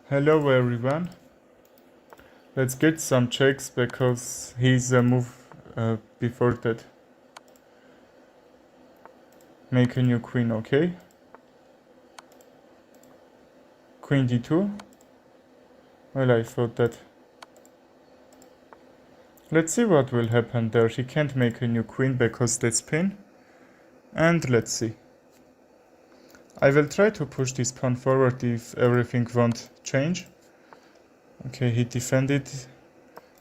Hello everyone. Let's get some checks because he's a move before that. Make a new queen, okay? Queen d2. Well, I thought that. Let's see what will happen there. He can't make a new queen because that's pin. And let's see. I will try to push this pawn forward if everything won't change. Okay, he defended.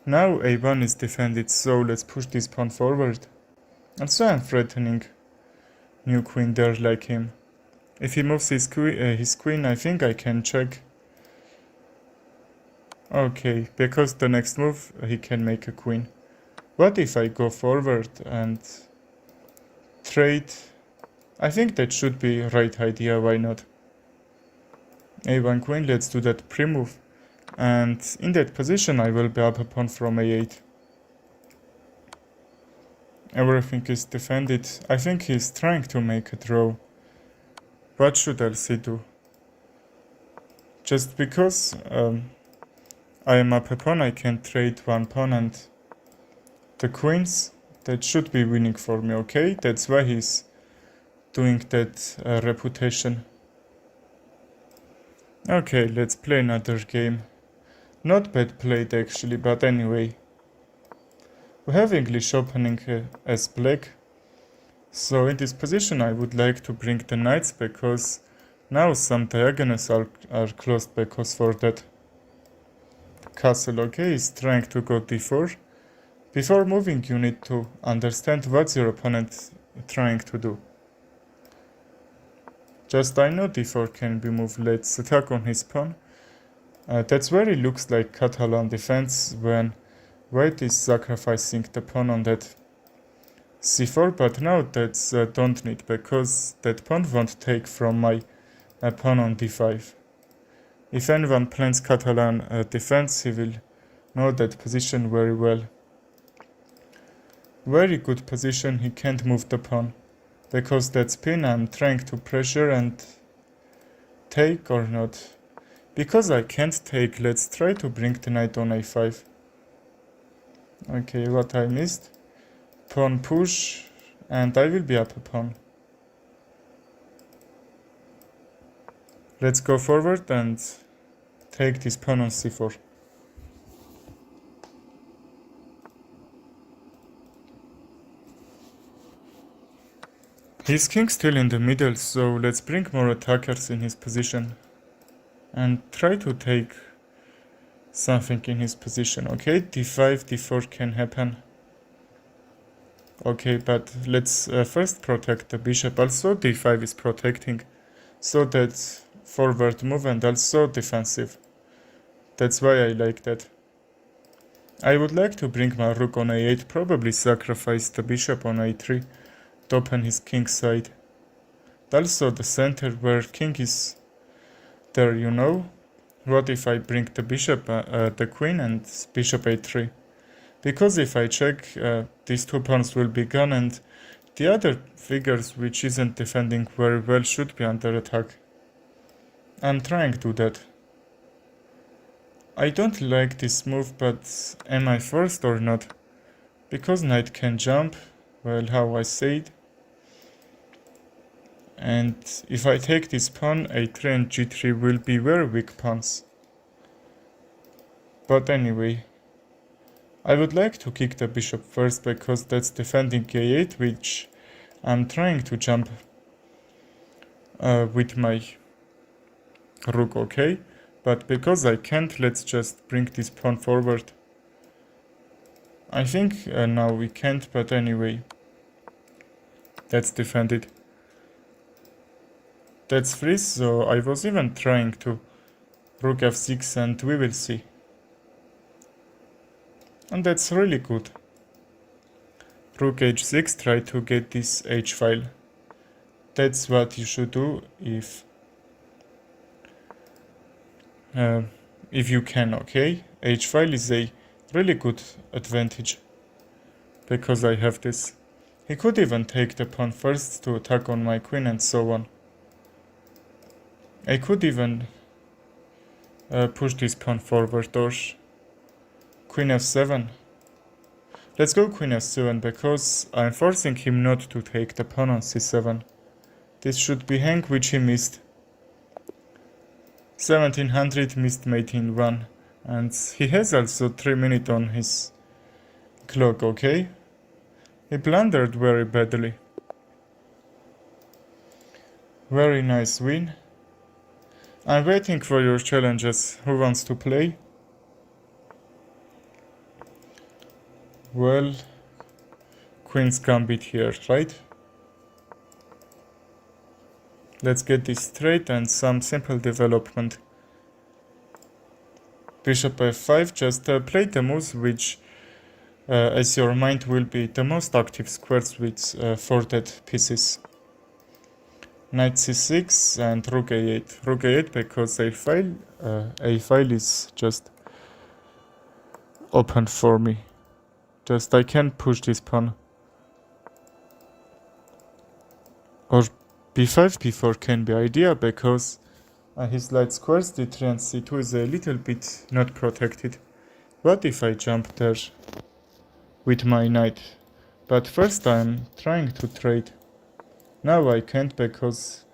Now a1 is defended, so let's push this pawn forward. And so I'm threatening new queen there like him. If he moves his queen, I think I can check. Okay, because the next move he can make a queen. What if I go forward and trade? I think that should be right idea, why not? a1 queen, let's do that pre-move. And in that position I will be up a pawn from a8. Everything is defended. I think he's trying to make a draw. What should LC do? Just because I am up a pawn, I can trade one pawn and the queens. That should be winning for me, okay? That's why he's doing that reputation. Okay, let's play another game. Not bad played actually, but anyway. We have English opening as black. So in this position I would like to bring the knights because now some diagonals are closed because for that castle. Okay, is trying to go d4. Before moving you need to understand what your opponent trying to do. Just I know d4 can be moved. Let's attack on his pawn. That's where it looks like Catalan defense when white is sacrificing the pawn on that c4, but now that's don't need because that pawn won't take from my pawn on d5. If anyone plans Catalan defense, he will know that position very well. Very good position, he can't move the pawn. Because that's pin, I'm trying to pressure and take or not. Because I can't take, let's try to bring the knight on a5. Okay, what I missed. Pawn push, and I will be up a pawn. Let's go forward and take this pawn on c4. His king still in the middle, so let's bring more attackers in his position and try to take something in his position. Okay, d5, d4 can happen. Okay, but let's first protect the bishop. Also d5 is protecting, so that's forward move and also defensive. That's why I like that. I would like to bring my rook on a8, probably sacrifice the bishop on a3 to open his king side. Also the center where king is there, you know. What if I bring the bishop, the queen and bishop a3? Because if I check, these two pawns will be gone and the other figures which isn't defending very well should be under attack. I'm trying to do that. I don't like this move, but am I forced or not? Because knight can jump, well, how I said. And if I take this pawn, a3 and g3 will be very weak pawns. But anyway, I would like to kick the bishop first because that's defending a8, which I'm trying to jump with my rook, okay? But because I can't, let's just bring this pawn forward. I think now we can't, but anyway, that's defended. That's free, so I was even trying to rook f6 and we will see. And that's really good. Rook h6, try to get this h file. That's what you should do if you can, okay? H file is a really good advantage because I have this. He could even take the pawn first to attack on my queen and so on. I could even push this pawn forward, or queen f7. Let's go queen f7 because I'm forcing him not to take the pawn on c7. This should be hang which he missed. 1700 missed mate in 1. And he has also 3 minutes on his clock, okay? He blundered very badly. Very nice win. I'm waiting for your challenges. Who wants to play? Well, Queen's Gambit here, right? Let's get this straight and some simple development. Bishop f5, just play the moves which, as your mind will be the most active squares with 4 dead pieces. Knight c6 and rook a8. Rook a8 because a file is just open for me. Just I can push this pawn. Or b5, b4 can be idea because his light squares d3 and c2 is a little bit not protected. What if I jump there with my knight? But first I'm trying to trade. Now I can't because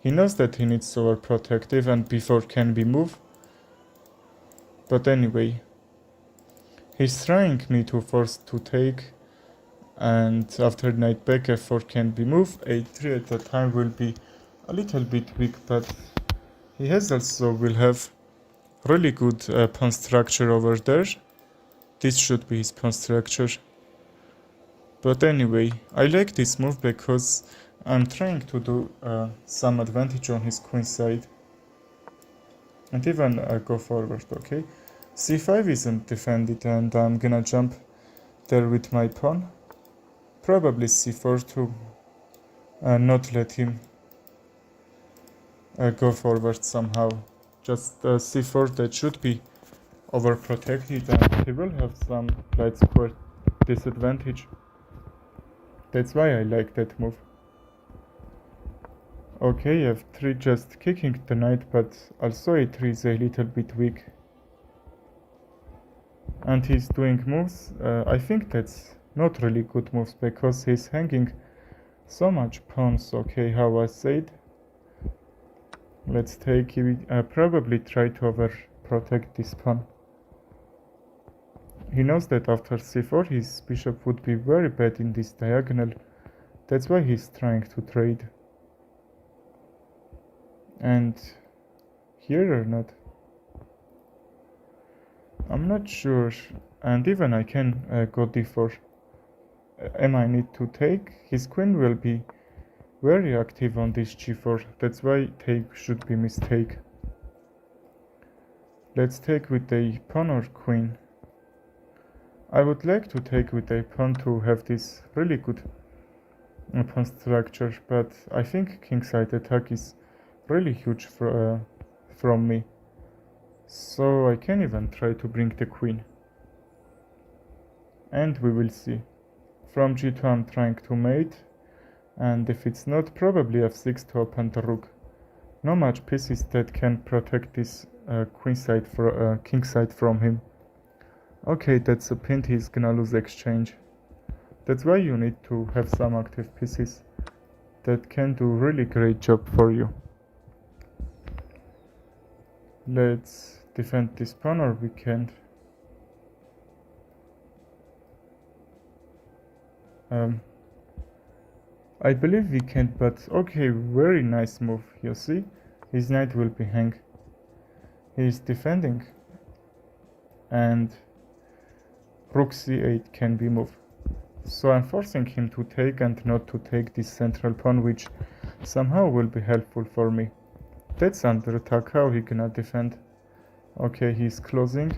he knows that he needs overprotective and b4 can be moved. But anyway, he's trying me to force to take, and after knight back f4 can be moved. a3 at that time will be a little bit weak, but he has also will have really good pawn structure over there. This should be his pawn structure. But anyway, I like this move because I'm trying to do some advantage on his queen side. And even go forward, okay? c5 isn't defended and I'm gonna jump there with my pawn. Probably c4 to not let him go forward somehow. Just c4 that should be overprotected and he will have some light square disadvantage. That's why I like that move. Okay, f3 just kicking the knight, but also a3 is a little bit weak. And he's doing moves, I think that's not really good moves because he's hanging so much pawns. Okay, how I said. Let's take it, probably try to overprotect this pawn. He knows that after c4 his bishop would be very bad in this diagonal. That's why he's trying to trade. And here or not? I'm not sure. And even I can go d4. Am I need to take? His queen will be very active on this g4. That's why take should be mistake. Let's take with a pawn or queen. I would like to take with a pawn to have this really good pawn structure, but I think kingside attack is really huge from me. So I can even try to bring the queen. And we will see. From g2 I'm trying to mate, and if it's not, probably f6 to open the rook. No much pieces that can protect this kingside from him. Okay, that's a pin, he's gonna lose exchange. That's why you need to have some active pieces that can do really great job for you. Let's defend this pawn, or we can't. I believe we can't, but okay, very nice move. You see, his knight will be hang. He's defending, and rook c8 can be moved. So I'm forcing him to take and not to take this central pawn, which somehow will be helpful for me. That's under attack. How he gonna defend? Okay, he's closing.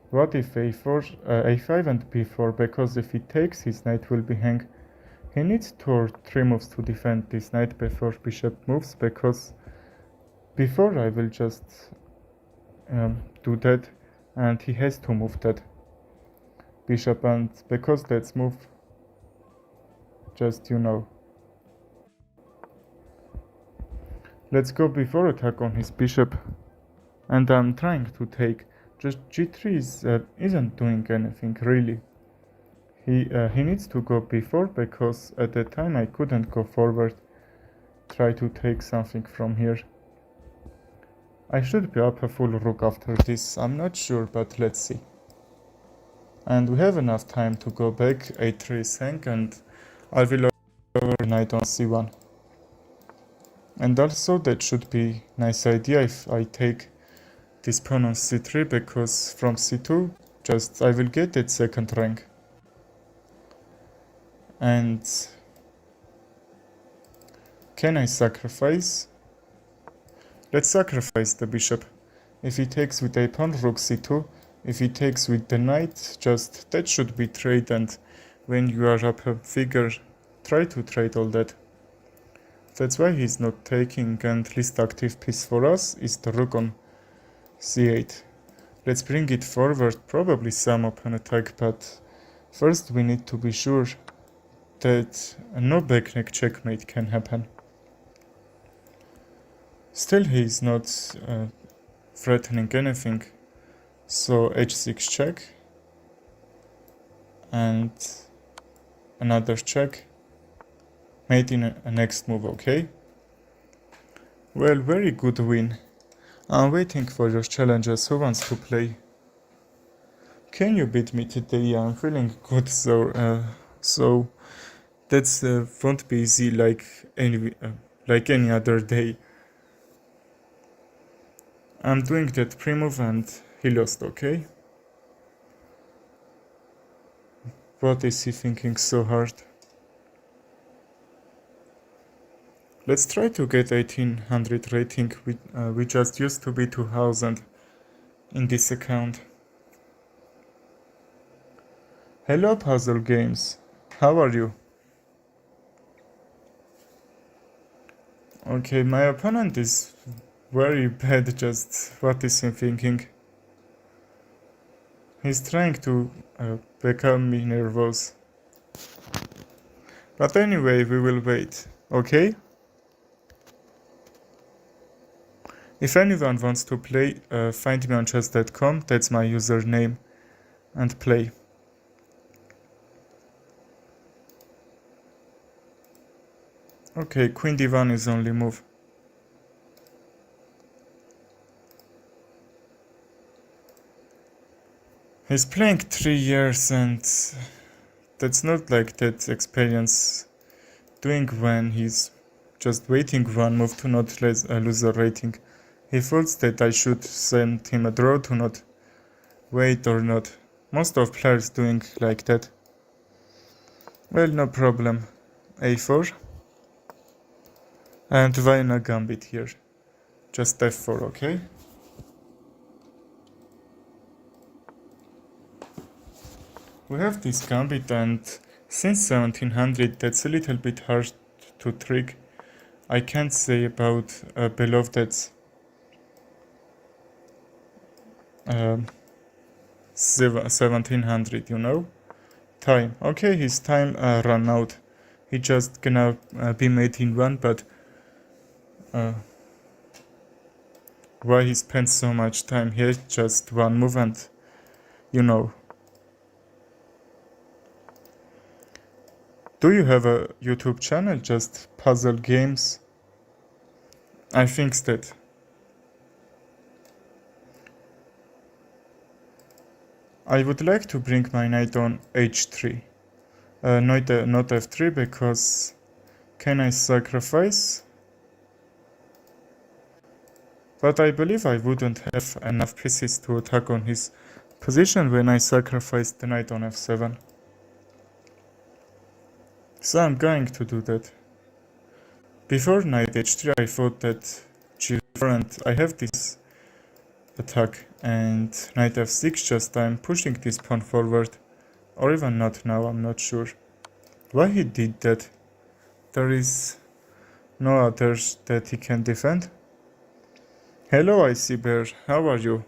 What if a4, a5 and b4? Because if he takes, his knight will be hang. He needs 2 or 3 moves to defend this knight before bishop moves, because before I will just do that, and he has to move that bishop, and because that's move, just let's go before attack on his bishop, and I'm trying to take. Just g3 isn't doing anything really. He needs to go b4 because at the time I couldn't go forward, try to take something from here. I should be up a full rook after this, I'm not sure, but let's see. And we have enough time to go back, a3 sank, and I will over knight on c1. And also that should be nice idea if I take this pawn on c3, because from c2 just I will get that second rank. And can I sacrifice? Let's sacrifice the bishop. If he takes with a pawn, rook c2. If he takes with the knight, just that should be trade, and when you are up a figure, try to trade all that. That's why he's not taking, and least active piece for us is the rook on c8. Let's bring it forward, probably some open attack, but first we need to be sure that no backneck checkmate can happen. Still he is not threatening anything, so h6 check, and another check, mate in a next move, okay? Well, very good win. I'm waiting for your challenges. Who wants to play? Can you beat me today? I'm feeling good, so that's won't be easy like any other day. I'm doing that pre-move and he lost, okay? What is he thinking so hard? Let's try to get 1800 rating. We just used to be 2000 in this account. Hello Puzzle Games, how are you? Okay, my opponent is very bad, just what is he thinking? He's trying to become me nervous. But anyway, we will wait, okay? If anyone wants to play, find me on chess.com, that's my username, and play. Okay, queen d1 is only move. He's playing 3 years, and that's not like that experience doing when he's just waiting one move to not lose a rating. He thought that I should send him a draw to not wait or not. Most of players doing like that. Well, no problem. a4. And why not Gambit here? Just f4, okay? We have this Gambit, and since 1700 that's a little bit hard to trick. I can't say about below that's 1700, you know? Time. Okay, his time ran out. He just gonna be made in one, but why he spent so much time here? Just one move, and you know. Do you have a YouTube channel, just puzzle games? I think that. I would like to bring my knight on h3. Not f3, because can I sacrifice? But I believe I wouldn't have enough pieces to attack on his position when I sacrificed the knight on f7. So I'm going to do that. Before knight h3 I thought that g4, and I have this attack, and knight f6, just I'm pushing this pawn forward, or even not now, I'm not sure. Why he did that? There is no others that he can defend. Hello Icy Bear, how are you?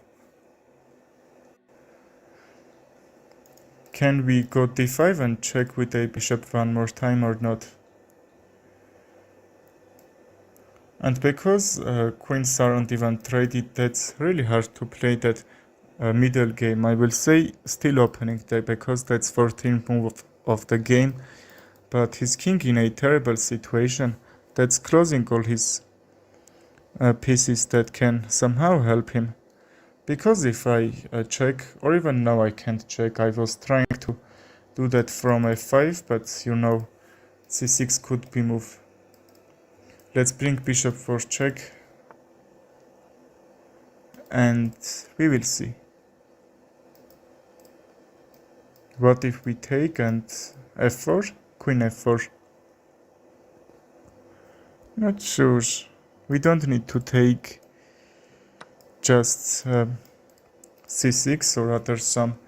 Can we go d5 and check with a bishop one more time or not? And because queens aren't even traded, that's really hard to play that middle game. I will say still opening there because that's 14th move of the game. But his king in a terrible situation. That's closing all his pieces that can somehow help him. Because if I check, or even now I can't check, I was trying to do that from f5, but you know, c6 could be moved. Let's bring bishop for check, and we will see. What if we take and f4? Queen f4. Not sure. We don't need to take just c6 or rather some.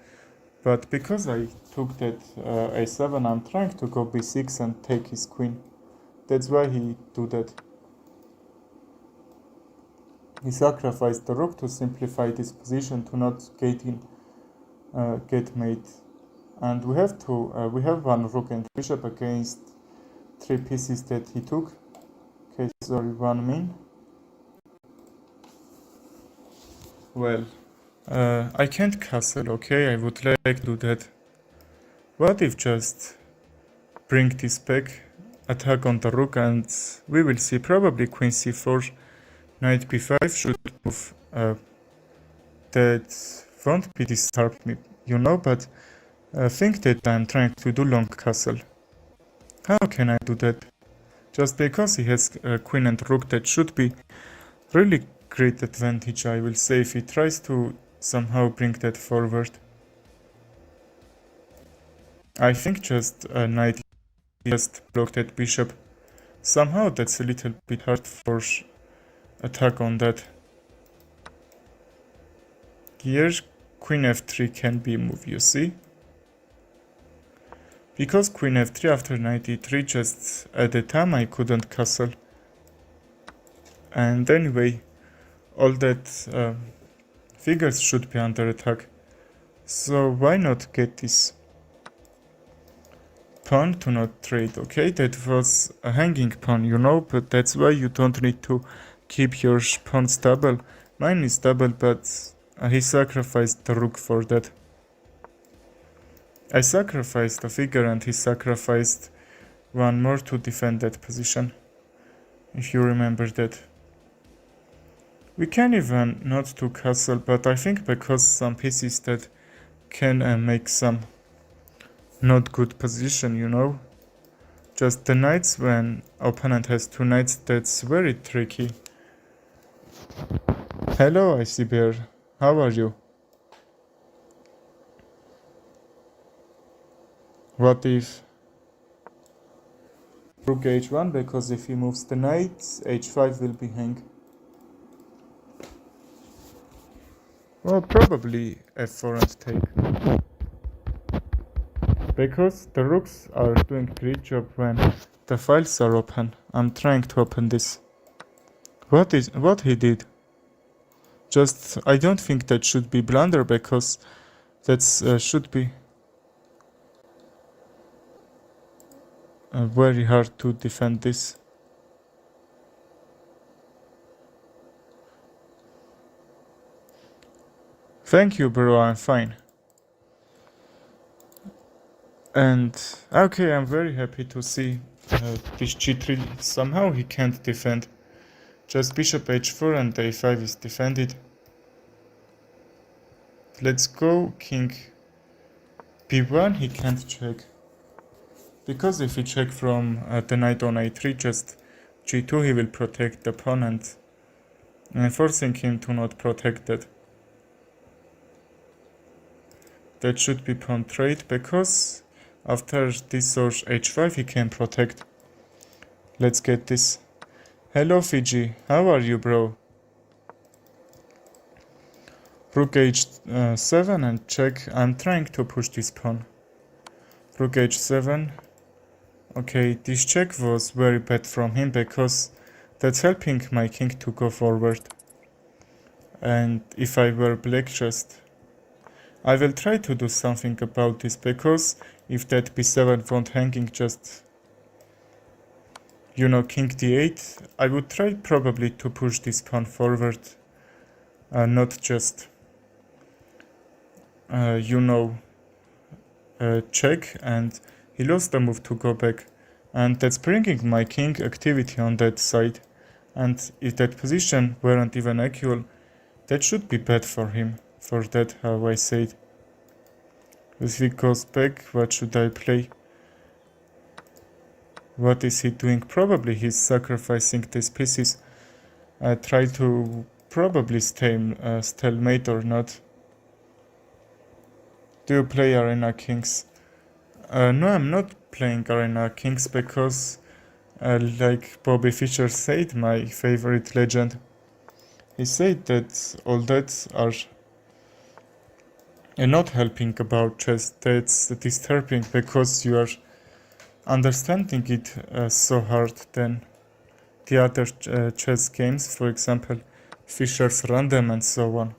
But because I took that a7, I'm trying to go b6 and take his queen. That's why he do that. He sacrificed the rook to simplify this position to not get mate. And we have one rook and bishop against 3 pieces that he took. Okay, sorry, one min. Well, I can't castle, okay? I would like to do that. What if just bring this back, attack on the rook, and we will see probably queen c4, knight b5 should move. That won't be disturb me, you know, but think that I'm trying to do long castle. How can I do that? Just because he has queen and rook, that should be really great advantage, I will say, if he tries to somehow bring that forward. I think just knight just block that bishop. Somehow that's a little bit hard for attack on that. Here queen f3 can be moved, you see? Because queen f3 after knight e3, just at the time I couldn't castle. And anyway, all that figures should be under attack. So why not get this pawn to not trade? Okay, that was a hanging pawn, you know, but that's why you don't need to keep your pawn stable. Mine is stable, but he sacrificed the rook for that. I sacrificed a figure and he sacrificed one more to defend that position, if you remember that. We can even not to castle, but I think because some pieces that can make some not good position, you know. Just the knights when opponent has 2 knights, that's very tricky. Hello, Icy Bear. How are you? What if rook h1, because if he moves the knight, h5 will be hang. Well, probably f4 and take. Because the rooks are doing great job when the files are open. I'm trying to open this. What he did? Just, I don't think that should be blunder, because that's should be very hard to defend this. Thank you, bro, I'm fine. And okay, I'm very happy to see this g3. Somehow he can't defend. Just bishop h4 and a5 is defended. Let's go king b1, he can't check. Because if he check from the knight on a3, just g2, he will protect the pawn, and I'm forcing him to not protect that. That should be pawn trade, because after this or h5 he can protect. Let's get this. Hello Fiji, how are you, bro? Rook h7 and check. I'm trying to push this pawn. Rook h7. Okay, this check was very bad from him, because that's helping my king to go forward. And if I were black, just I will try to do something about this, because if that b7 won't hanging, just king d8, I would try probably to push this pawn forward, not just, check, and he lost the move to go back. And that's bringing my king activity on that side. And if that position weren't even equal, that should be bad for him. For that, how I said. If he goes back, what should I play? What is he doing? Probably he's sacrificing these pieces. I try to probably stalemate or not. Do you play Arena Kings? No, I'm not playing Arena Kings because, like Bobby Fischer said, my favorite legend, he said that all that are not helping about chess. That's disturbing because you are understanding it so hard than the other chess games, for example, Fischer's Random and so on.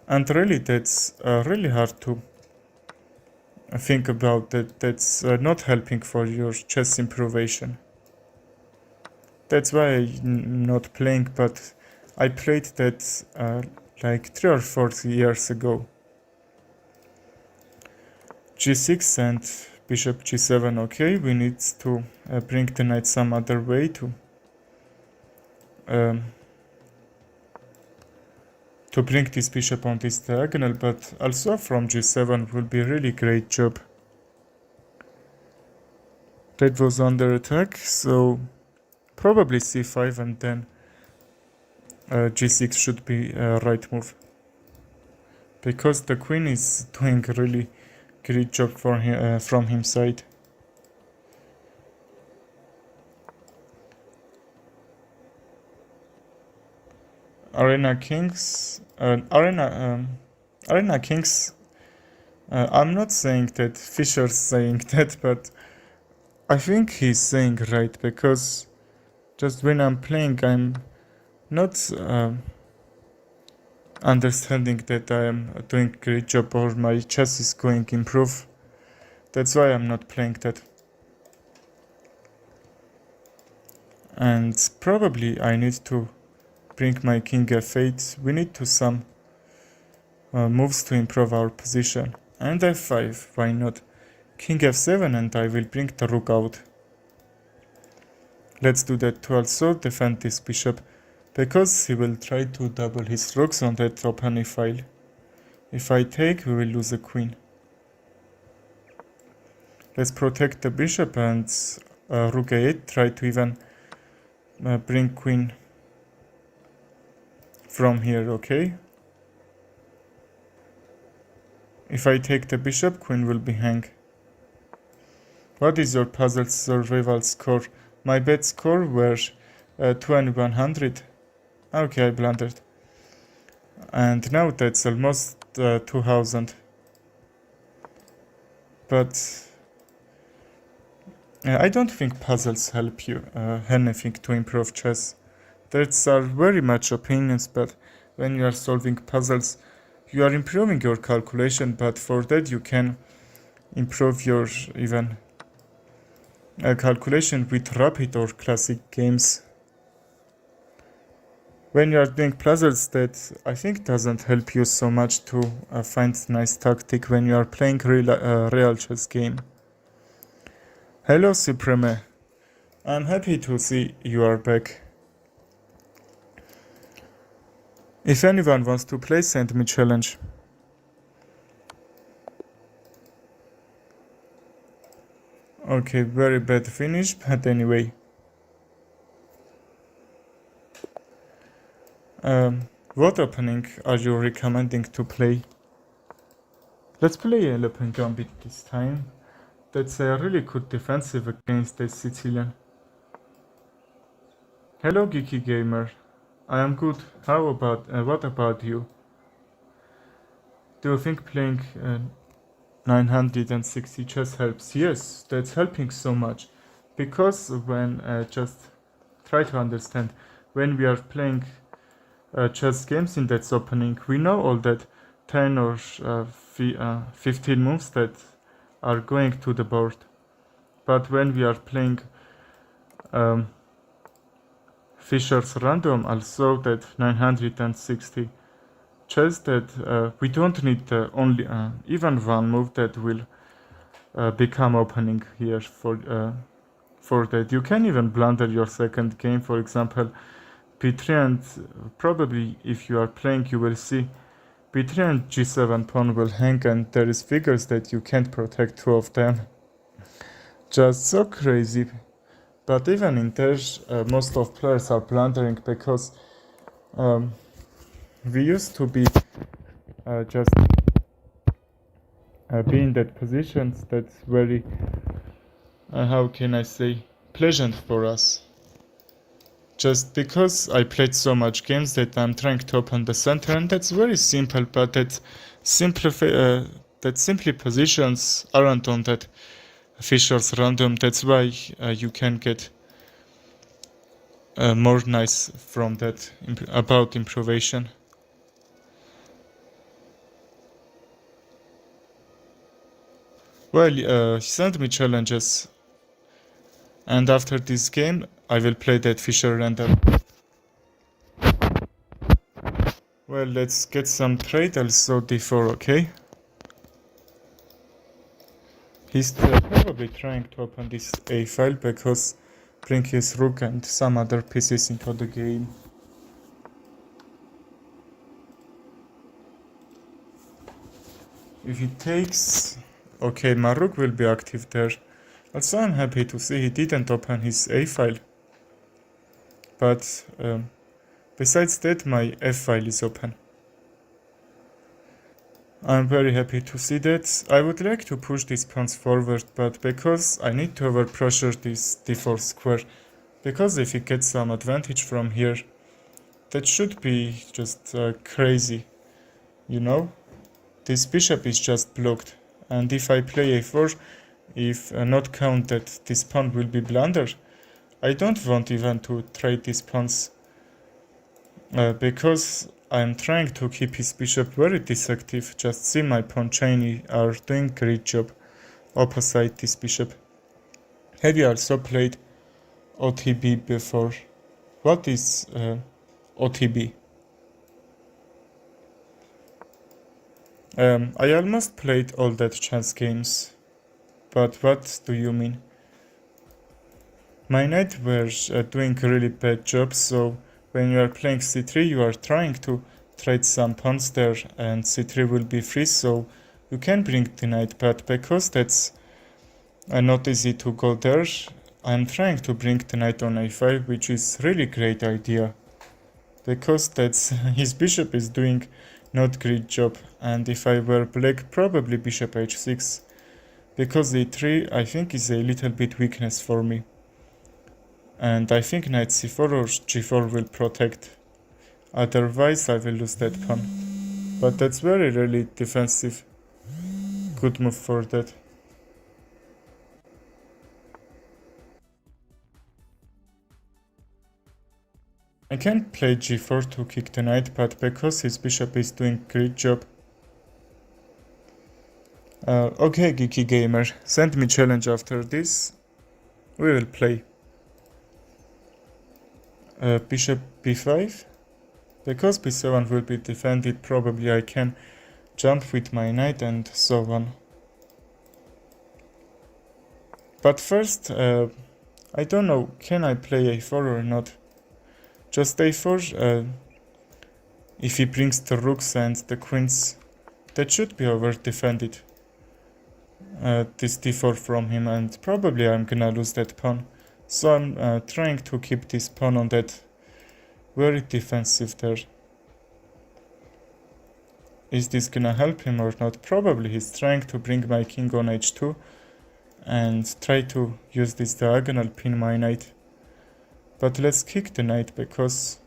And really, that's really hard to think about that. That's not helping for your chess improvisation. That's why I'm not playing, but I played that like 3 or 4 years ago. g6 and bishop g7. Okay, we need to bring the knight some other way to bring this bishop on this diagonal, but also from g7 will be really great job. That was under attack, so probably c5 and then g6 should be a right move. Because the queen is doing a really great job for him, from his side. Arena Kings, Arena Kings. I'm not saying that Fischer's saying that, but I think he's saying right, because just when I'm playing, I'm not understanding that I am doing a great job or my chess is going to improve. That's why I'm not playing that. And probably I need to bring my king f8. We need to some moves to improve our position. And f5, why not? King f7 and I will bring the rook out. Let's do that to also defend this bishop, because he will try to double his rooks on that opening file. If I take, we will lose a queen. Let's protect the bishop and rook a8, try to even bring queen from here, okay? If I take the bishop, queen will be hang. What is your puzzle survival score? My bet score were 2100. Okay, I blundered. And now that's almost 2000. But I don't think puzzles help you anything to improve chess. That's are very much opinions, but when you are solving puzzles, you are improving your calculation, but for that you can improve your even calculation with rapid or classic games. When you are doing puzzles, that I think doesn't help you so much to find nice tactic when you are playing real chess game. Hello Supreme, I'm happy to see you are back. If anyone wants to play, send me challenge. Okay, very bad finish, but anyway. What opening are you recommending to play? Let's play Elephant Gambit this time. That's a really good defensive against the Sicilian. Hello Geeky Gamer, I am good. How about, what about you? Do you think playing 960 chess helps? Yes, that's helping so much. Because when, just try to understand, when we are playing chess games in that opening, we know all that 10 or 15 moves that are going to the board. But when we are playing Fischer's random, also that 960 chess, that we don't need only even one move that will become opening here for that. You can even blunder your second game, for example b3, and probably if you are playing you will see b3 and g7 pawn will hang, and there is figures that you can't protect two of them. Just so crazy. But even in there, most of players are blundering because we used to be just be in that positions that's very, how can I say, pleasant for us. Just because I played so much games that I'm trying to open the center, and that's very simple, but that simply positions aren't on that Fischer's random. That's why you can get more nice from that about improvisation. Well, he sent me challenges, and after this game I will play that Fischer random. Well, let's get some trade also d4, okay? He's probably trying to open this a file because bring his rook and some other pieces into the game. If he takes, okay, my rook will be active there. Also, I'm happy to see he didn't open his a file. But besides that, my f file is open. I'm very happy to see that. I would like to push these pawns forward, but because I need to overpressure this d4 square, because if he gets some advantage from here, that should be just crazy, you know? This bishop is just blocked, and if I play a4, if not count that this pawn will be blundered, I don't want even to trade these pawns because I'm trying to keep his bishop very disactive. Just see my pawn chain are doing great job opposite this bishop. Have you also played OTB before? What is OTB? I almost played all that chess games, but what do you mean? My knight were doing a really bad job, so when you are playing c3 you are trying to trade some pawns there and c3 will be free, so you can bring the knight, but because that's not easy to go there, I'm trying to bring the knight on a5, which is really great idea because that's his bishop is doing not great job, and if I were black probably bishop h6 because e3 I think is a little bit weakness for me. And I think knight c4 or g4 will protect, otherwise I will lose that pawn. But that's very really defensive. Good move for that. I can play g4 to kick the knight, but because his bishop is doing great job. Okay, Geeky Gamer, send me challenge after this. We will play. Bishop b5. Because b7 will be defended, probably I can jump with my knight and so on. But first, I don't know, can I play a4 or not? Just a4, if he brings the rooks and the queens, that should be over defended. This d4 from him, and probably I'm gonna lose that pawn. So I'm trying to keep this pawn on that very defensive there. Is this gonna help him or not? Probably he's trying to bring my king on h2 and try to use this diagonal pin my knight. But let's kick the knight because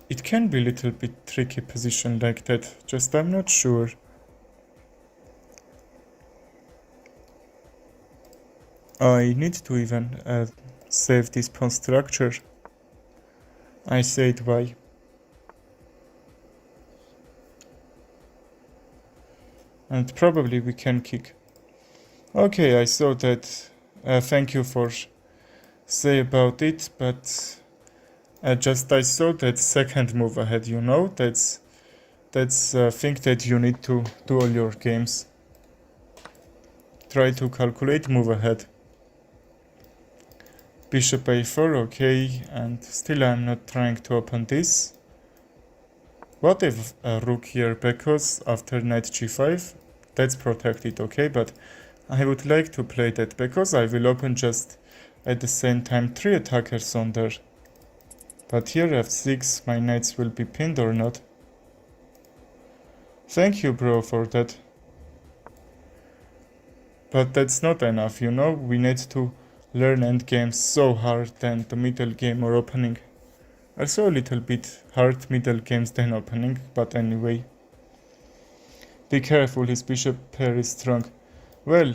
it can be a little bit tricky position like that. Just I'm not sure. I need to even save this pawn structure. I said why. And probably we can kick. Okay, I saw that. Thank you for say about it, but just I saw that second move ahead. You know, that's thing that you need to do all your games. Try to calculate move ahead. Bishop a4, okay, and still I'm not trying to open this. What if a rook here, because after knight g5, that's protected, okay, but I would like to play that because I will open just at the same time 3 attackers on there. But here f6, my knights will be pinned or not. Thank you, bro, for that. But that's not enough, you know, we need to learn endgames so hard than the middle game or opening. Also a little bit hard middle games than opening, but anyway. Be careful, his bishop pair is strong. Well,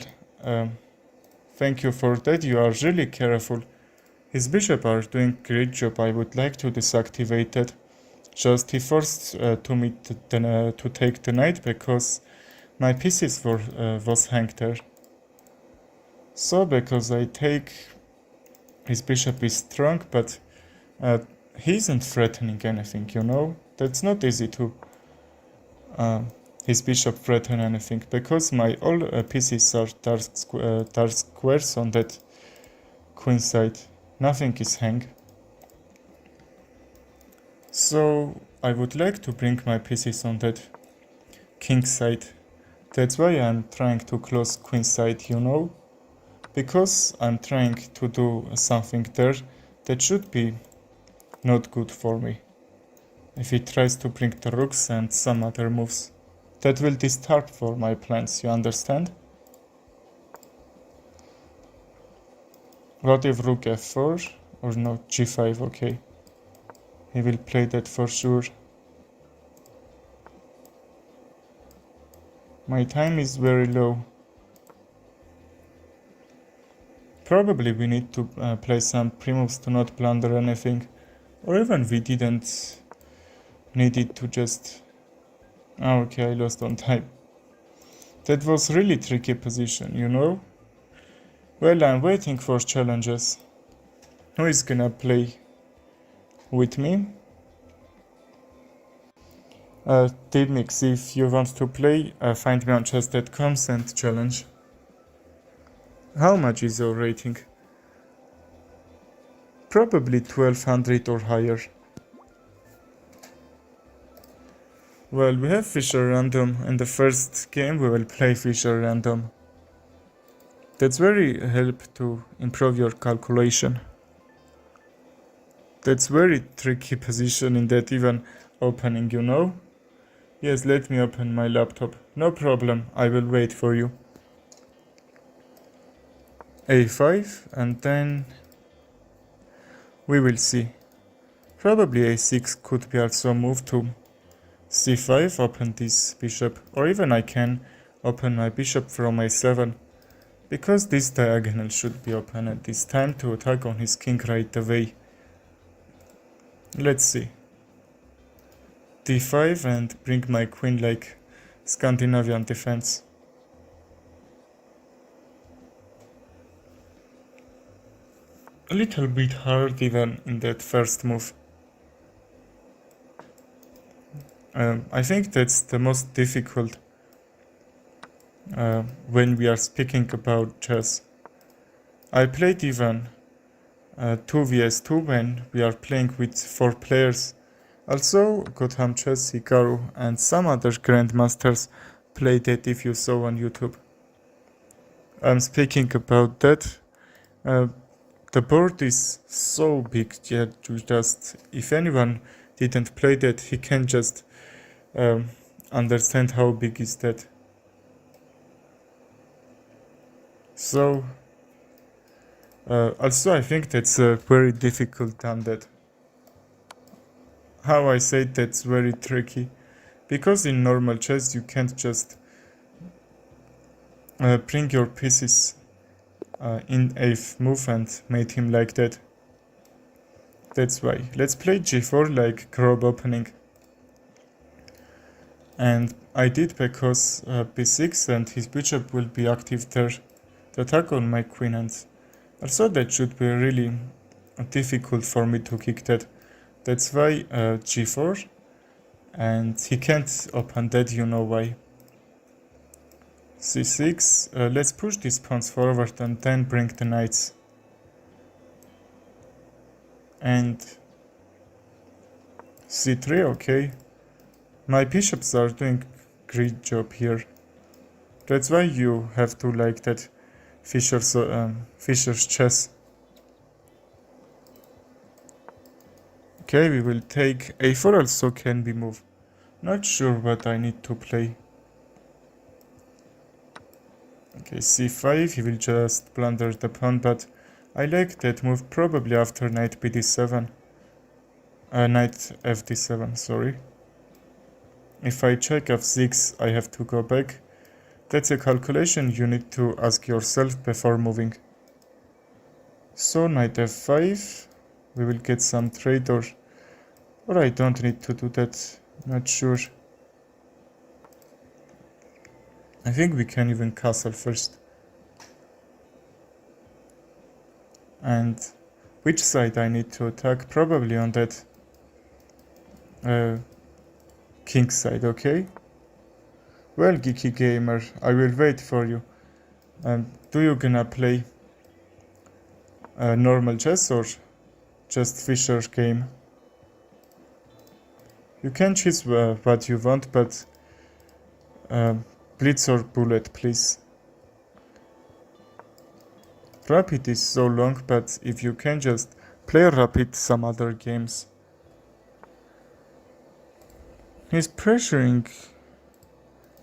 thank you for that, you are really careful. His bishop are doing great job, I would like to deactivate that. Just he forced to me to take the knight because my pieces was hanged there. So because I take his bishop is strong, but he isn't threatening anything, you know? That's not easy to his bishop threaten anything, because my all pieces are dark squares on that queen side. Nothing is hang. So I would like to bring my pieces on that king side. That's why I'm trying to close queen side, you know? Because I'm trying to do something there that should be not good for me. If he tries to bring the rooks and some other moves, that will disturb for my plans, you understand? What if rook f4 or no, g5, okay. He will play that for sure. My time is very low. Probably we need to play some pre-moves to not blunder anything. Or even we didn't need it to just... Oh, okay, I lost on time. That was really tricky position, you know? Well, I'm waiting for challenges. Who is gonna play with me? Team Mix, if you want to play, find me on chess.com and challenge. How much is your rating? Probably 1200 or higher. Well, we have Fisher Random. In the first game we will play Fisher Random. That's very help to improve your calculation. That's very tricky position in that even opening, you know? Yes, let me open my laptop. No problem, I will wait for you. a5 and then we will see. Probably a6 could be also moved to c5, open this bishop, or even I can open my bishop from a7, because this diagonal should be open at this time to attack on his king right away. Let's see. d5 and bring my queen like Scandinavian defense. A little bit hard even in that first move. I think that's the most difficult when we are speaking about chess. I played even 2 vs 2 when we are playing with 4 players. Also, Gotham Chess, Hikaru and some other grandmasters played it if you saw on YouTube. I'm speaking about that. The board is so big that you just, if anyone didn't play that, he can just understand how big is that. So, also I think that's very difficult done that. How I say that's very tricky, because in normal chess you can't just bring your pieces in a move and make him like that. That's why. Let's play g4 like grab opening. And I did because b6 and his bishop will be active there. the attack on my queen, and also that should be really difficult for me to kick that. That's why g4, and he can't open that, you know why. c6, let's push these pawns forward and then bring the knights. And c3, okay. My bishops are doing great job here. That's why you have to like that Fischer's chess. Okay, we will take a4, also can be moved. Not sure what I need to play. Okay, c5, he will just blunder the pawn, but I like that move probably after knight bd7. Knight fd7, sorry. If I check f6, I have to go back. That's a calculation you need to ask yourself before moving. So knight f5, we will get some trade, or I don't need to do that, not sure. I think we can even castle first. And which side I need to attack? Probably on that king side, okay? Well, Geeky Gamer, I will wait for you. Do you gonna play normal chess or just Fischer game? You can choose what you want, but blitz or bullet, please. Rapid is so long, but if you can just play rapid some other games. He's pressuring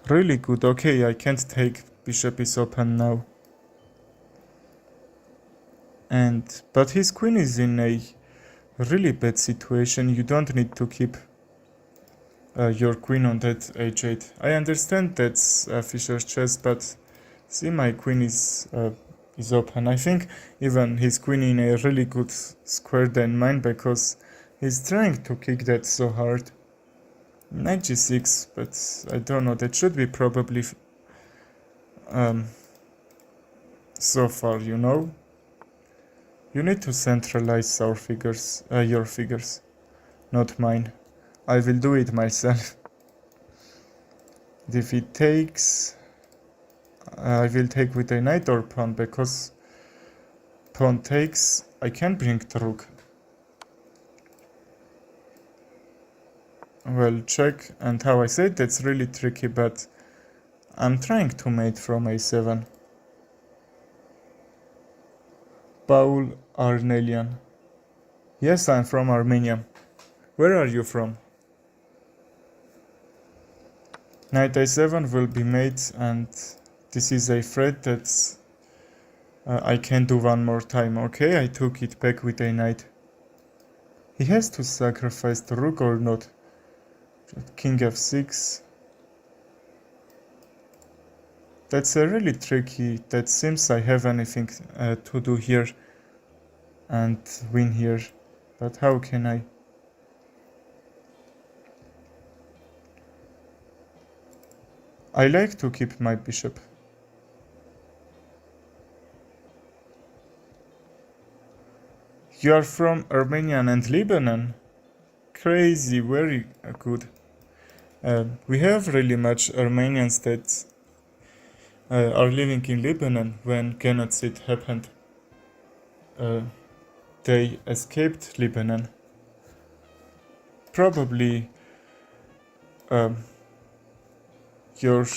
really good. Okay, I can't take bishop is open now. But his queen is in a really bad situation. You don't need to keep your queen on that h8. I understand that's Fischer's chess, but see, my queen is open. I think even his queen in a really good square than mine, because he's trying to kick that so hard. Knight g6, but I don't know, that should be probably so far, you know. You need to centralize our figures, your figures, not mine. I will do it myself. If it takes, I will take with a knight or pawn, because pawn takes, I can bring the rook. Well, check, and how I said that's really tricky, but I'm trying to mate from a7. Paul Arnelian. Yes, I'm from Armenia. Where are you from? Knight a7 will be made, and this is a threat that I can do one more time. Okay, I took it back with a knight. He has to sacrifice the rook or not? King f6. That's a really tricky. That seems I have anything to do here and win here. But how can I? I like to keep my bishop. You are from Armenia and Lebanon? Crazy, very good. We have really much Armenians that are living in Lebanon when genocide happened. They escaped Lebanon. Probably your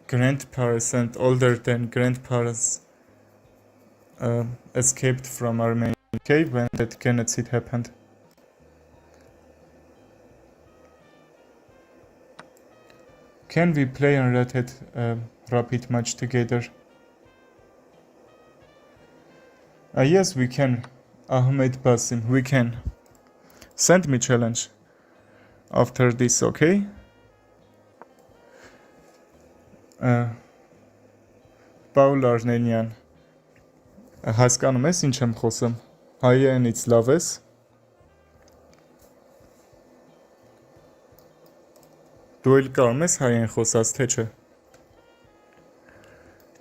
grandparents and older than grandparents escaped from Armenia, okay, when that genocide happened. Can we play on Red Hat rapid match together? Yes, we can. Ahmed Basim, we can. Send me challenge after this, okay? Paul Arnenian. Հասկանում ես ինչ եմ խոսում։ Հայերենից լավ ես։ Դու էլ կարում ես հայերեն խոսած, թե չէ։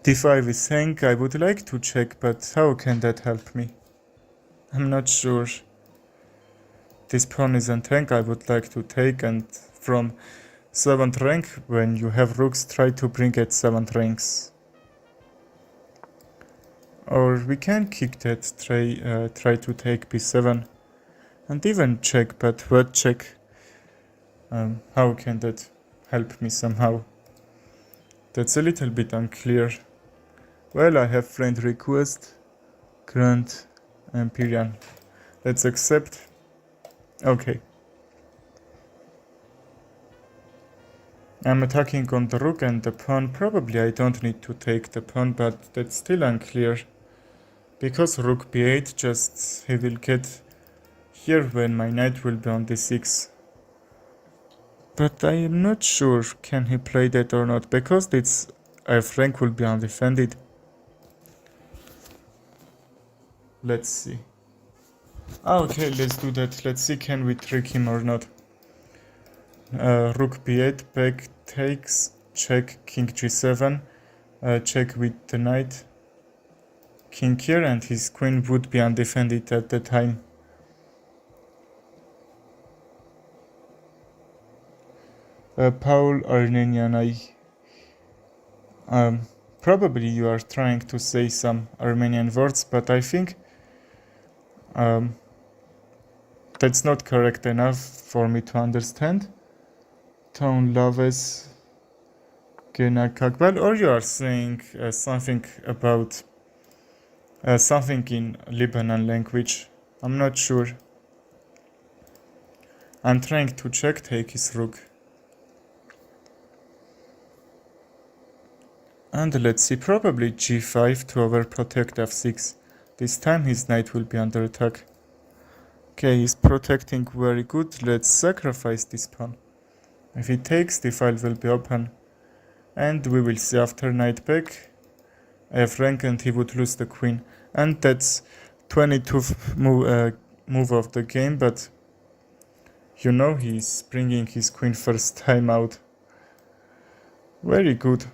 d5 is hang. I would like to check, but how can that help me? I'm not sure. This pawn isn't hang. I would like to take, and from 7th rank, when you have rooks, try to bring at 7th ranks. Or we can kick that, try to take b7 and even check, but what check? How can that help me somehow? That's a little bit unclear. Well, I have friend request, grant, Empyrean. Let's accept. Okay. I'm attacking on the rook and the pawn. Probably I don't need to take the pawn, but that's still unclear. Because rook b8, just he will get here when my knight will be on d6. But I am not sure can he play that or not, because its f-rank will be undefended. Let's see. Okay, let's do that. Let's see can we trick him or not. Rook b8, back takes, check, king g7, check with the knight, king here, and his queen would be undefended at the time. Paul Armenian, probably you are trying to say some Armenian words, but I think that's not correct enough for me to understand. Town loves Genakakbal, or you are saying something about something in Lebanon language. I'm not sure. I'm trying to check take his rook. And let's see, probably g5 to overprotect f6. This time his knight will be under attack. Okay, he's protecting very good. Let's sacrifice this pawn. If he takes, the file will be open. And we will see after knight back, f-rank, and he would lose the queen. And that's 22nd move of the game, but you know he's bringing his queen first time out. Very good.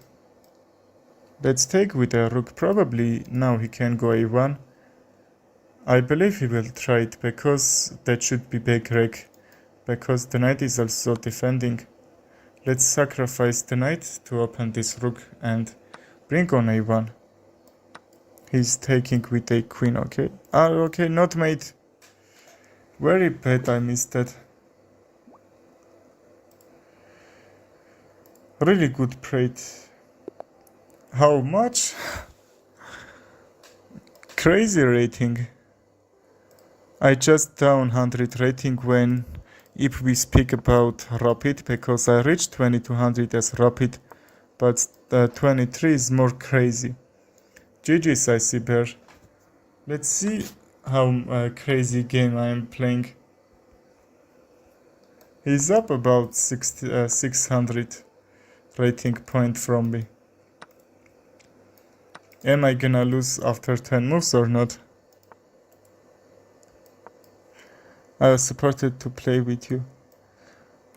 Let's take with a rook. Probably now he can go a1. I believe he will try it, because that should be back rake, because the knight is also defending. Let's sacrifice the knight to open this rook and bring on a1. He's taking with a queen, okay? Okay, not mate. Very bad, I missed that. Really good prate. How much? Crazy rating. I just down 100 rating when if we speak about rapid, because I reached 2200 as rapid, but 23 is more crazy. GG's Icy Bear. Let's see how crazy game I am playing. He's up about 600 rating point from me. Am I gonna lose after 10 moves or not? I was supported to play with you.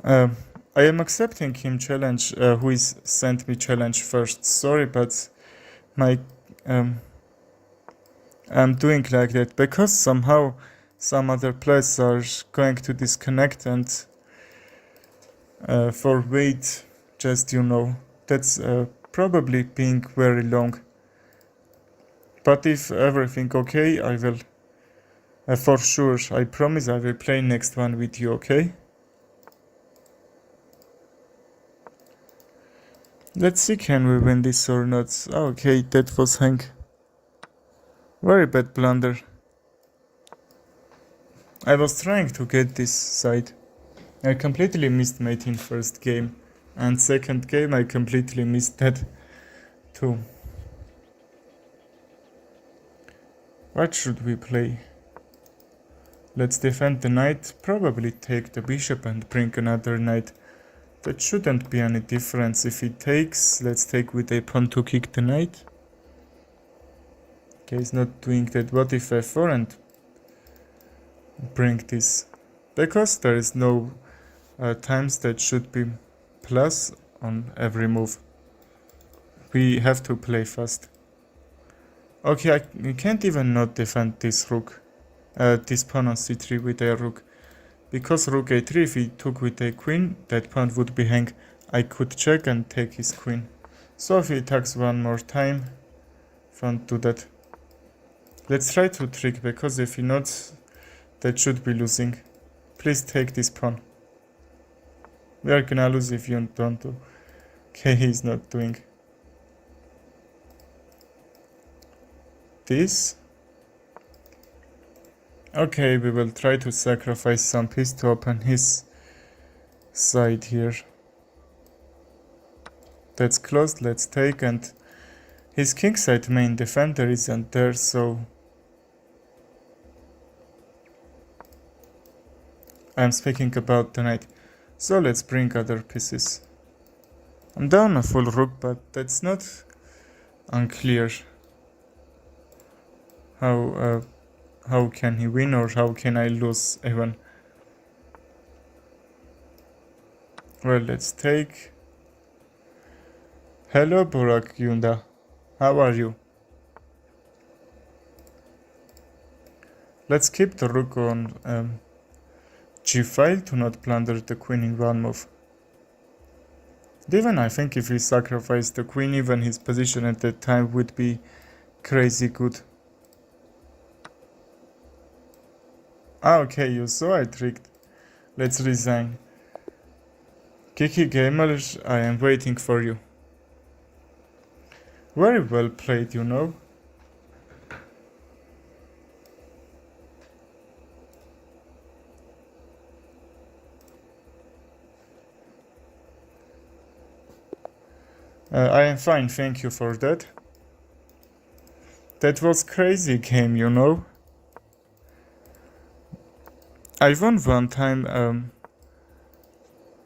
I am accepting him challenge, who is sent me challenge first. Sorry, but my I'm doing like that because somehow some other players are going to disconnect, and for wait, just you know, that's probably being very long. But if everything okay, I will for sure, I promise I will play next one with you, okay? Let's see can we win this or not. Okay, that was hang. Very bad blunder. I was trying to get this side. I completely missed mate in first game, and second game I completely missed that too. What should we play? Let's defend the knight, probably take the bishop and bring another knight. That shouldn't be any difference. If he takes, let's take with a pawn to kick the knight. Okay, he's not doing that. What if f4 and bring this? Because there is no times that should be plus on every move. We have to play fast. Okay, I can't even not defend this rook. This pawn on c3 with a rook. Because rook a3, if he took with a queen, that pawn would be hang. I could check and take his queen. So if he attacks one more time, don't do that. Let's try to trick, because if he not, that should be losing. Please take this pawn. We are gonna lose if you don't do. Okay, he's not doing this. Okay, we will try to sacrifice some piece to open his side here. That's closed, let's take, and his kingside main defender isn't there, so I'm speaking about the knight. So let's bring other pieces. I'm down a full rook, but that's not unclear. How can he win, or how can I lose even? Well, let's take. Hello, Burak Yunda. How are you? Let's keep the rook on g5 to not plunder the queen in one move. Even I think if he sacrificed the queen, even his position at that time would be crazy good. Okay, you saw I tricked. Let's resign. Kiki Gamer, I am waiting for you. Very well played, you know. I am fine, thank you for that. That was crazy game, you know. I won one time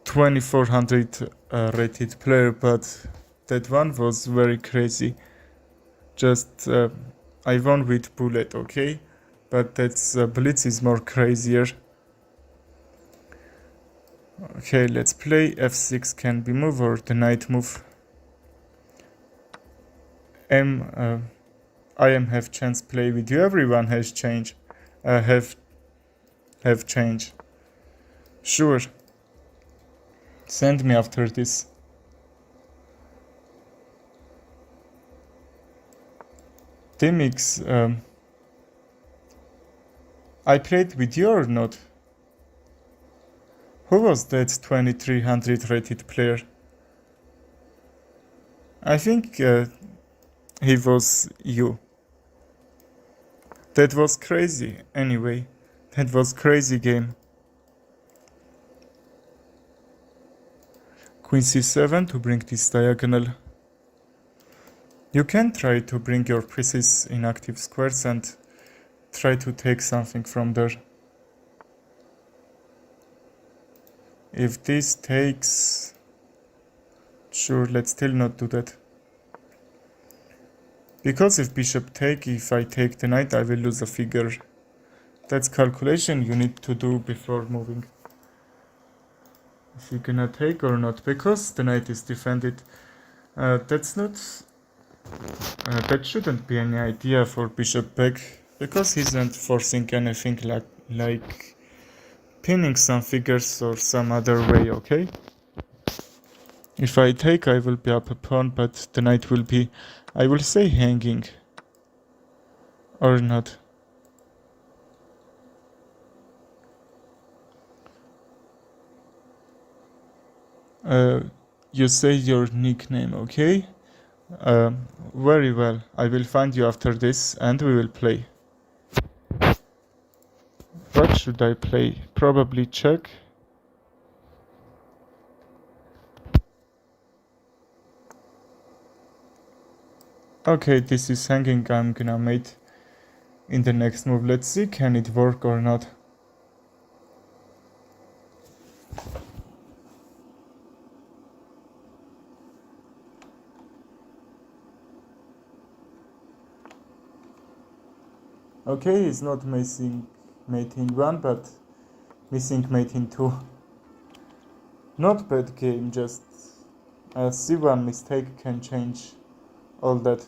2400 rated player, but that one was very crazy. Just I won with bullet, okay? But that's blitz is more crazier. Okay, let's play f6 can be move or the knight move. I am have chance play with you. Everyone has change. Have change. Sure. Send me after this. Timix, I played with you or not? Who was that 2300 rated player? I think he was you. That was crazy. Anyway, that was crazy game. Queen c7 to bring this diagonal. You can try to bring your pieces in active squares and try to take something from there. If this takes... Sure, let's still not do that. Because if bishop take, if I take the knight, I will lose a figure. That's calculation you need to do before moving. If you're gonna take or not, because the knight is defended. That's not... that shouldn't be any idea for bishop back, because he isn't forcing anything like pinning some figures or some other way, okay? If I take, I will be up a pawn, but the knight will be, I will say, hanging. Or not. You say your nickname, okay? Very well. I will find you after this and we will play. What should I play? Probably check. Okay, this is hanging. I'm gonna mate in the next move. Let's see, can it work or not? Okay, it's not missing mating 1, but missing mating 2. Not bad game, just a c1 mistake can change all that.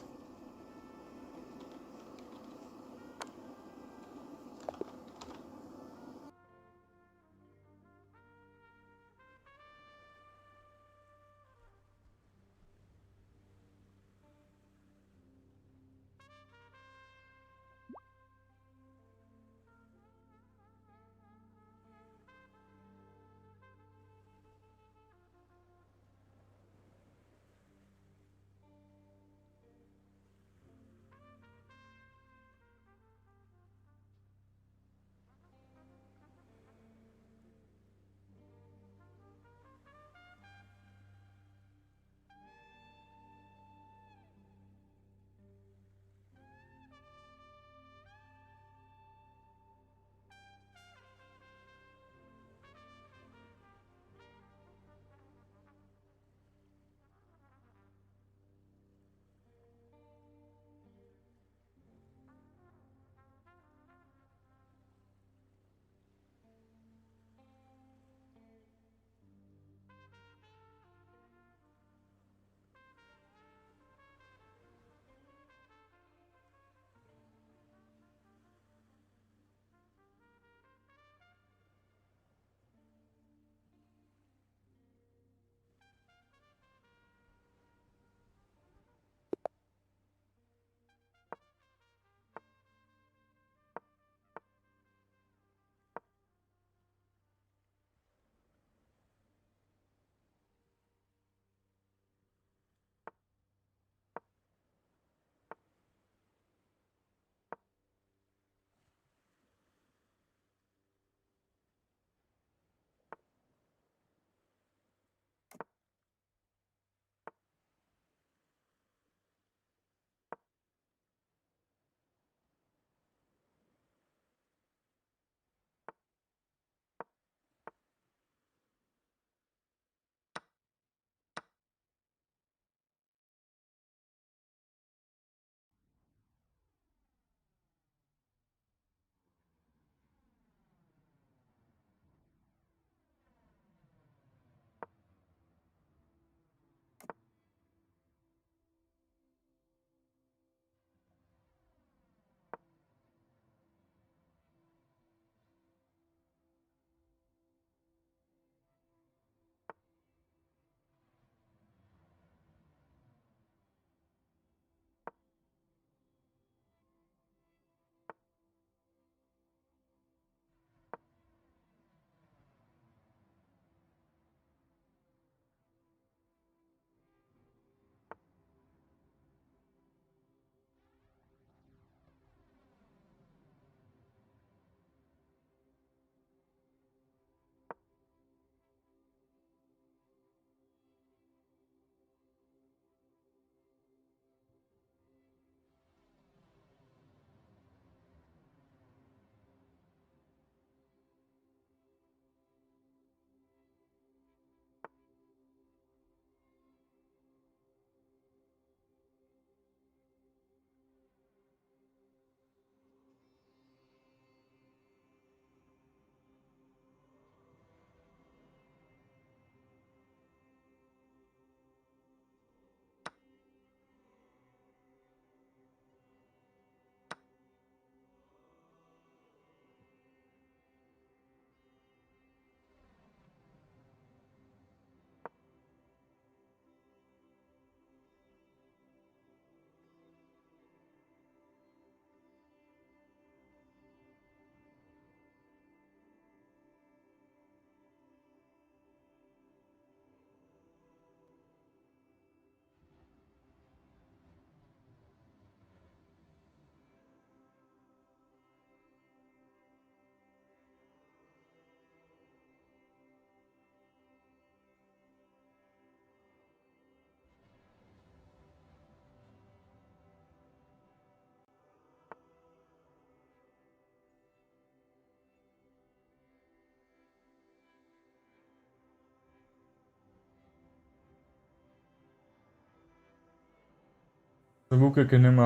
Զվուկը գնում է։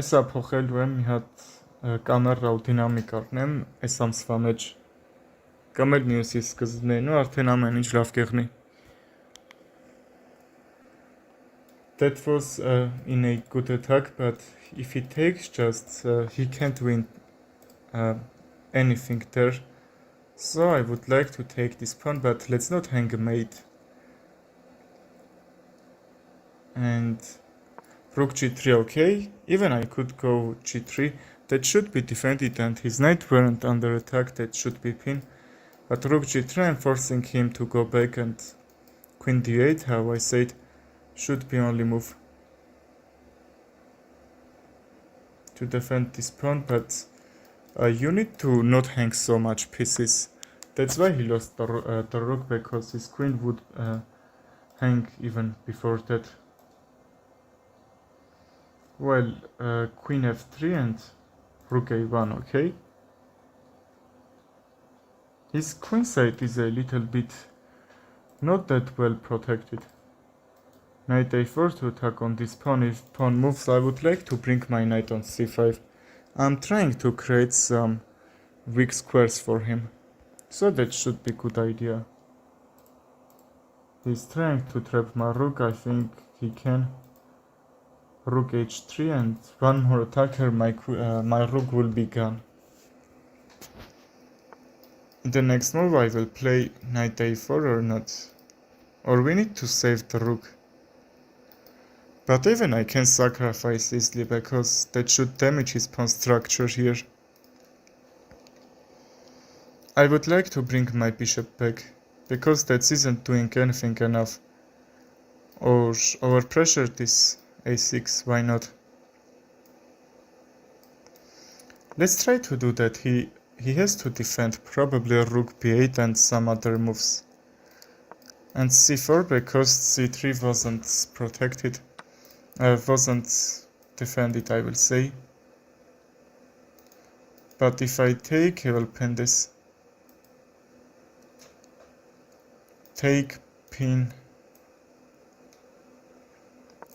Էսա փոխելու եմ մի հատ կամերա ու դինամիկ առնեմ այս ամսվա մեջ կամ էլ մյուսի սկզբնեն ու արդեն ամեն ինչ լավ կեղնի։ That was in a good attack, but if he takes just, he can't win anything there. So I would like to take this pawn, but let's not hang a mate. And rook g3, okay. Even I could go g3. That should be defended, and his knight weren't under attack, that should be pinned. But rook g3, I'm forcing him to go back, and queen d8, how I said, should be only move to defend this pawn, but you need to not hang so much pieces. That's why he lost the rook, because his queen would hang even before that. Well, queen f3 and rook a1, okay? His queen side is a little bit not that well protected. Knight a4 to attack on this pawn. If pawn moves, I would like to bring my knight on c5. I'm trying to create some weak squares for him, so that should be a good idea. He's trying to trap my rook, I think he can. Rook h3 and one more attacker, my rook will be gone. In the next move I will play knight a4 or not. Or we need to save the rook. But even I can sacrifice easily, because that should damage his pawn structure here. I would like to bring my bishop back, because that isn't doing anything enough. Or overpressure this a6, why not? Let's try to do that. He has to defend probably a rook b8 and some other moves. And c4, because c3 wasn't protected. Wasn't defended, I will say. But if I take, I will pin this. Take, pin.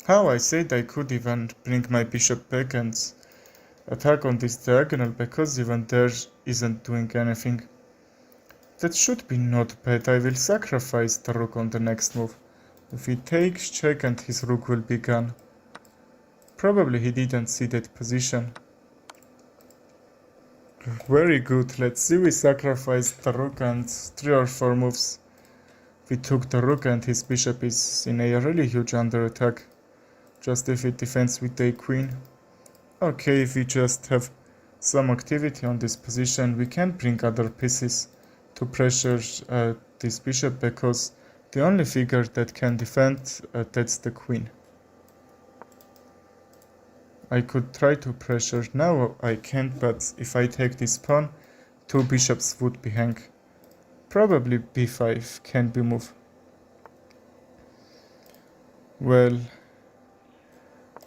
How I said I could even bring my bishop back and attack on this diagonal, because even there isn't doing anything. That should be not bad. I will sacrifice the rook on the next move. If he takes, check, and his rook will be gone. Probably he didn't see that position. Very good. Let's see, we sacrificed the rook, and 3 or 4 moves we took the rook, and his bishop is in a really huge under attack. Just if it defends with a queen. Okay, if we just have some activity on this position, we can bring other pieces to pressure this bishop, because the only figure that can defend, that's the queen. I could try to pressure, now I can't, but if I take this pawn, 2 bishops would be hang. Probably b5 can be moved. Well,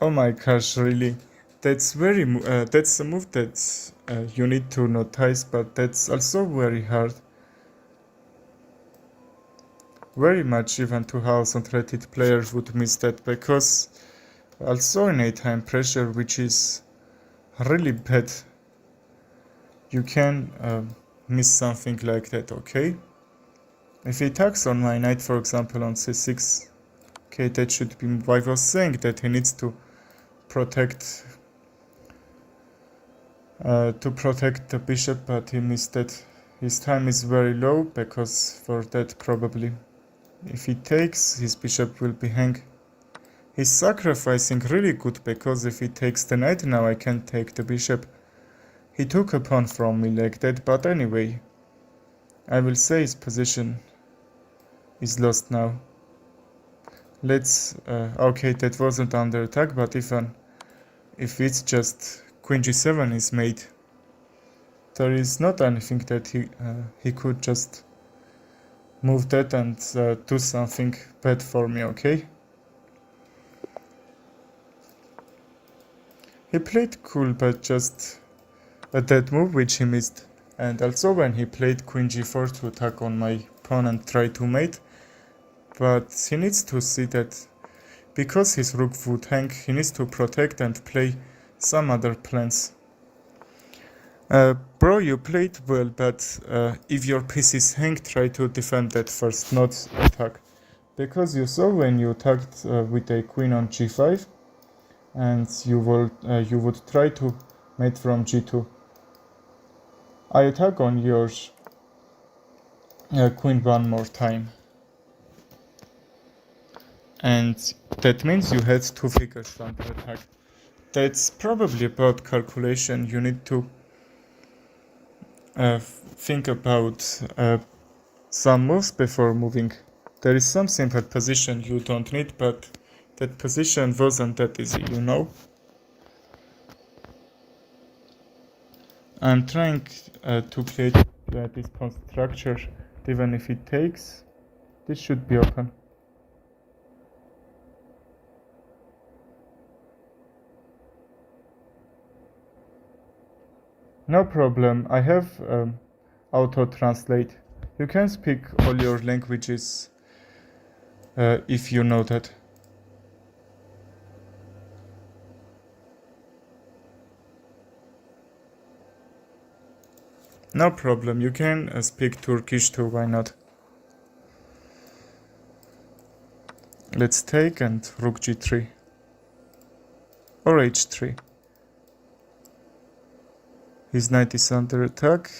oh my gosh, really, that's that's a move that you need to notice, but that's also very hard. Very much even 2000 rated players would miss that, because also in a time pressure, which is really bad, you can miss something like that, okay? If he attacks on my knight, for example, on c6, okay, that should be, I was saying that he needs to protect the bishop, but he missed that. His time is very low, because for that probably, if he takes, his bishop will be hang. He's sacrificing really good, because if he takes the knight, now I can take the bishop. He took a pawn from me like that, but anyway, I will say his position is lost now. Let's, okay, that wasn't under attack, but even if it's just queen g7 is made, there is not anything that he could just move that and do something bad for me, okay? He played cool, but just that move which he missed. And also when he played queen g4 to attack on my pawn and try to mate, but he needs to see that because his rook would hang, he needs to protect and play some other plans. Bro, you played well, but if your pieces hang, try to defend that first, not attack. Because you saw when you attacked with a queen on g5, and you would try to mate from g2. I attack on your queen one more time, and that means you had two figures under attack. That's probably about calculation. You need to think about some moves before moving. There is some simple position you don't need, but that position wasn't that easy, you know? I'm trying to create this pawn structure, even if it takes. This should be open. No problem, I have auto-translate. You can speak all your languages if you know that. No problem, you can speak Turkish too, why not? Let's take and rook g3 or h3. His knight is under attack.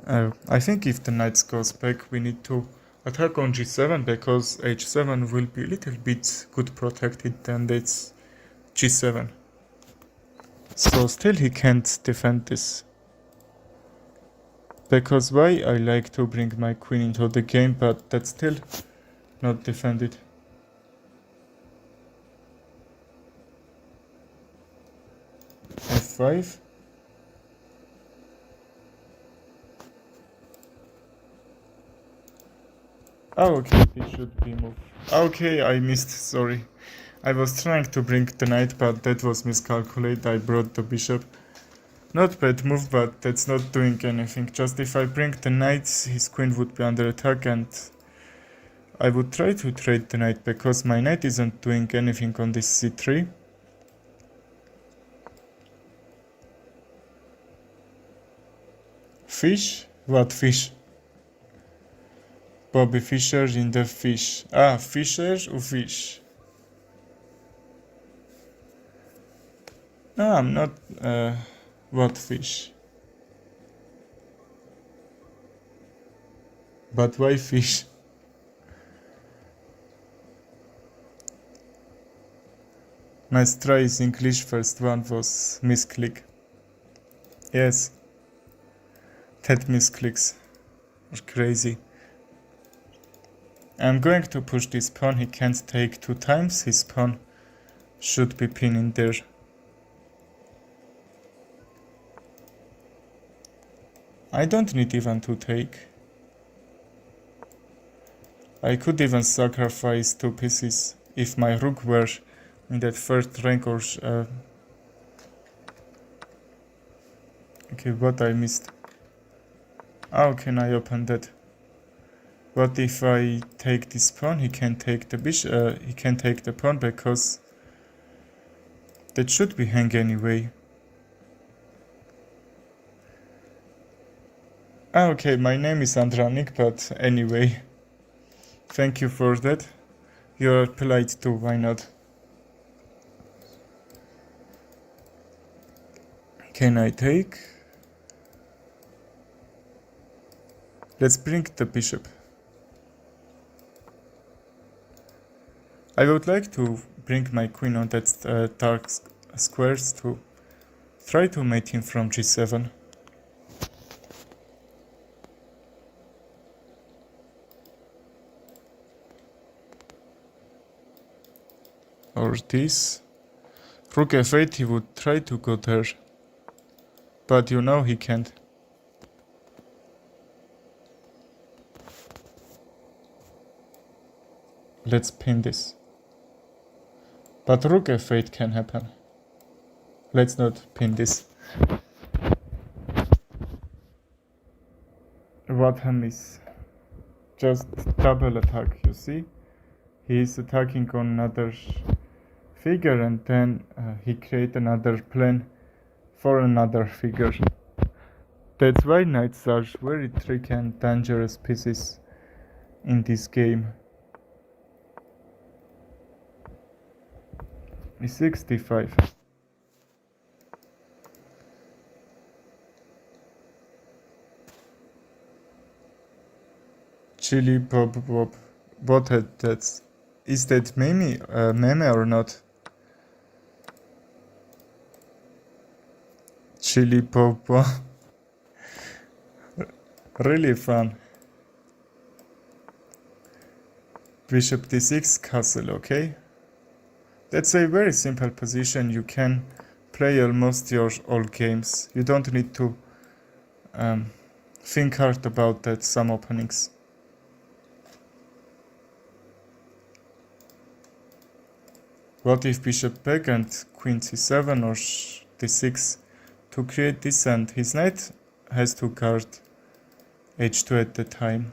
I think if the knight goes back, we need to attack on g7 because h7 will be a little bit good protected than it's g7. So still he can't defend this. Because why I like to bring my queen into the game, but that's still not defended. f5. Oh, okay, this should be moved. Okay, I missed, sorry. I was trying to bring the knight, but that was miscalculated. I brought the bishop. Not bad move, but that's not doing anything. Just if I bring the knight, his queen would be under attack, and I would try to trade the knight because my knight isn't doing anything on this c3. Fish? What fish? Bobby Fischer in the fish. Ah, Fischer or fish? No, I'm not. What fish? But why fish? Nice try is English, first one was misclick. Yes. That misclicks are crazy. I'm going to push this pawn, he can't take 2 times, his pawn should be pinned in there. I don't need even to take. I could even sacrifice 2 pieces if my rook were in that first rank or... Okay, what I missed? How can I open that? What if I take this pawn? He can take the bishop. He can take the pawn because that should be hang anyway. Okay, my name is Andranik, but anyway, thank you for that. You're polite too. Why not? Can I take? Let's bring the bishop. I would like to bring my queen on that dark squares to try to mate him from g7. Or this. Rook f8, he would try to go there. But you know he can't. Let's pin this. But rook f8 can happen. Let's not pin this. What a miss. Just double attack, you see? He is attacking on another figure and then he creates another plan for another figure. That's why knights are very tricky and dangerous pieces in this game. e6, d5. Chili pop pop. What that's is that meme or not? Chili pop pop. Really fun. Bishop d6 castle, okay? That's a very simple position. You can play almost your all games. You don't need to think hard about that some openings. What if bishop back and queen c7 or d6 to create this, and his knight has to guard h2 at the time.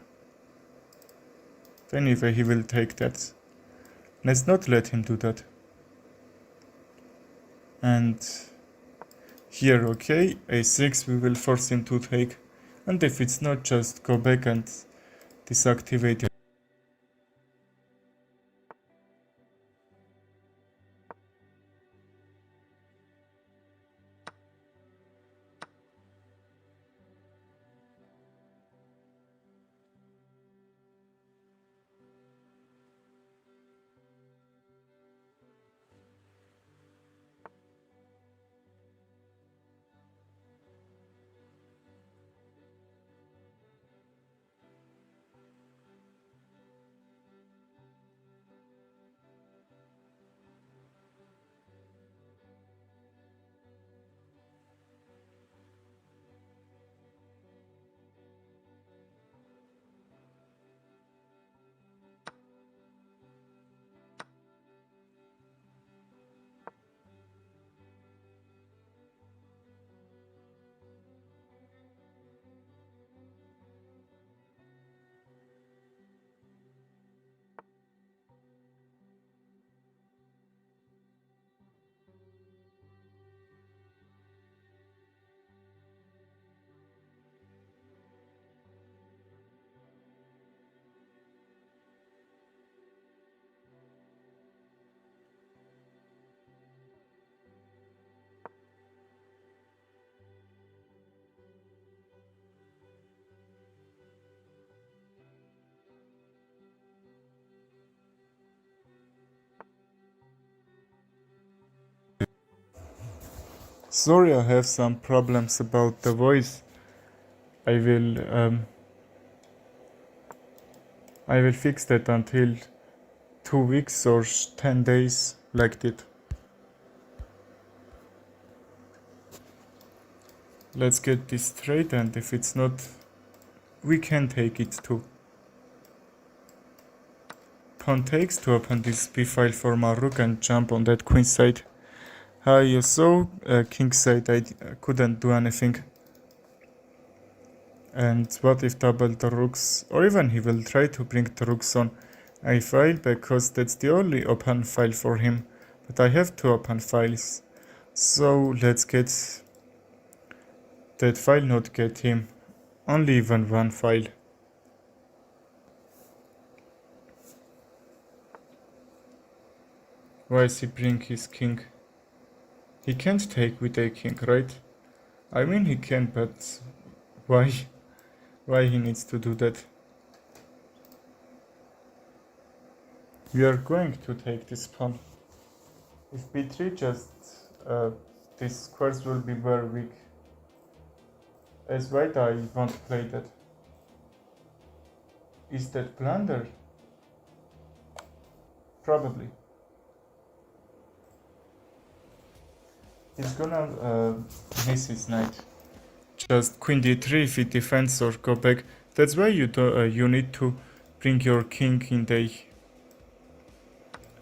Anyway, he will take that. Let's not let him do that. And here, okay, a6 we will force him to take. And if it's not, just go back and deactivate it. Sorry, I have some problems about the voice. I will fix that until 2 weeks or 10 days like that. Let's get this straight, and if it's not, we can take it too. Pawn takes to open this b file for my rook and jump on that queen side. You saw king side, I couldn't do anything. And what if double the rooks, or even he will try to bring the rooks on a file, because that's the only open file for him. But I have 2 open files, so let's get that file, not get him. Only even 1 file. Why is he bring his king? He can't take with a king, right? I mean he can, but why? Why he needs to do that? We are going to take this pawn. If b3, just these squares will be very weak. As white, I won't play that. Is that blunder? Probably. He's gonna miss his knight. Just queen d3 if it defends or go back. That's why you need to bring your king in the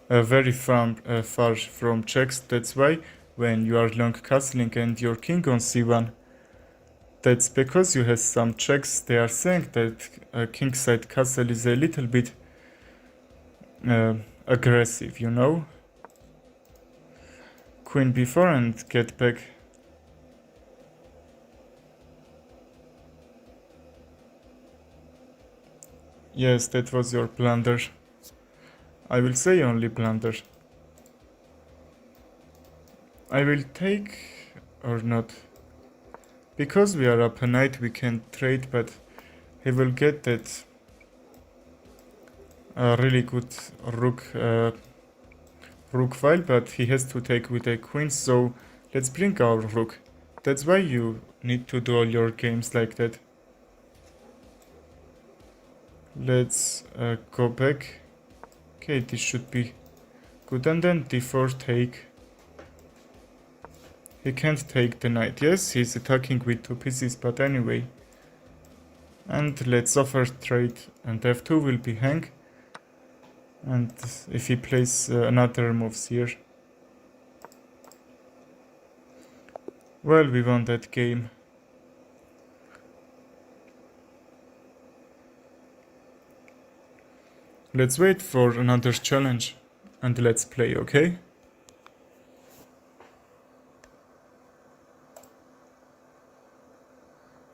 very far from checks. That's why when you are long castling and your king on c1, that's because you have some checks. They are saying that kingside castle is a little bit aggressive, you know? Queen b4 and get back. Yes, that was your blunder. I will say only blunder. I will take or not. Because we are up a knight, we can trade, but he will get that really good rook file, but he has to take with a queen, so let's bring our rook. That's why you need to do all your games like that. Let's go back. Okay, this should be good, and then d4 take. He can't take the knight. Yes, he's attacking with 2 pieces, but anyway. And let's offer trade, and f2 will be hang. And if he plays another moves here. Well, we won that game. Let's wait for another challenge and let's play, okay?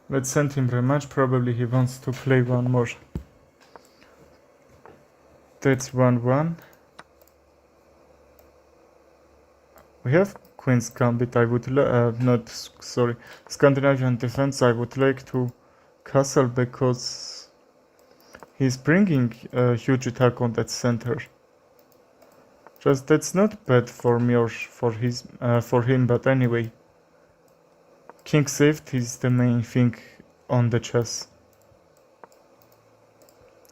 Let's send him rematch, probably he wants to play one more. That's 1-1. We have Queen's Gambit, I would Scandinavian defense, I would like to castle because he's bringing a huge attack on that center. Just that's not bad for me or for him, but anyway. King saved is the main thing on the chess.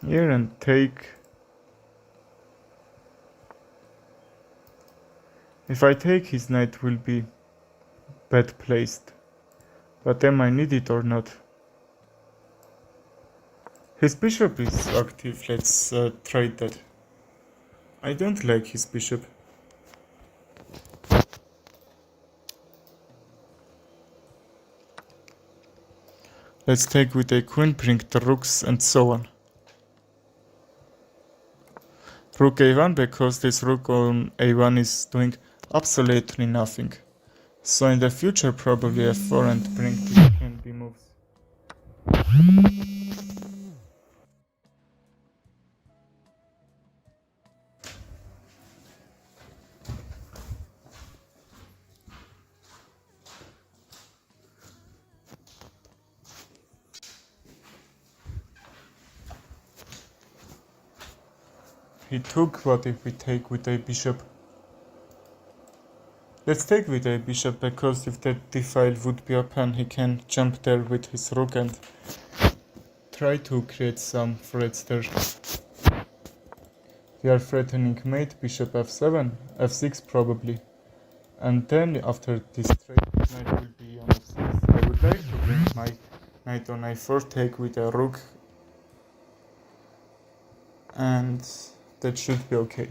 Here and take. If I take, his knight will be bad placed. But am I need it or not? His bishop is active, let's try that. I don't like his bishop. Let's take with a queen, bring the rooks and so on. Rook a1 because this rook on a1 is doing absolutely nothing. So in the future probably f4 and bring the king b moves. He took. What if we take with a bishop? Let's take with a bishop because if that d file would be open, he can jump there with his rook and try to create some threats there. We are threatening mate, bishop f7, f6 probably. And then after this trade, knight will be on f6. I would like to bring my knight on a4, take with a rook. And that should be okay.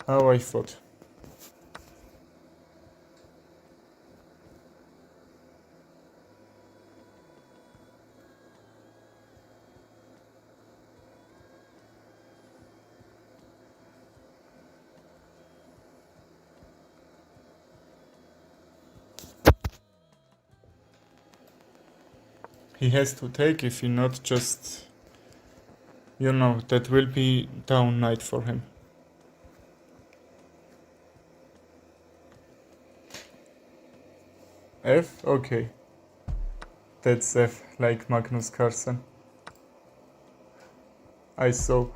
How I thought. He has to take, if he not just, you know, that will be down knight for him. F? Okay. That's F, like Magnus Carlsen. I saw.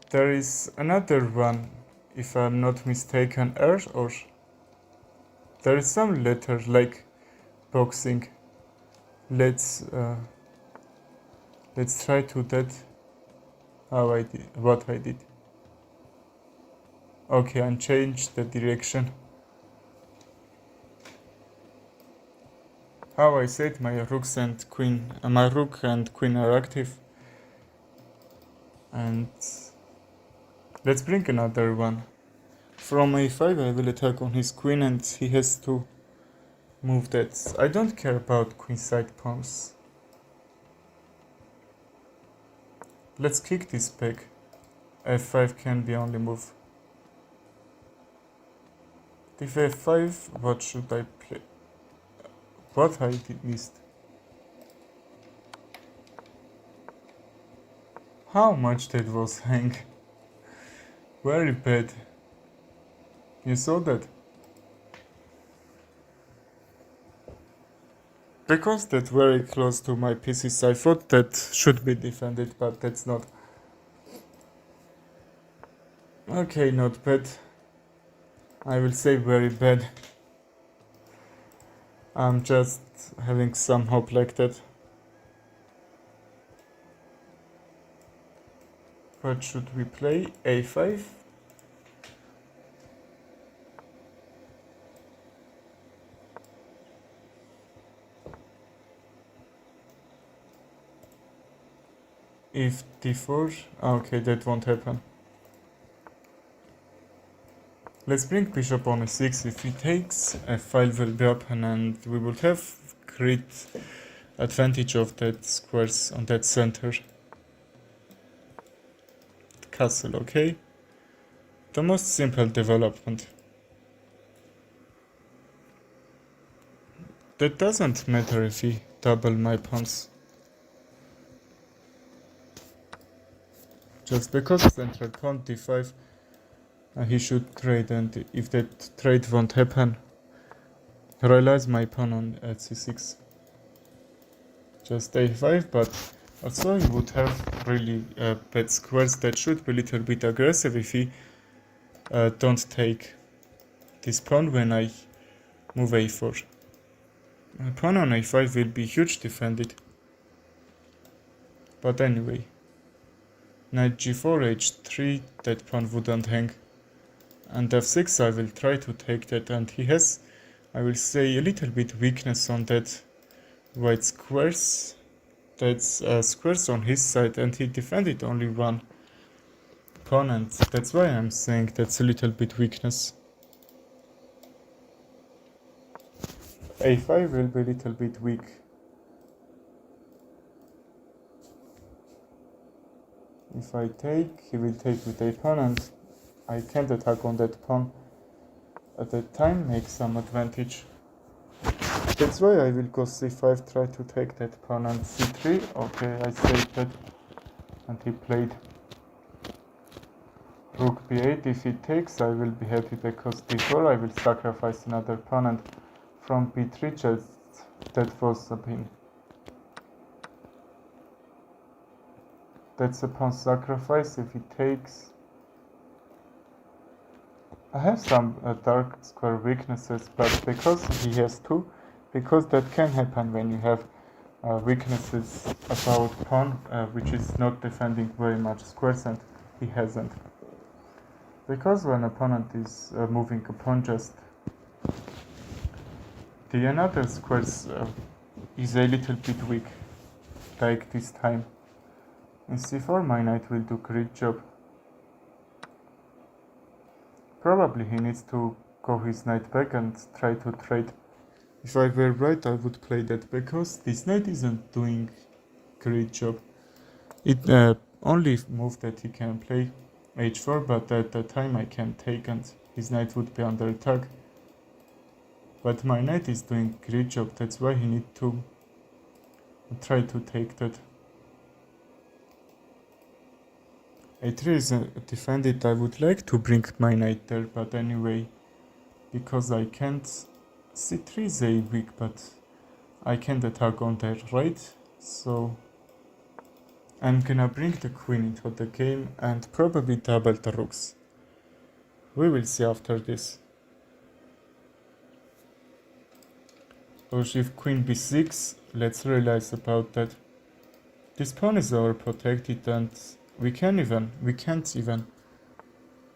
There is another one, if I'm not mistaken, R or... There is some letter, like boxing. Let's try to that. What I did. Okay, and change the direction. How I said, my rook and queen are active. And let's bring another one. From a5 I will attack on his queen and he has to move that. I don't care about queenside pawns. Let's kick this back. f5 can be only move. If f5, what should I play? What I missed? How much that was hang? Very bad. You saw that? Because that's very close to my pieces, I thought that should be defended, but that's not. Okay, not bad. I will say very bad. I'm just having some hope like that. What should we play? A5? If d4? Okay, that won't happen. Let's bring bishop on e6. If he takes, f5 will be open and we will have great advantage of that squares on that center. Castle, okay? The most simple development. That doesn't matter if he double my pawns. Just because central pawn d5, he should trade, and if that trade won't happen, realize my pawn on at c6. Just a5, but also he would have really bad squares that should be a little bit aggressive if he don't take this pawn when I move a4. My pawn on a5 will be huge defended. But anyway, knight g4, h3, that pawn wouldn't hang. And f6 I will try to take that, and he has, I will say, a little bit weakness on that white squares. That's squares on his side, and he defended only one pawn, and that's why I'm saying that's a little bit weakness. a5 will be a little bit weak. If I take, he will take with a pawn, and I can't attack on that pawn at that time, make some advantage. That's why I will go c5, try to take that pawn, and c3, okay, I saved that, and he played rook b8. If he takes, I will be happy, because d4 I will sacrifice another pawn, and from b3 just that was a pin. That's a pawn sacrifice. If he takes, I have some dark square weaknesses, but because he has two, because that can happen when you have weaknesses about pawn, which is not defending very much squares, and he hasn't. Because when opponent is moving a pawn, just the another squares is a little bit weak, like this time. In c4 my knight will do great job. Probably he needs to go his knight back and try to trade. If I were right, I would play that, because this knight isn't doing great job. It only move that he can play h4, but at the time I can take and his knight would be under attack. But my knight is doing great job, that's why he need to try to take that. a3 is defended. I would like to bring my knight there, but anyway, because I can't. c3 is a weak, but I can't attack on that, right? So I'm gonna bring the queen into the game and probably double the rooks. We will see after this. If queen b6, let's realize about that. This pawn is overprotected, and we can't even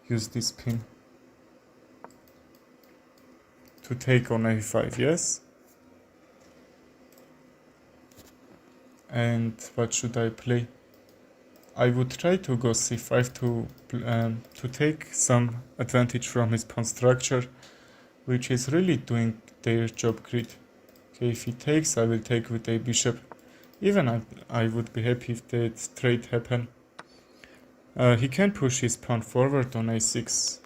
use this pin to take on a5, yes? And what should I play? I would try to go c5 to take some advantage from his pawn structure, which is really doing their job great. Okay, if he takes, I will take with a bishop. Even I would be happy if that trade happen. He can push his pawn forward on a6,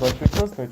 but because that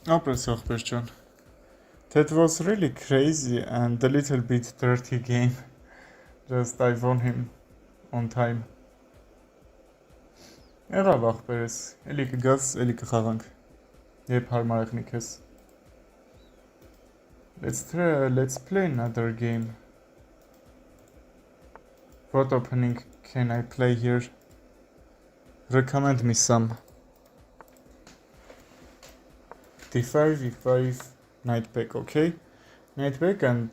Opress question. That was really crazy and a little bit dirty game. Just I won him on time. Եղավ ախպերս, էլի կգաս, էլի կխաղանք, երբ հարմար եղնի քեզ. Let's play another game. What opening can I play here? Recommend me some. D5, E5, knight back, okay? Knight back and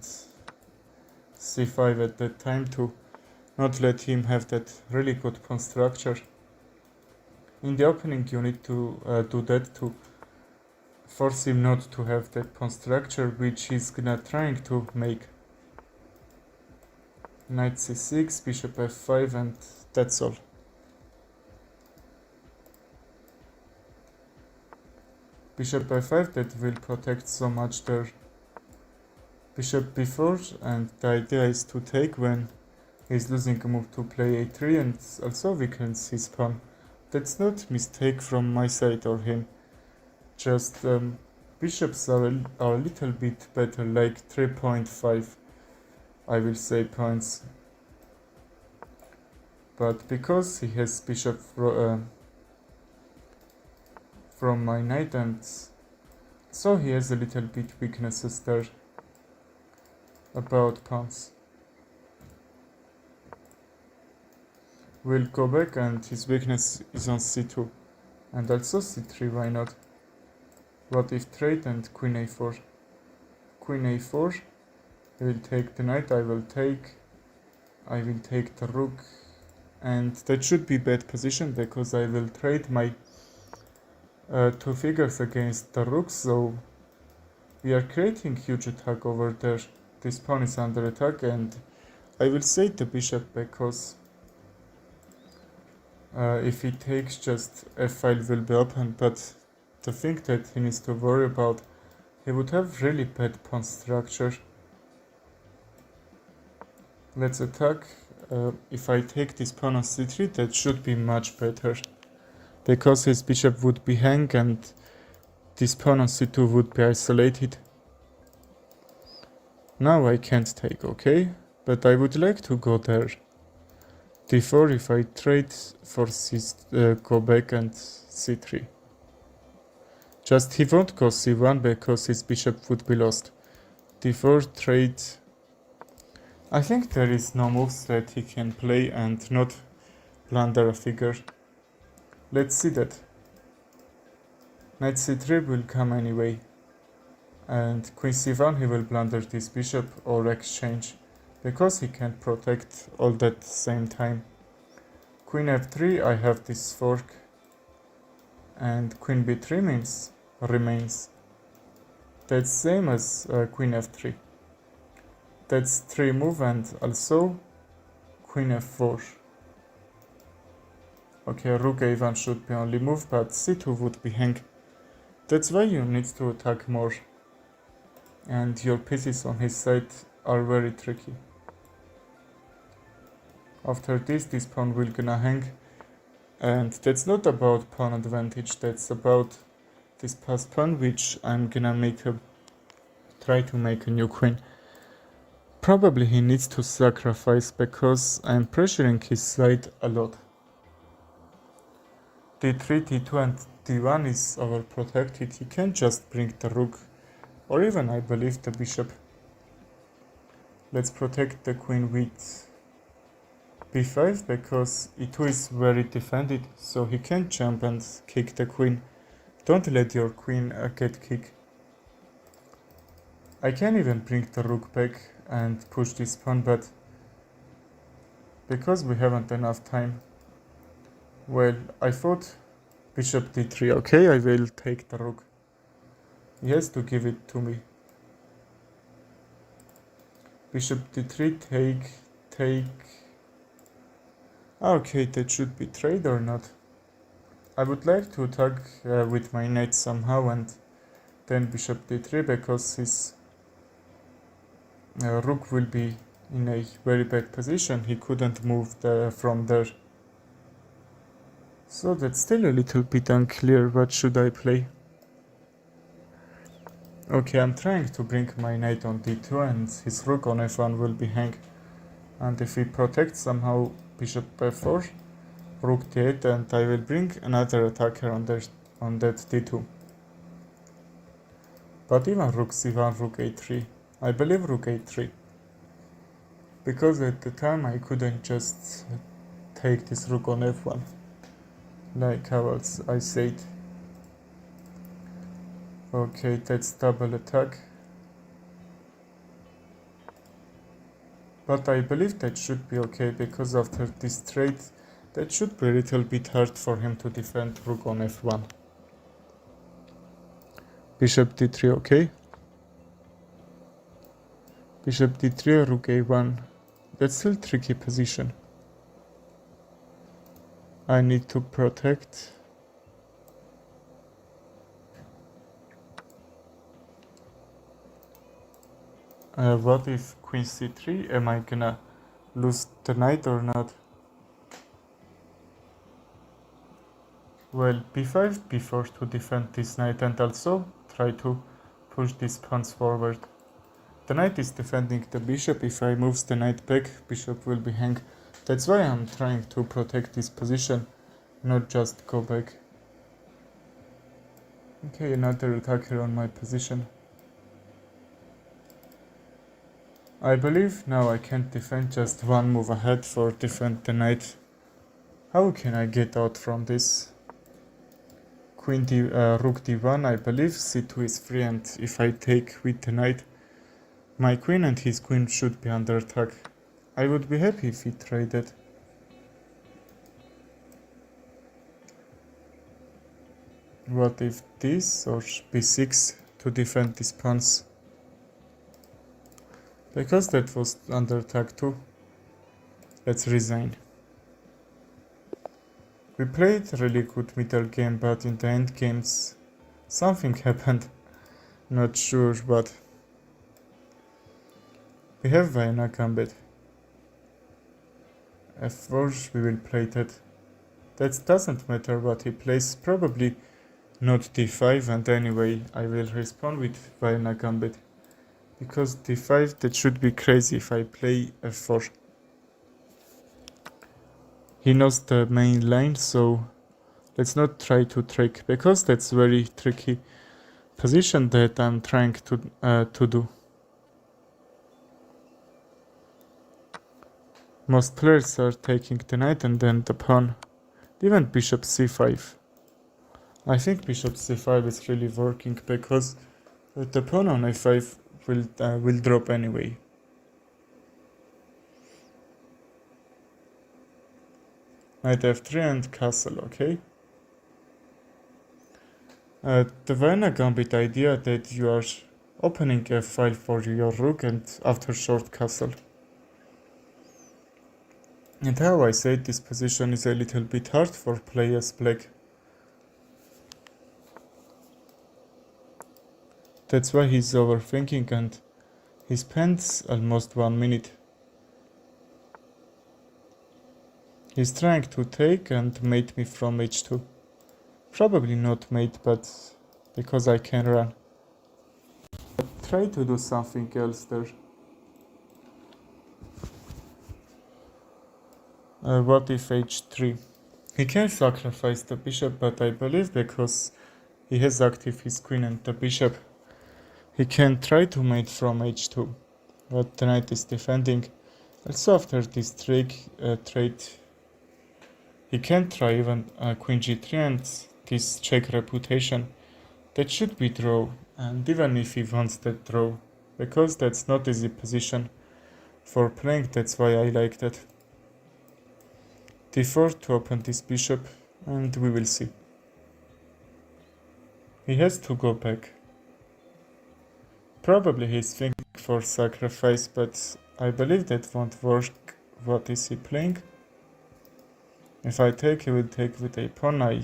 C5 at that time to not let him have that really good pawn structure. In the opening you need to do that to force him not to have that pawn structure, which he's gonna trying to make. Knight c6, bishop f5, and that's all. Bishop f5, that will protect so much there. Bishop b4, and the idea is to take when he's losing a move to play a3 and also weakens his pawn. That's not mistake from my side or him. Just bishops are a little bit better, like 3.5, I will say, points. But because he has bishop from my knight, and so he has a little bit weaknesses there about pawns. We'll go back, and his weakness is on c2 and also c3, why not? What if trade and queen a4? Queen a4, he will take the knight, I will take the rook, and that should be bad position because I will trade my two figures against the rook, so we are creating huge attack over there. This pawn is under attack, and I will save the bishop because if he takes, just f5 will be open, but the thing that he needs to worry about, he would have really bad pawn structure. Let's attack. If I take this pawn on c3, that should be much better, because his bishop would be hang and this pawn on c2 would be isolated. Now I can't take, okay? But I would like to go there. d4, if I trade, forces go back, and c3. Just he won't go c1 because his bishop would be lost. d4 trade. I think there is no moves that he can play and not blunder a figure. Let's see that. Knight c3 will come anyway. And queen c1, he will blunder this bishop or exchange, because he can't protect all that at the same time. Queen f3, I have this fork, and queen b3 remains. That's same as queen f3. That's 3 move, and also queen f4. Okay, rook a1 should be only move, but c2 would be hang. That's why you need to attack more, and your pieces on his side are very tricky. After this pawn will gonna hang, and that's not about pawn advantage, that's about this passed pawn, which I'm gonna try to make a new queen. Probably he needs to sacrifice because I'm pressuring his side a lot. d3, d2 and d1 is overprotected, he can't just bring the rook, or even I believe the bishop. Let's protect the queen with b5 because e2 is very defended, so he can't jump and kick the queen. Don't let your queen get kicked. I can even bring the rook back and push this pawn, but because we haven't enough time, well, I thought bishop d3, okay, I will take the rook. He has to give it to me. Bishop d3, take. Okay, that should be trade or not. I would like to attack with my knight somehow, and then bishop d3 because his rook will be in a very bad position. He couldn't move from there. So that's still a little bit unclear. What should I play? Okay, I'm trying to bring my knight on d2 and his rook on f1 will be hang. And if he protects somehow bishop f4, rook d8, and I will bring another attacker on that d2. But even rook c1, rook a3. I believe rook a3. Because at the time I couldn't just take this rook on f1. Like how I said. Okay, that's double attack. But I believe that should be okay, because after this trade, that should be a little bit hard for him to defend rook on f1. Bishop d3, okay. Bishop d3, rook a1. That's still tricky position. I need to protect. What if queen c3? Am I gonna lose the knight or not? Well, b5, b4 to defend this knight and also try to push these pawns forward. The knight is defending the bishop. If I move the knight back, bishop will be hang. That's why I'm trying to protect this position, not just go back. Okay, another attacker on my position. I believe now I can't defend, just one move ahead for defend the knight. How can I get out from this? Queen rook d1, I believe c2 is free, and if I take with the knight, my queen and his queen should be under attack. I would be happy if he traded. What if this or b6 to defend these pawns? Because that was under attack too. Let's resign. We played really good middle game, but in the end games something happened. Not sure, but we have Vienna Gambit. f4, we will play that. That doesn't matter what he plays, probably not d5, and anyway I will respond with Vienna Gambit. Because d5, that should be crazy if I play f4. He knows the main line, so let's not try to trick, because that's very tricky position that I'm trying to do. Most players are taking the knight and then the pawn. Even bishop c5. I think bishop c5 is really working, because the pawn on a5 will drop anyway. Knight f3 and castle, okay. The Vienna Gambit idea that you are opening a file for your rook and after short castle. And how I said, this position is a little bit hard for players black. That's why he's overthinking and he spends almost 1 minute. He's trying to take and mate me from h2. Probably not mate, but because I can run. Try to do something else there. What if h3? He can sacrifice the bishop, but I believe because he has active his queen and the bishop, he can try to mate from h2. But the knight is defending. Also after this trade, he can try even queen g3 and this check reputation. That should be draw, and even if he wants that draw, because that's not easy position for playing, that's why I like that. d4 to open this bishop, and we will see. He has to go back. Probably he's thinking for sacrifice, but I believe that won't work. What is he playing? If I take, he will take with a pawn. I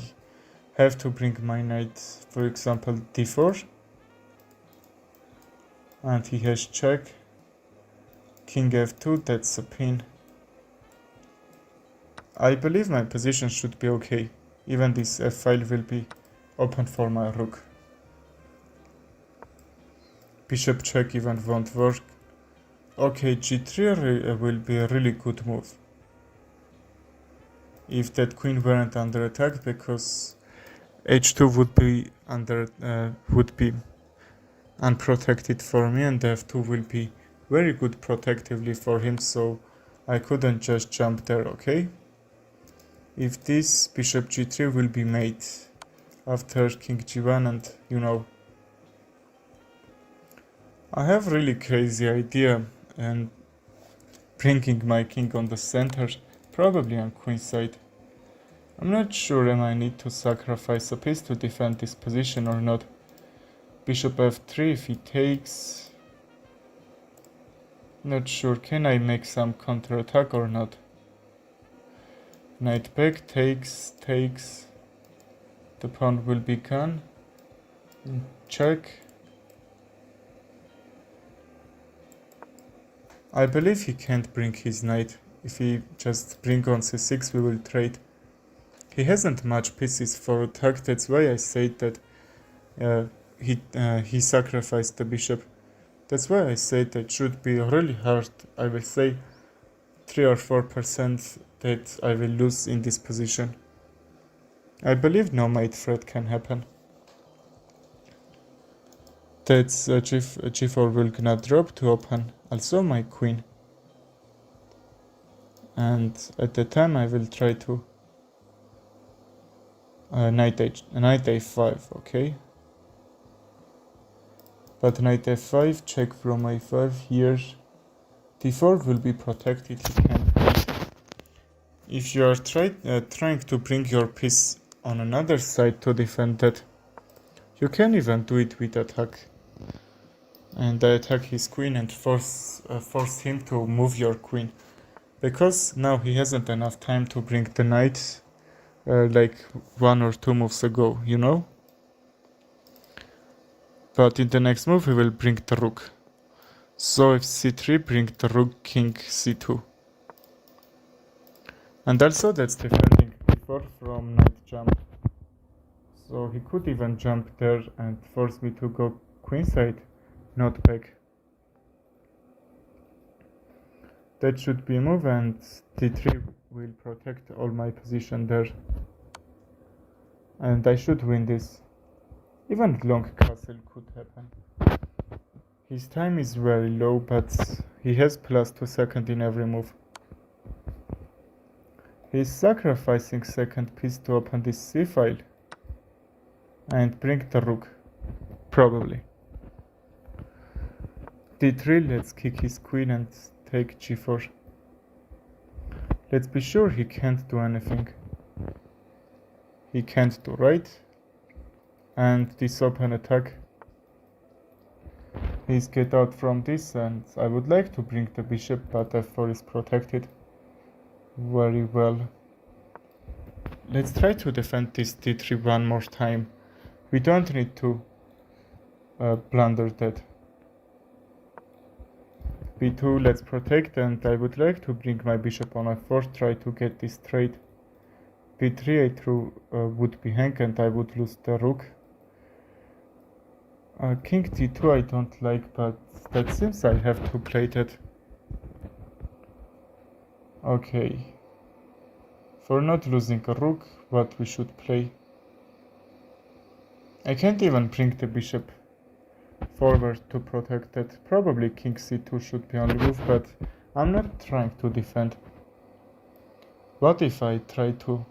have to bring my knight, for example, d4. And he has check. King f2, that's a pin. I believe my position should be okay. Even this f file will be open for my rook. bishop check even won't work. Okay, g3 will be a really good move if that queen weren't under attack, because h2 would be unprotected for me, and f2 will be very good protectively for him, so I couldn't just jump there, okay? If this bishop g3 will be made after king g1, and you know, I have really crazy idea, and bringing my king on the center, probably on queenside. I'm not sure am I need to sacrifice a piece to defend this position or not. Bishop f3 if he takes. Not sure, can I make some counterattack or not? Knight back, takes. The pawn will be gone. Check. I believe he can't bring his knight. If he just bring on c6, we will trade. He hasn't much pieces for attack, that's why I said that he sacrificed the bishop. That's why I said that should be really hard. I will say 3 or 4% that I will lose in this position. I believe no mate threat can happen. That's g4 will gonna drop to open also my queen. And at the time I will try to knight a5, okay? But knight f5, check from a5 here. d4 will be protected, he can't. If you are trying to bring your piece on another side to defend that, you can even do it with attack. And I attack his queen and force him to move your queen. Because now he hasn't enough time to bring the knight like 1 or 2 moves ago, you know? But in the next move he will bring the rook. So if c3, bring the rook, king c2. And also that's defending before from knight jump. So he could even jump there and force me to go queenside, not back. That should be a move, and d3 will protect all my position there. And I should win this. Even long castle could happen. His time is very low, but he has +2 seconds in every move. He is sacrificing second piece to open this c file and bring the rook, probably. d3, let's kick his queen and take g4. Let's be sure he can't do anything. He can't do right. And this open attack. Please get out from this, and I would like to bring the bishop, but f4 is protected very well. Let's try to defend this d3 one more time. We don't need to blunder that. b2, let's protect, and I would like to bring my bishop on f4, try to get this trade. b3 I threw would be hang, and I would lose the rook. King d2 I don't like, but that seems I have to play that. Okay. For not losing a rook, what we should play? I can't even bring the bishop forward to protect that. Probably king c2 should be on the move, but I'm not trying to defend. What if I try to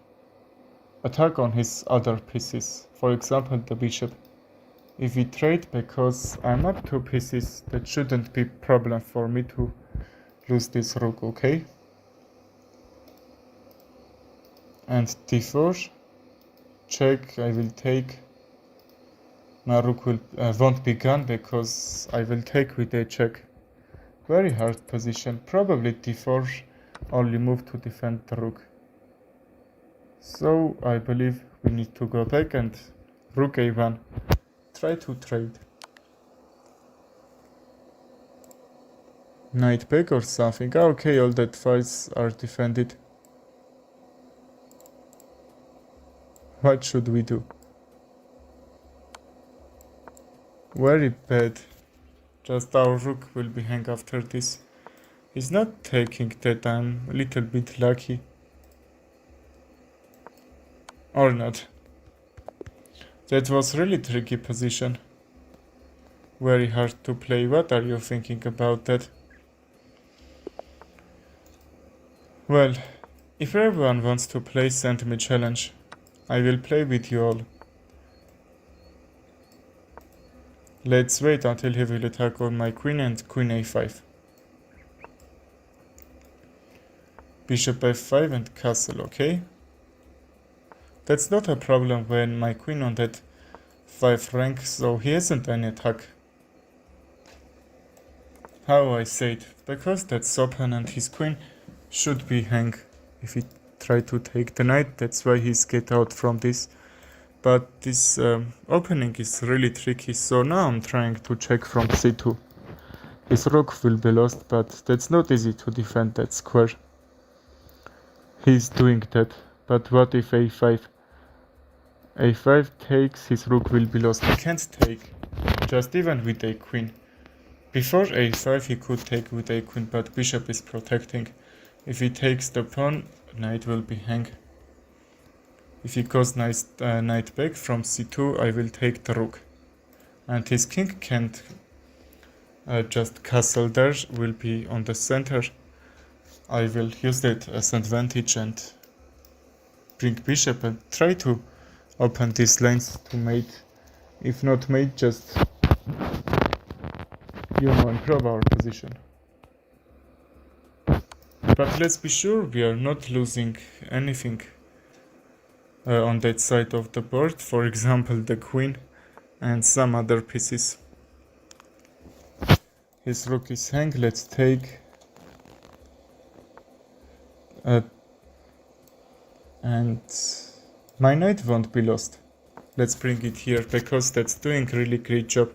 attack on his other pieces? For example, the bishop. If we trade, because I'm up 2 pieces, that shouldn't be problem for me to lose this rook, okay? And d4, check, I will take. My rook won't be gone because I will take with a check. Very hard position. Probably d4 only move to defend the rook. So I believe we need to go back and rook a1. Try to trade. Knight back or something. Okay, all that files are defended. What should we do? Very bad. Just our rook will be hang after this. He's not taking that, I'm a little bit lucky. Or not. That was really tricky position. Very hard to play. What are you thinking about that? Well, if everyone wants to play, send me challenge. I will play with you all. Let's wait until he will attack on my queen and queen a5. Bishop f5 and castle, okay? That's not a problem when my queen on that 5 rank, so he hasn't any attack. How I said, because that's open and his queen should be hang if he try to take the knight, that's why he's get out from this. But this opening is really tricky, so now I'm trying to check from c2. His rook will be lost, but that's not easy to defend that square. He's doing that, but what if a5? a5 takes, his rook will be lost. He can't take, just even with a queen. Before a5 he could take with a queen, but bishop is protecting. If he takes the pawn, knight will be hang. If he goes knight back from c2, I will take the rook. And his king can't just castle there, will be on the center. I will use that as advantage and bring bishop and try to open these lanes to mate. If not mate, just, improve our position. But let's be sure we are not losing anything on that side of the board, for example the queen and some other pieces. His rook is hang, let's take and my knight won't be lost. Let's bring it here because that's doing really great job.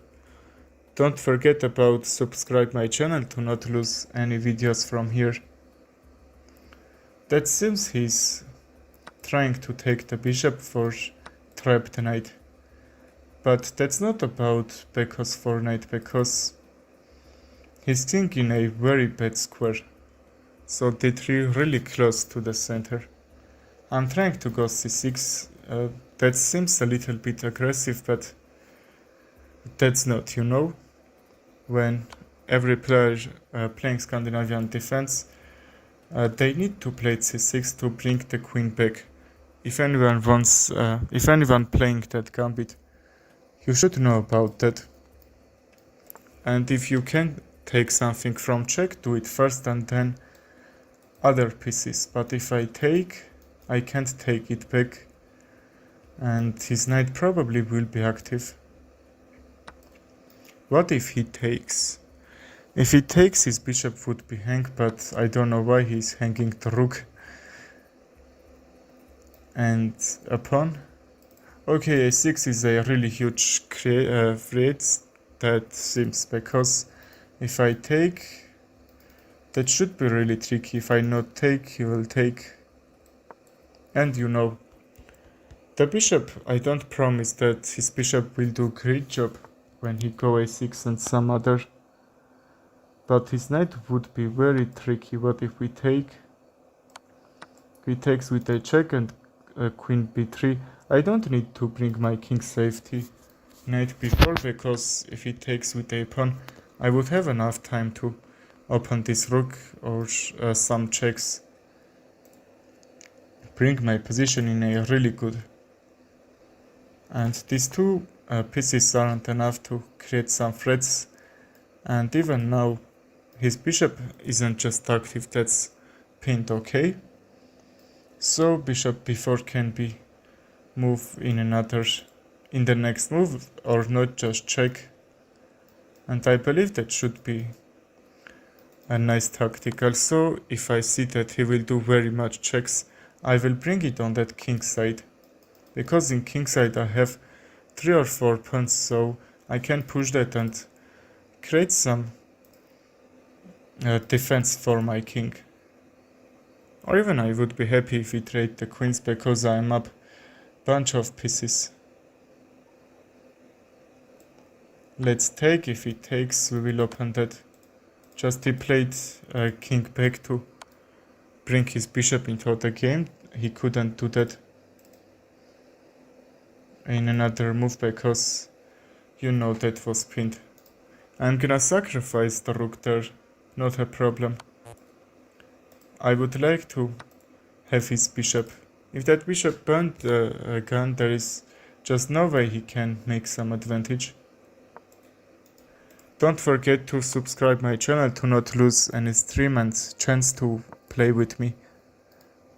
Don't forget about subscribe my channel to not lose any videos from here. That seems he's trying to take the bishop for trapped knight. But that's not about because for knight, because he's king in a very bad square. So d3 really close to the center. I'm trying to go c6. That seems a little bit aggressive, but that's not, when every player playing Scandinavian defense, they need to play c6 to bring the queen back. If anyone playing that Gambit, you should know about that. And if you can take something from check, do it first and then other pieces. But if I take, I can't take it back, and his knight probably will be active. What if he takes? If he takes, his bishop would be hang, but I don't know why he's hanging the rook. And a pawn. Okay, a6 is a really huge threat, that seems, because if I take, that should be really tricky. If I not take, he will take. And the bishop, I don't promise that his bishop will do great job when he go a6 and some other. But his knight would be very tricky. What if we take? He takes with a check and queen b3. I don't need to bring my king safety knight b4, because if he takes with a pawn, I would have enough time to open this rook or some checks. Bring my position in a really good. And these two pieces aren't enough to create some threats. And even now, his bishop isn't just active, that's pinned, okay? So bishop b4 can be moved in the next move, or not just check. And I believe that should be a nice tactic. Also, if I see that he will do very much checks, I will bring it on that king side. Because in king side I have 3 or 4 pawns, so I can push that and create some defense for my king. Or even I would be happy if we trade the queens, because I'm up bunch of pieces. Let's take. If he takes, we will open that. Just he played king back to bring his bishop into the game. He couldn't do that in another move because you know that was pinned. I'm gonna sacrifice the rook there, not a problem. I would like to have his bishop. If that bishop burned the gun, there is just no way he can make some advantage. Don't forget to subscribe my channel to not lose any stream and chance to play with me.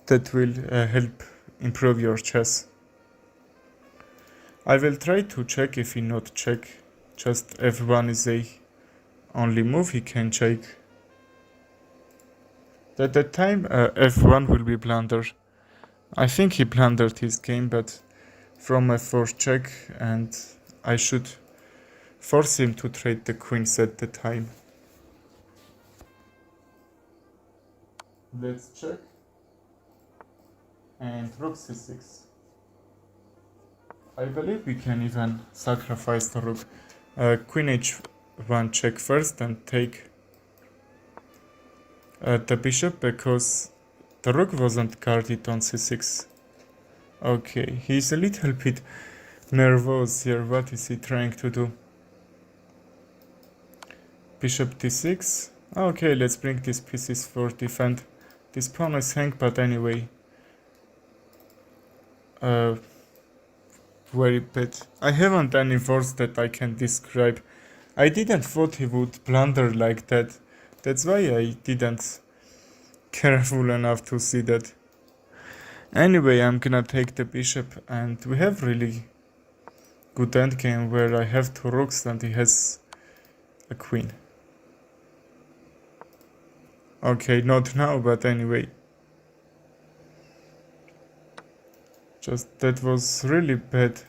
That will help improve your chess. I will try to check. If he not check, just f1 is a only move he can check. At that time f1 will be blunder. I think he blundered his game, but from f4 check, and I should force him to trade the queens at the time. Let's check. And rook c6. I believe we can even sacrifice the rook. Queen h1 check first and take the bishop because the rook wasn't guarded on c6. Okay, he's a little bit nervous here. What is he trying to do? Bishop d6. Okay, let's bring these pieces for defend. This pawn is hang, but anyway. Very bad. I haven't any words that I can describe. I didn't thought he would blunder like that. That's why I didn't careful enough to see that. Anyway, I'm gonna take the bishop, and we have really good endgame where I have two rooks and he has a queen. Okay, not now, but anyway. Just that was really bad.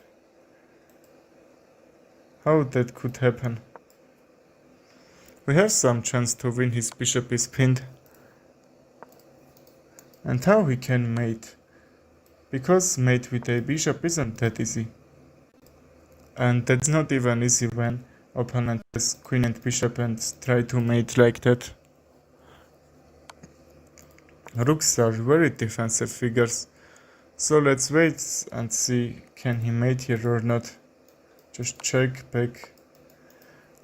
How that could happen? We have some chance to win. His bishop is pinned. And how he can mate? Because mate with a bishop isn't that easy. And that's not even easy when opponent has queen and bishop and try to mate like that. Rooks are very defensive figures. So let's wait and see can he mate here or not. Just check back.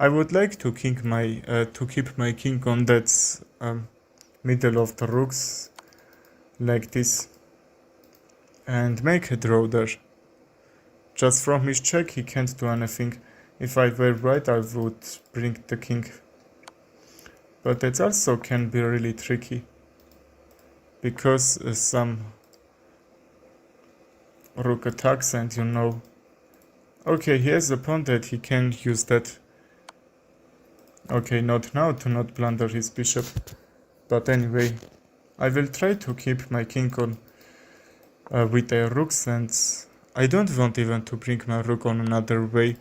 I would like to keep my king on that middle of the rooks like this and make a draw there. Just from his check he can't do anything. If I were right I would bring the king. But it also can be really tricky because some rook attacks and you know. Okay, he has a pawn that he can use that. Okay, not now to not blunder his bishop. But anyway, I will try to keep my king on with the rooks, and I don't want even to bring my rook on another way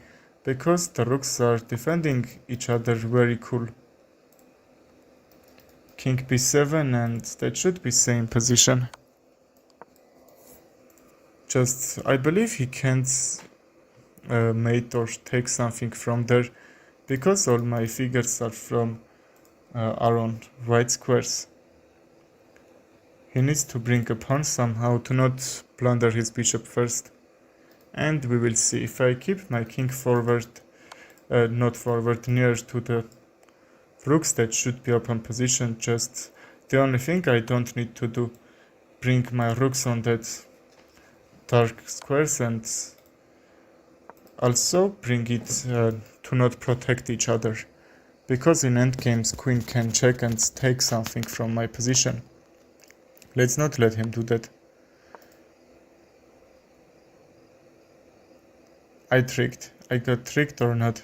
because the rooks are defending each other very cool. King b7 and that should be same position. Just, I believe he can't mate or take something from there because all my figures are on white squares. He needs to bring a pawn somehow to not blunder his bishop first. And we will see. If I keep my king forward, not forward, near to the rooks, that should be open position. Just the only thing I don't need to do, bring my rooks on that dark squares and also bring it to not protect each other. Because in endgames queen can check and take something from my position. Let's not let him do that. I got tricked or not?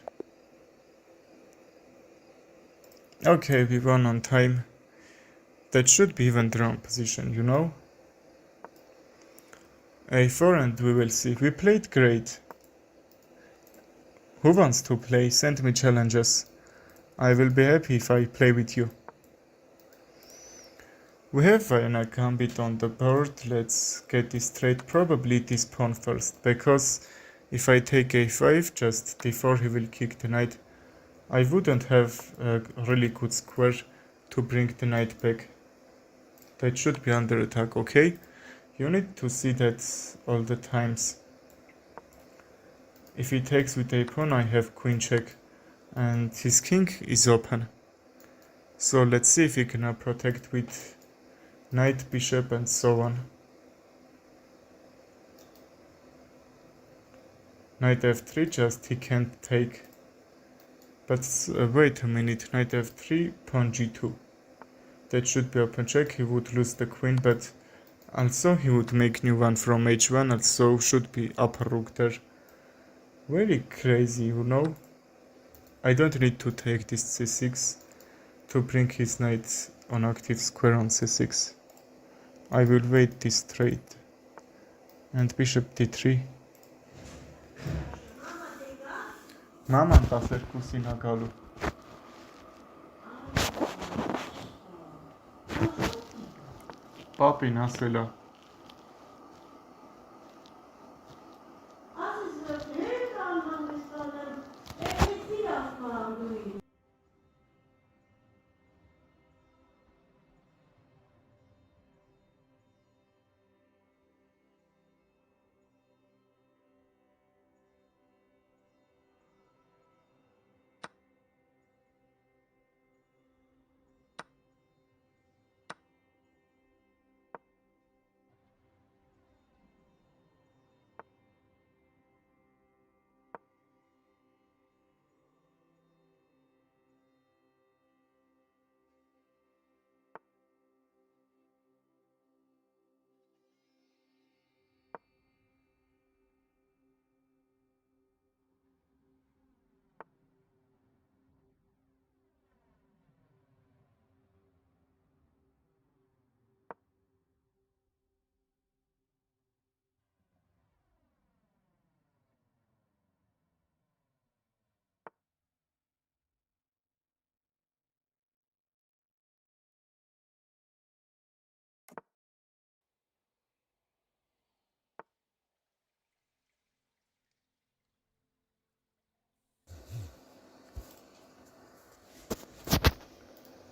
Okay, we won on time. That should be even drawn position, you know? a4 and we will see. We played great. Who wants to play? Send me challenges. I will be happy if I play with you. We have a Gambit on the board. Let's get this trade. Probably this pawn first, because If I take a5, just d4, he will kick the knight. I wouldn't have a really good square to bring the knight back. That should be under attack, okay? You need to see that all the times. If he takes with a pawn, I have queen check, and his king is open. So let's see if he can protect with knight, bishop, and so on. Knight f3, just he can't take. But wait a minute, knight f3, pawn g2. That should be open check, he would lose the queen, but also he would make new one from h1, also should be upper rook there. Very crazy, you know? I don't need to take this c6 to bring his knight on active square on c6. I will wait this trade. And bishop d3. Mama ta se vkusi na galu. Papi nasila.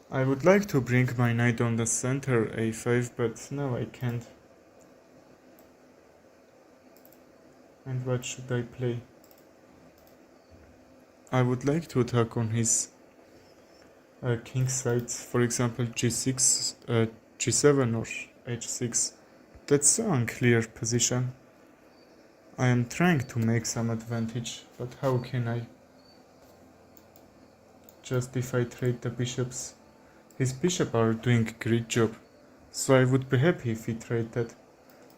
I would like to bring my knight on the center a5, but no, I can't. And what should I play? I would like to attack on his king side, for example g6, g7 or h6. That's so unclear position. I am trying to make some advantage, but how can I? Just if I trade the bishops. His bishops are doing a great job, so I would be happy if he traded.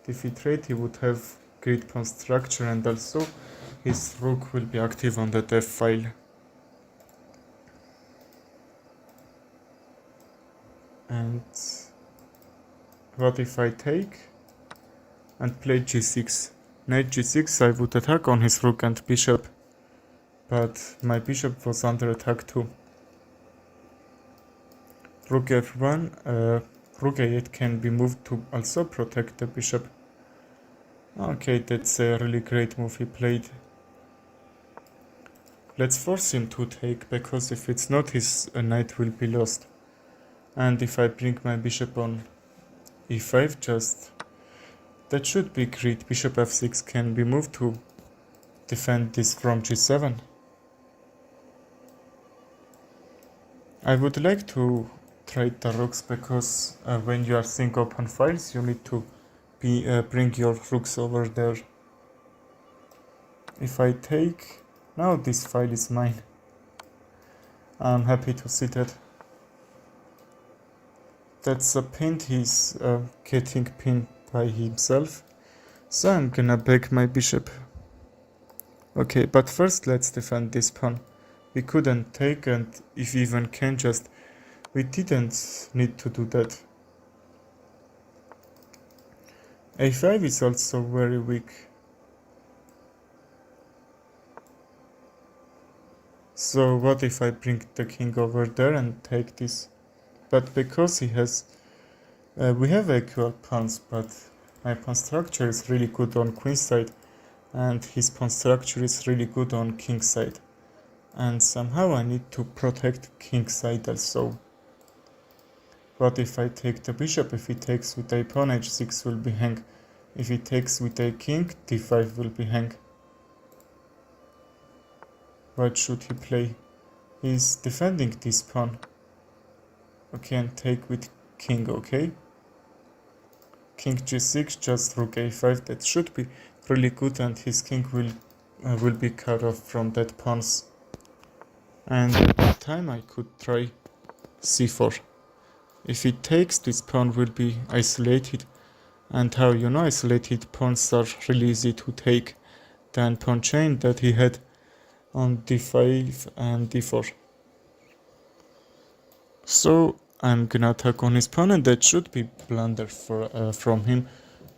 If he trade, he would have great pawn structure, and also his rook will be active on that f-file. And what if I take and play g6? Knight g6, I would attack on his rook and bishop, but my bishop was under attack too. Rook f1, rook a8 can be moved to also protect the bishop. Okay, that's a really great move he played. Let's force him to take, because if it's not, his knight will be lost. And if I bring my bishop on e5, just that should be great. Bishop f6 can be moved to defend this from g7. I would like to trade the rooks, because when you are seeing open files, you need to bring your rooks over there. If I take, now this file is mine. I'm happy to see that. That's a pin, he's getting pinned by himself. So I'm gonna back my bishop. Okay, but first let's defend this pawn. We couldn't take, and if we even can, just we didn't need to do that. a5 is also very weak. So what if I bring the king over there and take this? But because he has... we have equal pawns, but my pawn structure is really good on queen side. and his pawn structure is really good on king side. And somehow I need to protect king side also. What if I take the bishop? If he takes with a pawn, h6 will be hang. If he takes with a king, d5 will be hang. What should he play? He's defending this pawn. Okay, and take with king, okay? King g6, just rook a5, that should be really good, and his king will be cut off from that pawns. And at that time I could try c4. If he takes, this pawn will be isolated, and how you know isolated pawns are really easy to take than pawn chain that he had on d5 and d4. So I'm gonna attack on his pawn, and that should be blunder from him,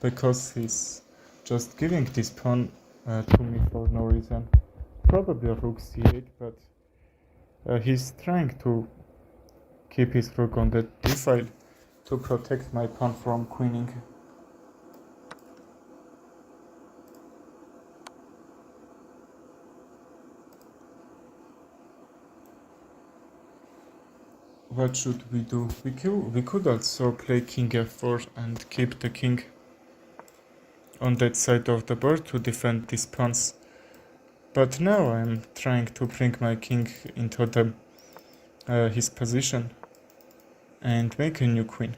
because he's just giving this pawn to me for no reason. Probably a rook c8, but he's trying to keep his rook on the d file to protect my pawn from queening. What should we do? We could also play king f4 and keep the king on that side of the board to defend these pawns. But now I'm trying to bring my king into his position and make a new queen.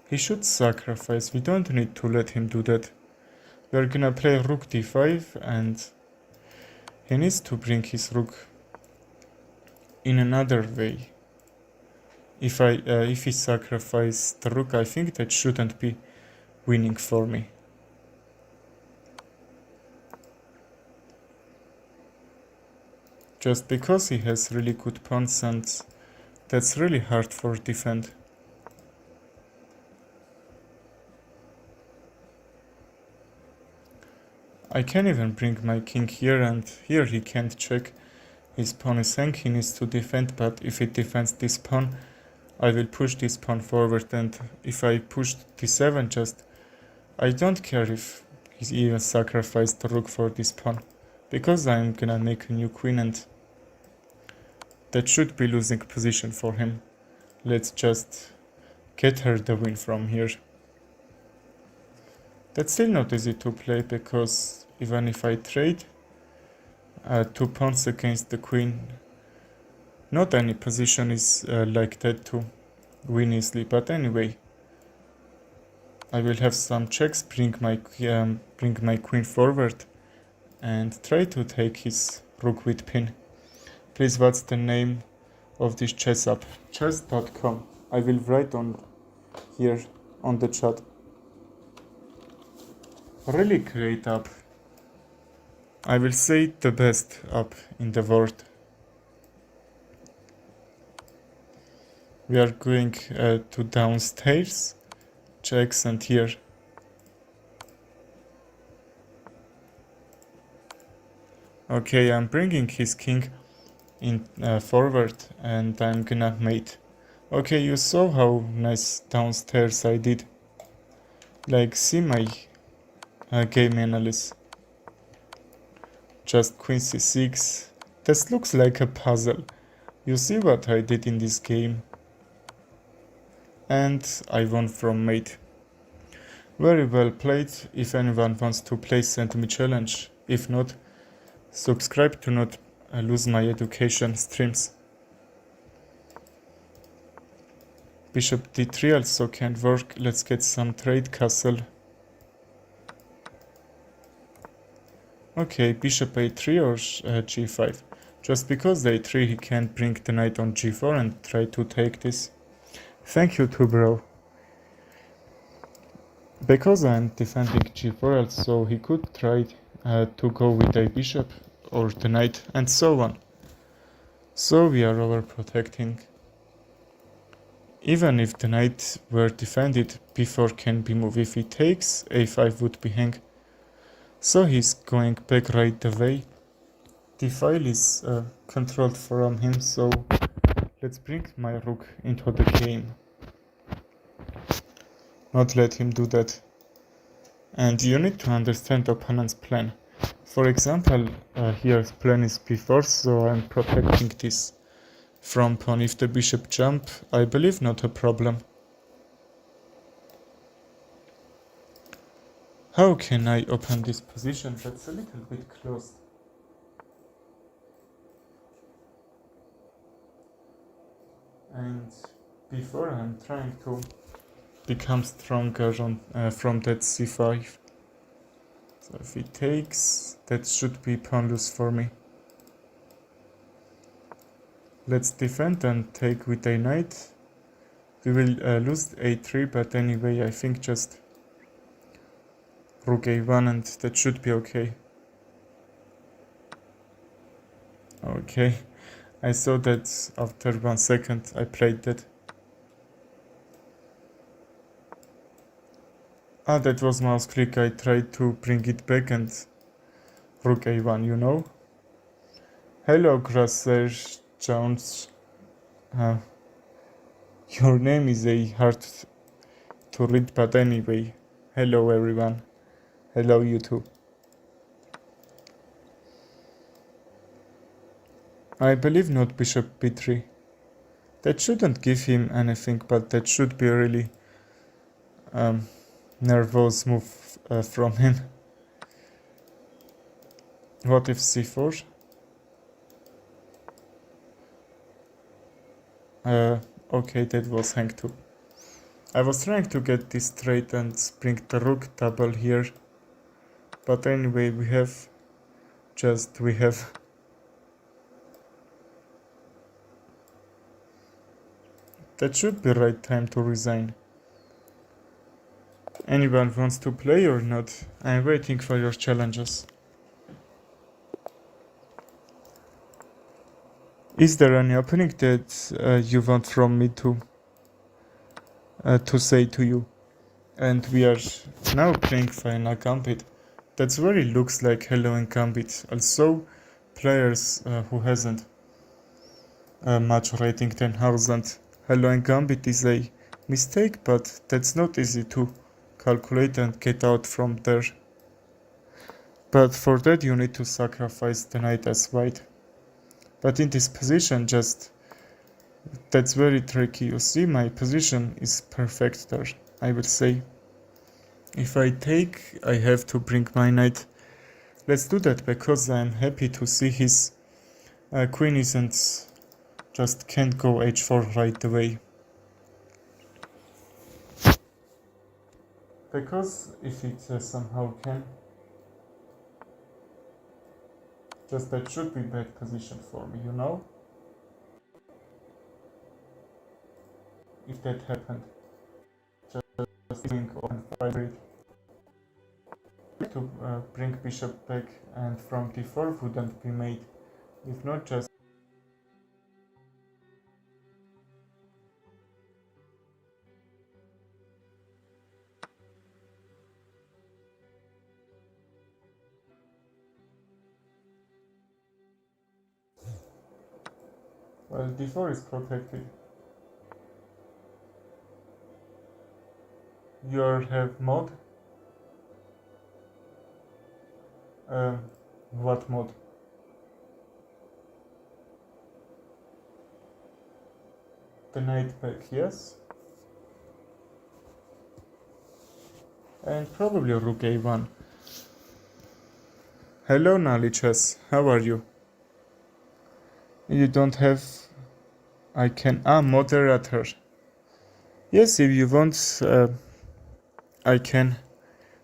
He should sacrifice. We don't need to let him do that. We're gonna play rook d5, and he needs to bring his rook in another way. If he sacrifices the rook, I think that shouldn't be winning for me. Just because he has really good pawns, and that's really hard for defend. I can even bring my king here, and here he can't check. His pawn is hang, he needs to defend, but if he defends this pawn, I will push this pawn forward, and if I push d7, I don't care if he even sacrificed the rook for this pawn, because I'm gonna make a new queen, and that should be losing position for him. Let's just get her the win from here. That's still not easy to play, because even if I trade 2 pawns against the queen, not any position is like that to win easily. But anyway, I will have some checks, bring my queen forward, and try to take his rook with pin. Please, what's the name of this chess app? Chess.com. I will write on here on the chat. Really great app. I will say the best app in the world. We are going to downstairs, checks, and here. Okay, I'm bringing his king in forward, and I'm gonna mate. Okay, you saw how nice downstairs I did. Like, see my game analysis. Just queen c6. This looks like a puzzle. You see what I did in this game. And I won from mate. Very well played. If anyone wants to play, send me challenge. If not, subscribe to not lose my education streams. Bishop d3 also can work. Let's get some trade castle. Okay, bishop a3 or g5. Just because the a3 he can't bring the knight on g4 and try to take this. Thank you too, bro. Because I'm defending g4 also, he could try to go with a bishop or the knight and so on. So we are overprotecting. Even if the knight were defended, b4 can be moved. If he takes, a5 would be hang. So he's going back right away. The file is controlled from him, so let's bring my rook into the game. Not let him do that. And you need to understand opponent's plan. For example, here's plan is b4, so I'm protecting this from pawn. If the bishop jump, I believe not a problem. How can I open this position? That's a little bit closed. And before I'm trying to become stronger on, from that c5. So if he takes, that should be pawnless for me. Let's defend and take with a knight. We will lose a3, but anyway, I think just rook a1 and that should be okay. Okay, I saw that after 1 second I played that. Ah, that was mouse click. I tried to bring it back and rook a1, you know? Hello, Grasser Jones. Your name is a hard to read, but anyway. Hello, everyone. Hello, you too. I believe not bishop b3. That shouldn't give him anything, but that should be a really nervous move from him. What if c4? Okay, that was hang 2. I was trying to get this straight and bring the rook double here. But anyway, we have... That should be right time to resign. Anyone wants to play or not? I'm waiting for your challenges. Is there any opening that you want from me to say to you? And we are now playing final Gambit. That really looks like Hello in Gambit. Also, players who hasn't much rating 10,000. Hello in Gambit is a mistake, but that's not easy to calculate and get out from there. But for that you need to sacrifice the knight as white. But in this position, that's very tricky. You see, my position is perfect there, I will say. If I take, I have to bring my knight. Let's do that, because I'm happy to see his queen isn't, just can't go h4 right away. Because if it somehow can, just that should be bad position for me, you know? If that happened, just doing open fight to bring bishop back, and from d4 wouldn't be made. If not, just well, d4 is protected. You have mod. What mod? The knight back, yes. And probably rook a1. Hello, Nalichess. How are you? You don't have... I can... moderator. Yes, if you want, I can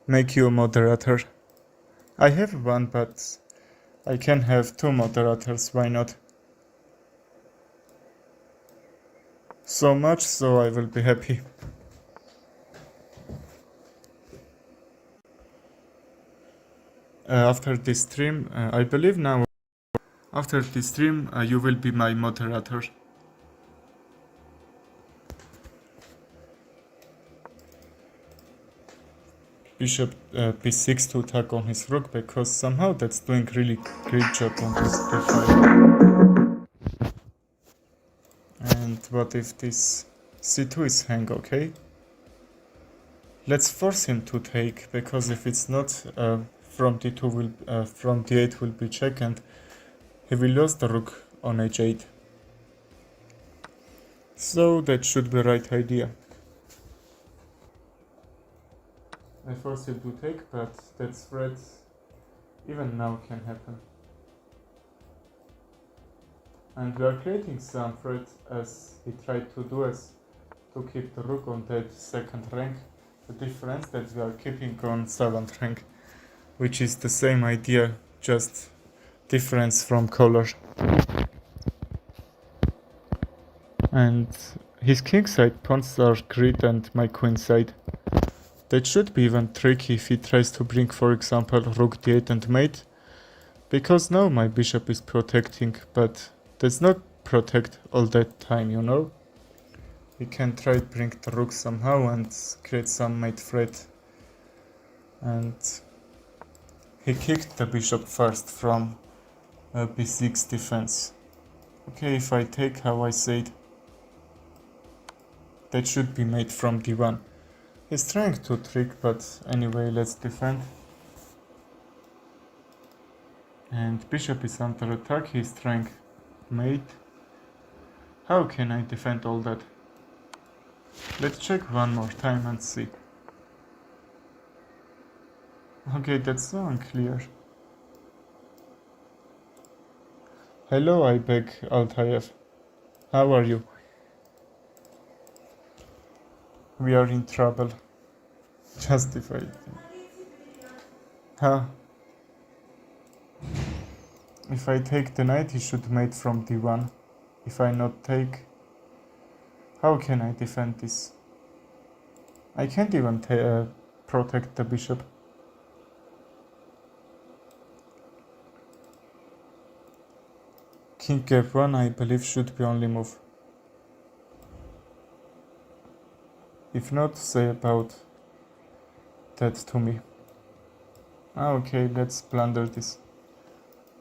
make you a moderator. I have one, but I can have 2 moderators, why not? So much, so I will be happy. After this stream, I believe now, after this stream, you will be my moderator. Bishop b6 to attack on his rook, because somehow that's doing really great job on this d5. And what if this c2 is hang, okay? Let's force him to take, because if it's not, from d2 will from d8 will be check, and he will lose the rook on h8. So that should be right idea. I force him to take, but that threat even now can happen. And we are creating some threat as he tried to do us to keep the rook on that second rank. The difference that we are keeping on 7th rank, which is the same idea, just difference from color. And his king side pawns are grid and my queen side. That should be even tricky if he tries to bring, for example, rook d8 and mate, because now my bishop is protecting, but does not protect all that time, you know? We can try to bring the rook somehow and create some mate threat. And he kicked the bishop first from b6 defense. Okay, if I take how I said, that should be made from d1. He's trying to trick, but anyway, let's defend. And bishop is under attack, he's trying mate. How can I defend all that? Let's check one more time and see. Okay, that's so unclear. Hello, I beg Altayev. How are you? We are in trouble. Justified. Huh? If I take the knight, he should mate from d1. If I not take, how can I defend this? I can't even protect the bishop. King f1, I believe, should be only move. If not, say about that to me. Okay, let's blunder this.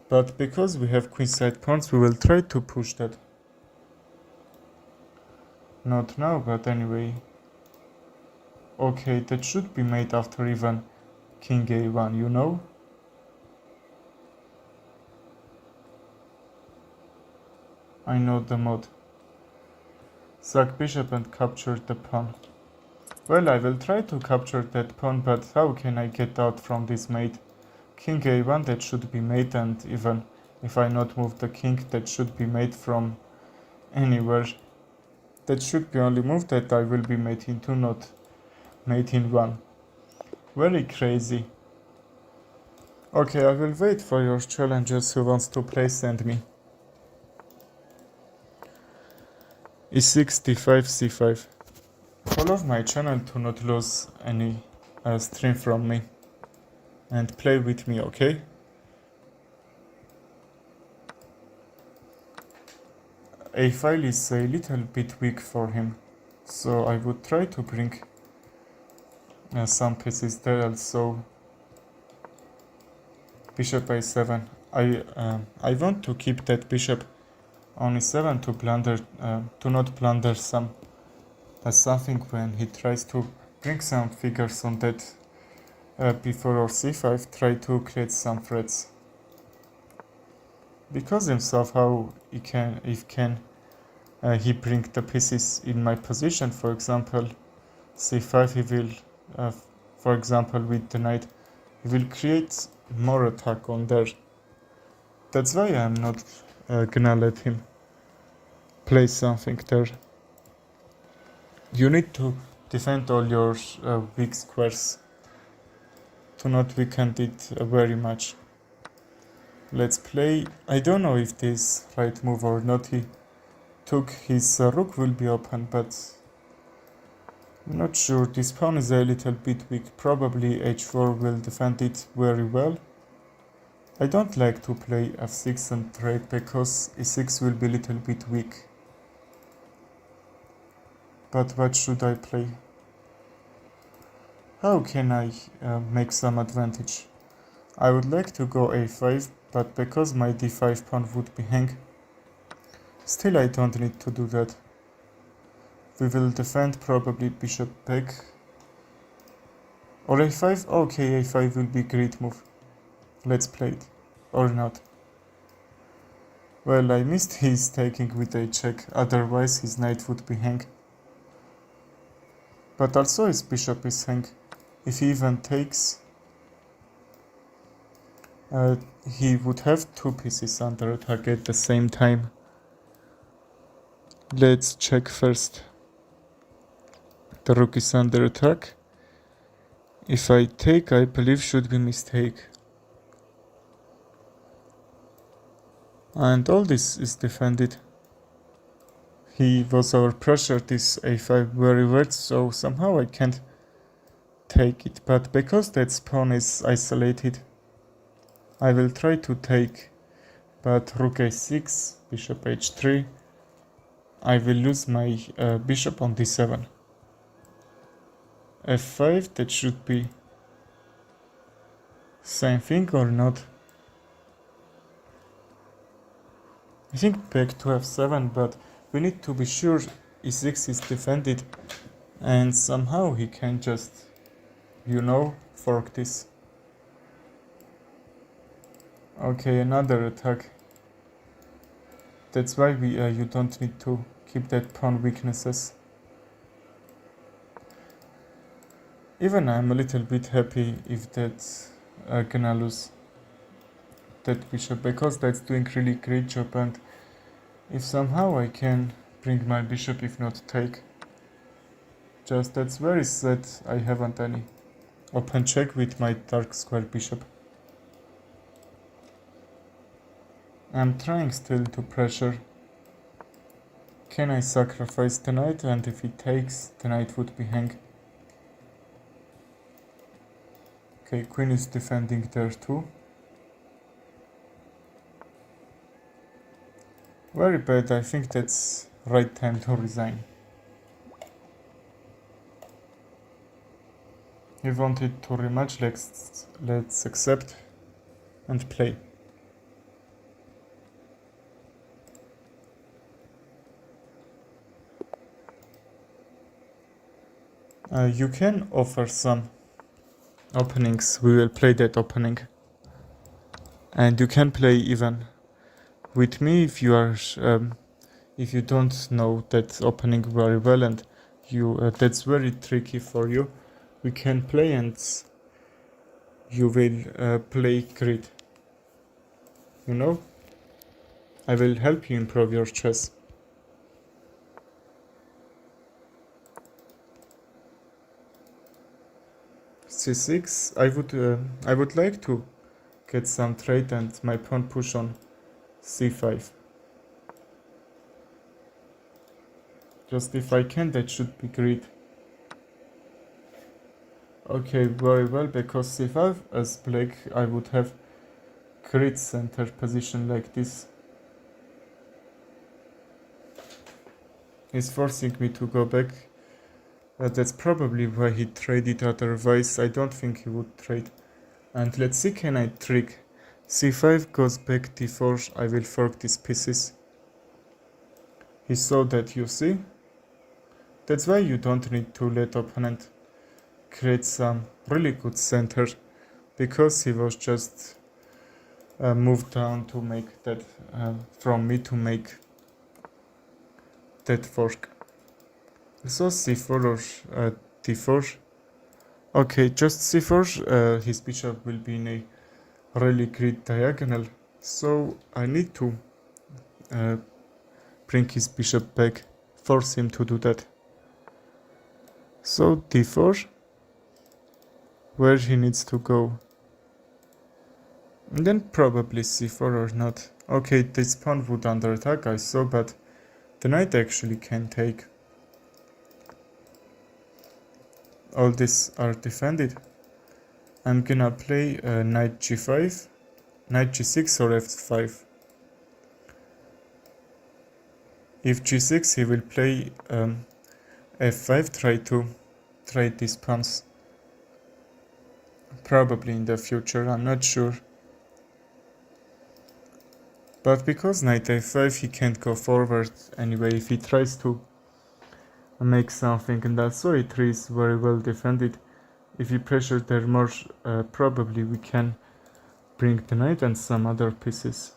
But because we have queenside pawns, we will try to push that. Not now, but anyway. Okay, that should be made after even king a1, you know? I know the mod. Sack bishop and capture the pawn. Well, I will try to capture that pawn, but how can I get out from this mate? King a1, that should be made, and even if I not move the king, that should be made from anywhere. That should be only move that I will be mate in 2, not mate in 1. Very crazy. Okay, I will wait for your challengers who wants to play, send me. e6, d5, c5. Follow my channel to not lose any stream from me. And play with me, okay? A file is a little bit weak for him, so I would try to bring some pieces there also. Bishop a7. I want to keep that bishop on e7 to blunder, to not blunder something when he tries to bring some figures on that before or c5, try to create some threats. Because himself how he can, he bring the pieces in my position, for example c5, he will for example with the knight, he will create more attack on there. That's why I'm not gonna let him play something there. You need to defend all your weak squares to not weaken it very much. Let's play. I don't know if this right move or not. He took his rook will be open, but I'm not sure. This pawn is a little bit weak. Probably h4 will defend it very well. I don't like to play f6 and trade because e6 will be a little bit weak. But what should I play? How can I make some advantage? I would like to go a5, but because my d5 pawn would be hang, still I don't need to do that. We will defend probably bishop back. Or a5? Okay, a5 will be great move. Let's play it. Or not. Well, I missed his taking with a check, otherwise his knight would be hang. But also his bishop is hang. If he even takes, he would have two pieces under attack at the same time. Let's check first. The rook is under attack. If I take, I believe should be mistake. And all this is defended. He was over pressure this a5 very well, so somehow I can't take it. But because that pawn is isolated, I will try to take. But rook a6, bishop h3. I will lose my bishop on d7. f5, that should be same thing or not? I think back to f7, but we need to be sure e6 is defended and somehow he can just, fork this. Okay, another attack. That's why you don't need to keep that pawn weaknesses. Even I'm a little bit happy if that's gonna lose that bishop, because that's doing really great job, and if somehow I can bring my bishop, if not take, just that's very sad I haven't any open check with my dark square bishop. I'm trying still to pressure. Can I sacrifice the knight, and if he takes, the knight would be hang. Okay, queen is defending there too. Very bad, I think that's right time to resign. He wanted to rematch, let's accept and play. You can offer some openings, we will play that opening. And you can play even with me if you are, if you don't know that opening very well and that's very tricky for you. We can play and you will play grid. I will help you improve your chess. c6. I would like to get some trade and my pawn push on c5. Just if I can, that should be great. Okay, very well, because c5 as black, I would have great center position like this. He's forcing me to go back. That's probably why he traded, otherwise I don't think he would trade. And let's see, can I trick? c5 goes back d4, I will fork these pieces. He saw that, you see? That's why you don't need to let opponent create some really good center, because he was just moved down to make that, from me to make that fork. So c4 or d4. Okay, just c4, his bishop will be in a really great diagonal, so I need to bring his bishop back, force him to do that. So d4, where he needs to go, and then probably c4 or not. Okay, this pawn would under attack, I saw, but the knight actually can take. All these are defended. I'm gonna play knight g5, knight g6 or f5. If g6, he will play f5, try to trade these pawns. Probably in the future, I'm not sure. But because knight a5, he can't go forward anyway if he tries to make something, and also e3 is very well defended. If we pressure there more, probably we can bring the knight and some other pieces.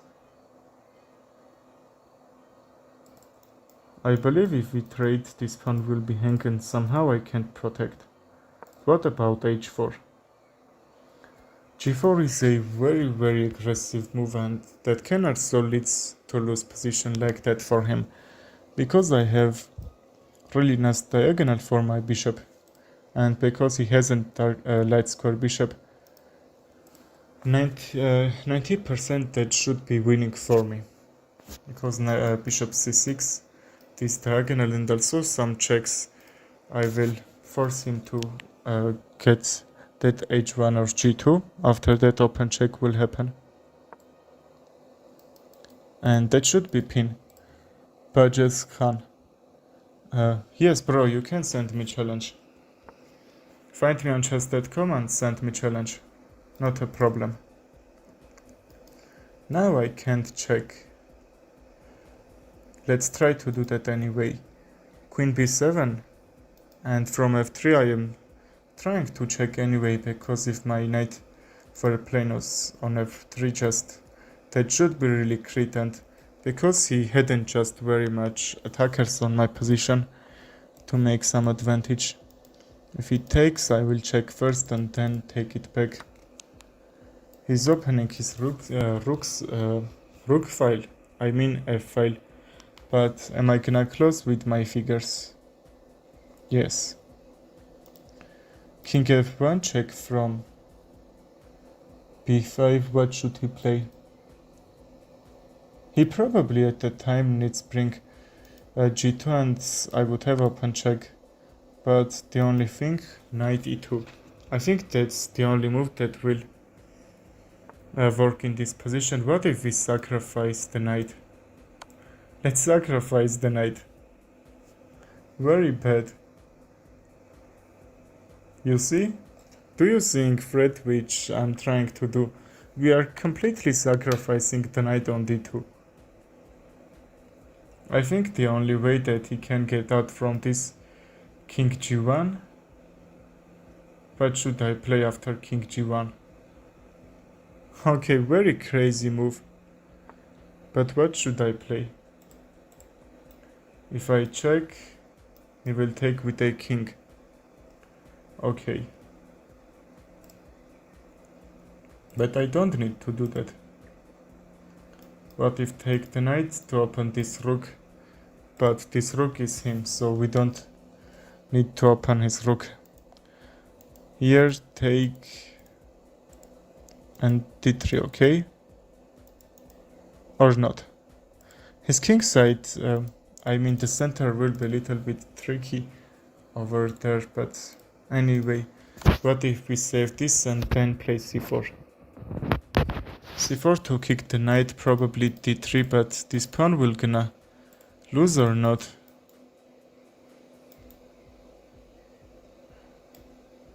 I believe if we trade, this pawn will be hanging somehow I can't protect. What about h4? g4 is a very aggressive move, and that can also lead to lose position like that for him, because I have really nice diagonal for my bishop, and because he hasn't light square bishop, 90% that should be winning for me, because bishop c6, this diagonal, and also some checks, I will force him to get that h1 or g2. After that, open check will happen, and that should be pin. Pages Khan. Yes, bro, you can send me challenge. Find me on chess.com and send me challenge. Not a problem. Now I can't check. Let's try to do that anyway. Queen b7, and from f3 I am trying to check anyway, because if my knight for a plane was on f3, just that should be really crit, and because he hadn't just very much attackers on my position to make some advantage. If he takes, I will check first and then take it back. He's opening his rook file, I mean f file, but am I gonna close with my figures? Yes. King f1, check from b5, what should he play? He probably at the time needs bring g2 and I would have open check, but the only thing, knight e2. I think that's the only move that will work in this position. What if we sacrifice the knight? Let's sacrifice the knight. Very bad. You see? Do you think threat which I'm trying to do? We are completely sacrificing the knight on d2. I think the only way that he can get out from this, king g1. What should I play after king g1? Okay, very crazy move. But what should I play? If I check, he will take with a king. Okay. But I don't need to do that. What if take the knight to open this rook? But this rook is him, so we don't need to open his rook. Here take and d3, okay? Or not. His king side, I mean the center will be a little bit tricky over there, but anyway, what if we save this and then play c4? c4 to kick the knight, probably d3, but this pawn will gonna lose or not?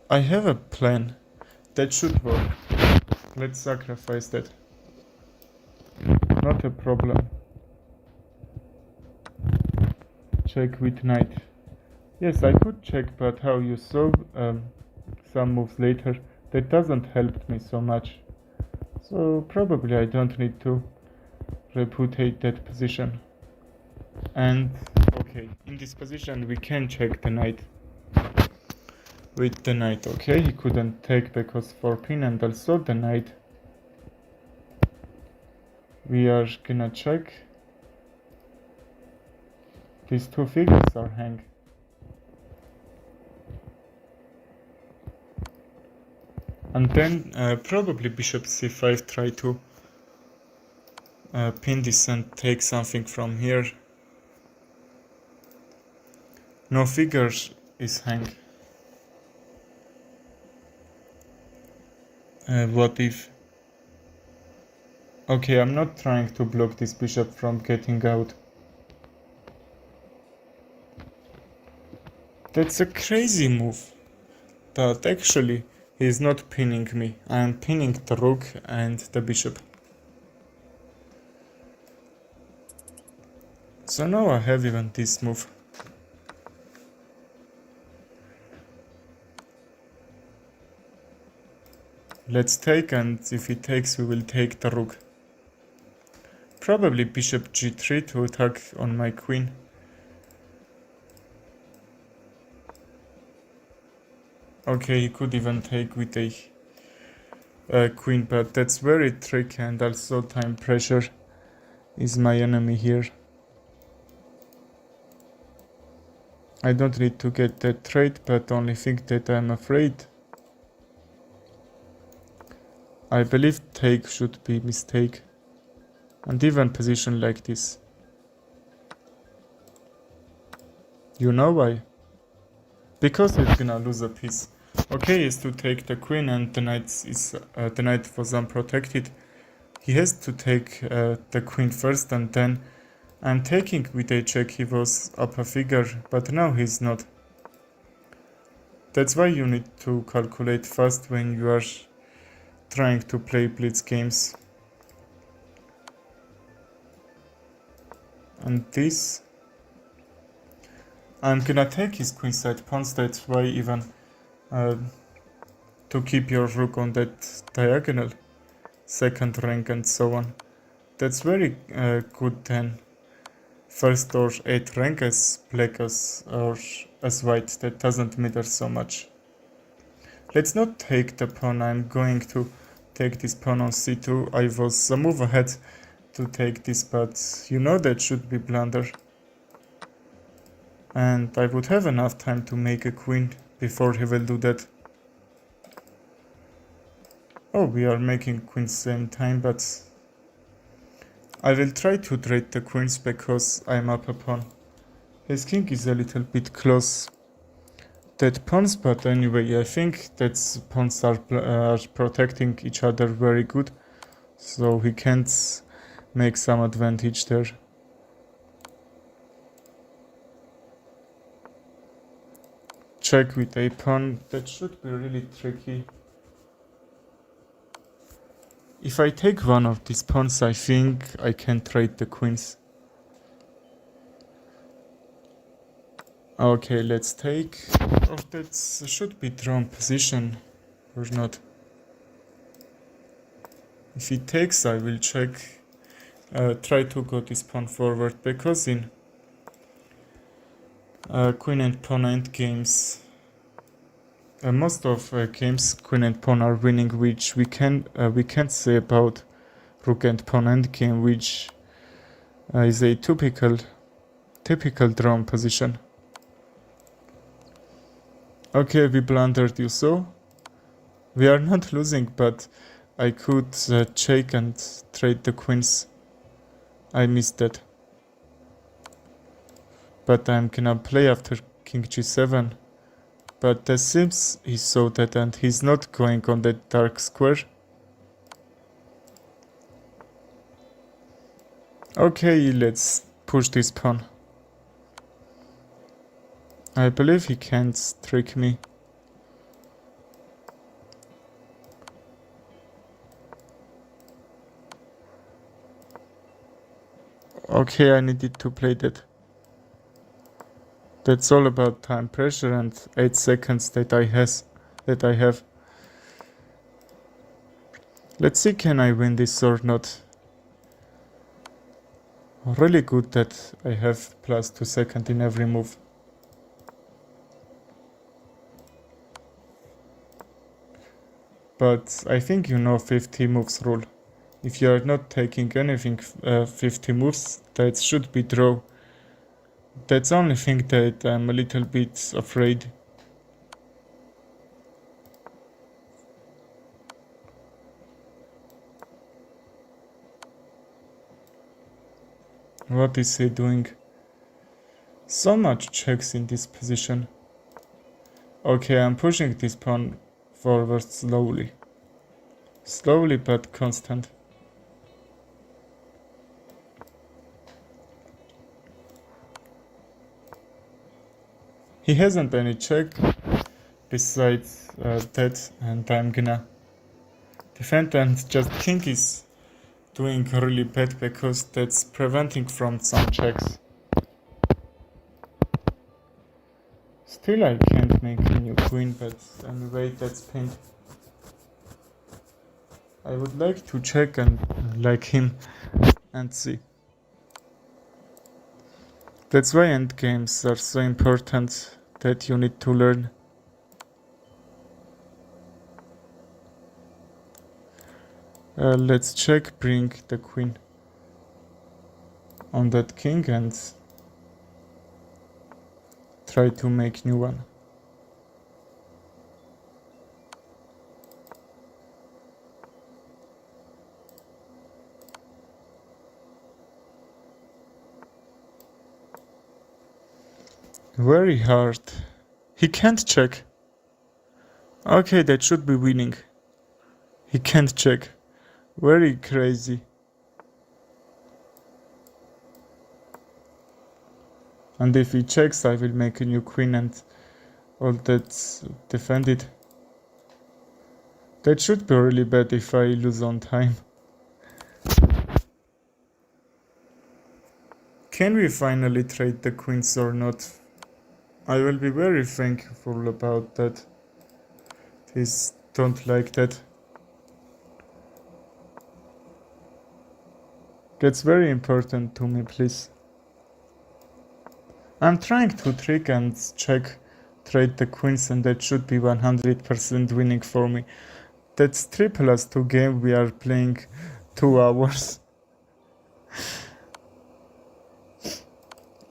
I have a plan that should work. Let's sacrifice that. Not a problem. Check with knight. Yes, I could check, but how you saw some moves later, that doesn't help me so much. So probably I don't need to reputate that position. And okay, in this position we can check the knight. With the knight, okay, he couldn't take because 4 pin, and also the knight. We are gonna check. These two figures are hang. And then probably bishop c5, try to pin this and take something from here. No figure is hang. What if? Okay, I'm not trying to block this bishop from getting out. That's a crazy move. But actually, he's not pinning me. I am pinning the rook and the bishop. So now I have even this move. Let's take, and if he takes, we will take the rook. Probably bishop g3 to attack on my queen. Okay, he could even take with a queen, but that's very tricky, and also time pressure is my enemy here. I don't need to get that trade, but only think that I'm afraid. I believe take should be mistake. And even position like this. You know why? Because it's gonna lose a piece. Okay, is to take the queen, and the knight was unprotected. He has to take the queen first, and then I'm taking with a check. He was up a figure, but now he's not. That's why you need to calculate fast when you are trying to play blitz games. And this, I'm gonna take his queenside pawns. That's why even to keep your rook on that diagonal, second rank and so on. That's very good then. First or 8th rank as black as or as white. That doesn't matter so much. Let's not take the pawn. I'm going to take this pawn on c2. I was a move ahead to take this, but you know that should be blunder. And I would have enough time to make a queen before he will do that. Oh, we are making queens same time, but I will try to trade the queens because I'm up a pawn. His king is a little bit close. That pawns, but anyway, I think that pawns are protecting each other very good, so he can't make some advantage there. Check with a pawn. That should be really tricky. If I take one of these pawns, I think I can trade the queens. Okay, let's take. Oh, that should be drawn position, or not. If he takes, I will check. Try to go this pawn forward, because in queen and pawn end games, most of games queen and pawn are winning, which we can't say about rook and pawn end game, which is a typical drawn position. Okay, we blundered, you saw. We are not losing, but I could check and trade the queens. I missed that. But I'm gonna play after king g7. But it seems he saw that and he's not going on that dark square. Okay, let's push this pawn. I believe he can't trick me. Okay, I needed to play that. That's all about time pressure and 8 seconds that I have. Let's see, can I win this or not? Really good that I have plus 2 seconds in every move. But I think you know 50 moves rule. If you are not taking anything 50 moves, that should be draw. That's the only thing that I'm a little bit afraid. What is he doing? So much checks in this position. Okay, I'm pushing this pawn forward slowly. Slowly but constant. He hasn't any check besides that, and I'm gonna defend, and just king is doing really bad because that's preventing from some checks. Still I can't make a new queen, but anyway, that's pinned. I would like to check and like him and see. That's why endgames are so important that you need to learn. Let's check, bring the queen on that king and try to make new one. Very hard. He can't check. Okay, that should be winning. He can't check. Very crazy. And if he checks, I will make a new queen and all that defended. That should be really bad if I lose on time. Can we finally trade the queens or not? I will be very thankful about that. Please don't like that. That's very important to me, please. I'm trying to trick and check, trade the queens, and that should be 100% winning for me. That's 3+2 game, we are playing 2 hours.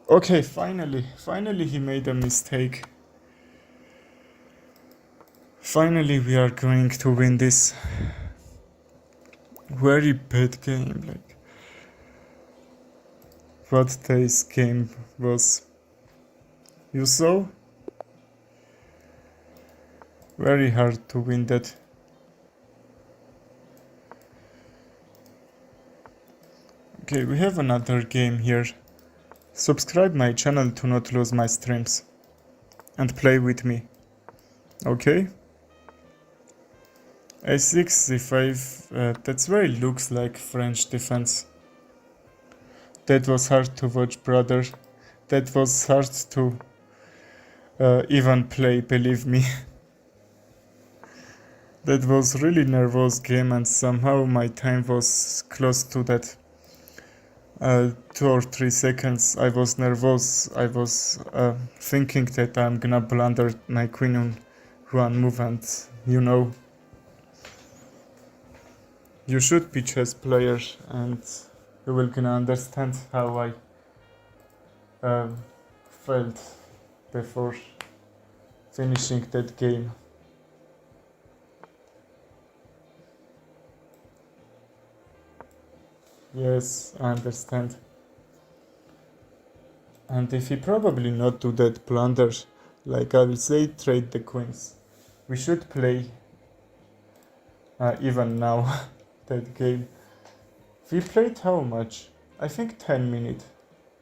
Okay, finally he made a mistake. Finally we are going to win this. Very bad game, like what this game was. You saw? Very hard to win that. Okay, we have another game here. Subscribe my channel to not lose my streams. And play with me. Okay? A6, C5, that's where it looks like French defense. That was hard to watch, brother. That was hard to even play, believe me. That was really nervous game and somehow my time was close to that. 2 or 3 seconds I was nervous. I was thinking that I'm gonna blunder my queen on one move and you know. You should be chess player and you will gonna understand how I felt before finishing that game. Yes, I understand. And if he probably not do that blunder, like I will say, trade the queens. We should play even now that game. We played how much? I think 10 minutes.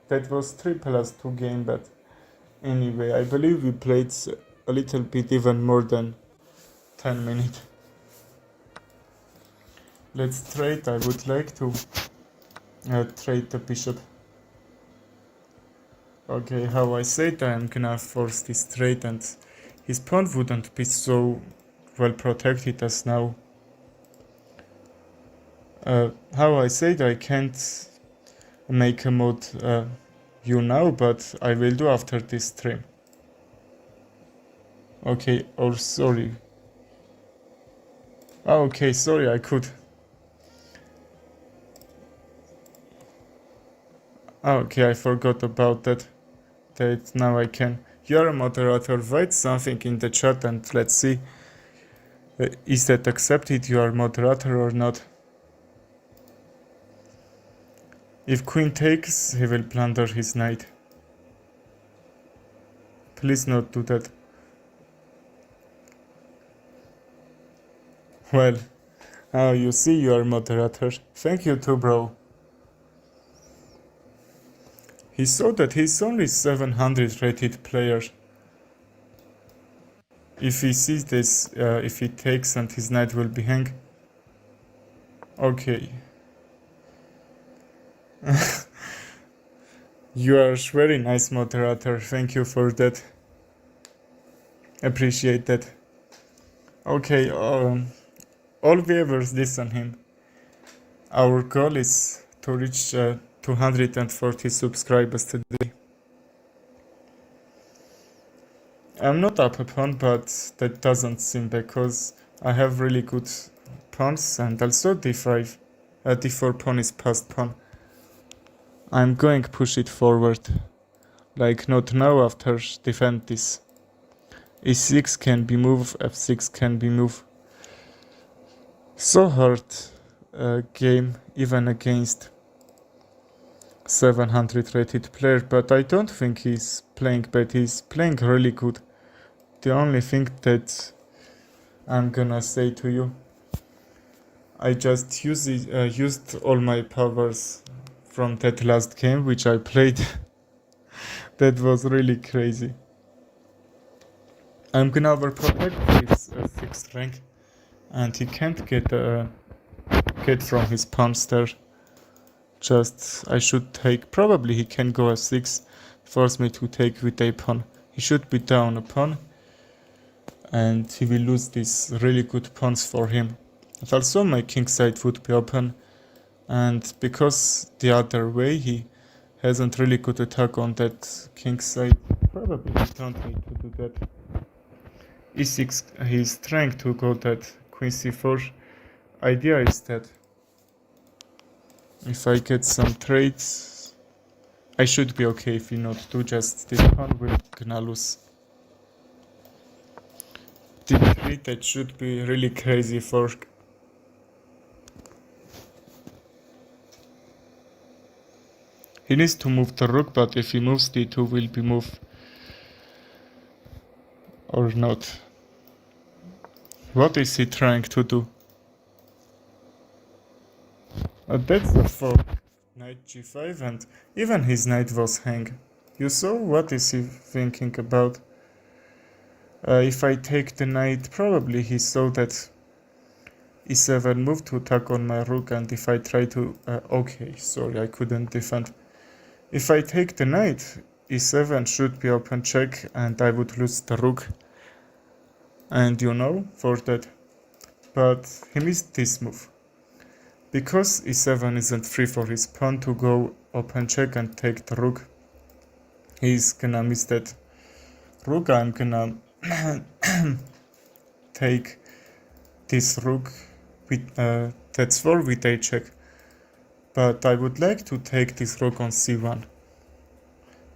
That was 3+2 game, but anyway, I believe we played a little bit even more than 10 minutes. Let's trade. I would like to trade the bishop. Okay, how I said, I'm gonna force this trade and his pawn wouldn't be so well protected as now. How I said, I can't make a mod you now, but I will do after this stream. Okay, or sorry. Oh, okay, sorry, I could. Okay, I forgot about that. That now I can. You're a moderator, write something in the chat and let's see. Is that accepted, you are moderator or not? If queen takes, he will plunder his knight. Please not do that. Well, you see you are moderator. Thank you too, bro. He saw that he's only 700 rated player. If he sees this, if he takes and his knight will be hang. Okay. You are very nice moderator, thank you for that. Appreciate that. Okay, all viewers listen him. Our goal is to reach 240 subscribers today. I'm not up a pawn, but that doesn't seem because I have really good pawns and also d5. D4 pawn is passed pawn. I'm going to push it forward. Like not now after defend this. E6 can be moved, F6 can be moved. So hard game even against 700 rated player, but I don't think he's playing bad, he's playing really good. The only thing that I'm gonna say to you, I just used all my powers from that last game which I played. That was really crazy. I'm gonna overprotect his 6th rank and he can't get from his pawns there. Just I should take, probably he can go f6, force me to take with a pawn. He should be down a pawn and he will lose these really good pawns for him. But also my king side would be open, and because the other way he hasn't really good attack on that king side, probably he don't need to do that. E6, he's trying to go that queen c4. Idea is that if I get some trades, I should be okay if he not do, just this pawn will gonna lose. D3, that should be really crazy for he needs to move the rook, but if he moves d2 will be moved or not. What is he trying to do? That's the fork. Knight g5 and even his knight was hang. You saw? What is he thinking about? If I take the knight, probably he saw that e7 move to attack on my rook, and if I try to... okay, sorry, I couldn't defend. If I take the knight, e7 should be open check and I would lose the rook. And you know, for that. But he missed this move. Because e7 isn't free for his pawn to go open check and take the rook, he's gonna miss that rook. I'm gonna take this rook with that's 4 with a check. But I would like to take this rook on c1,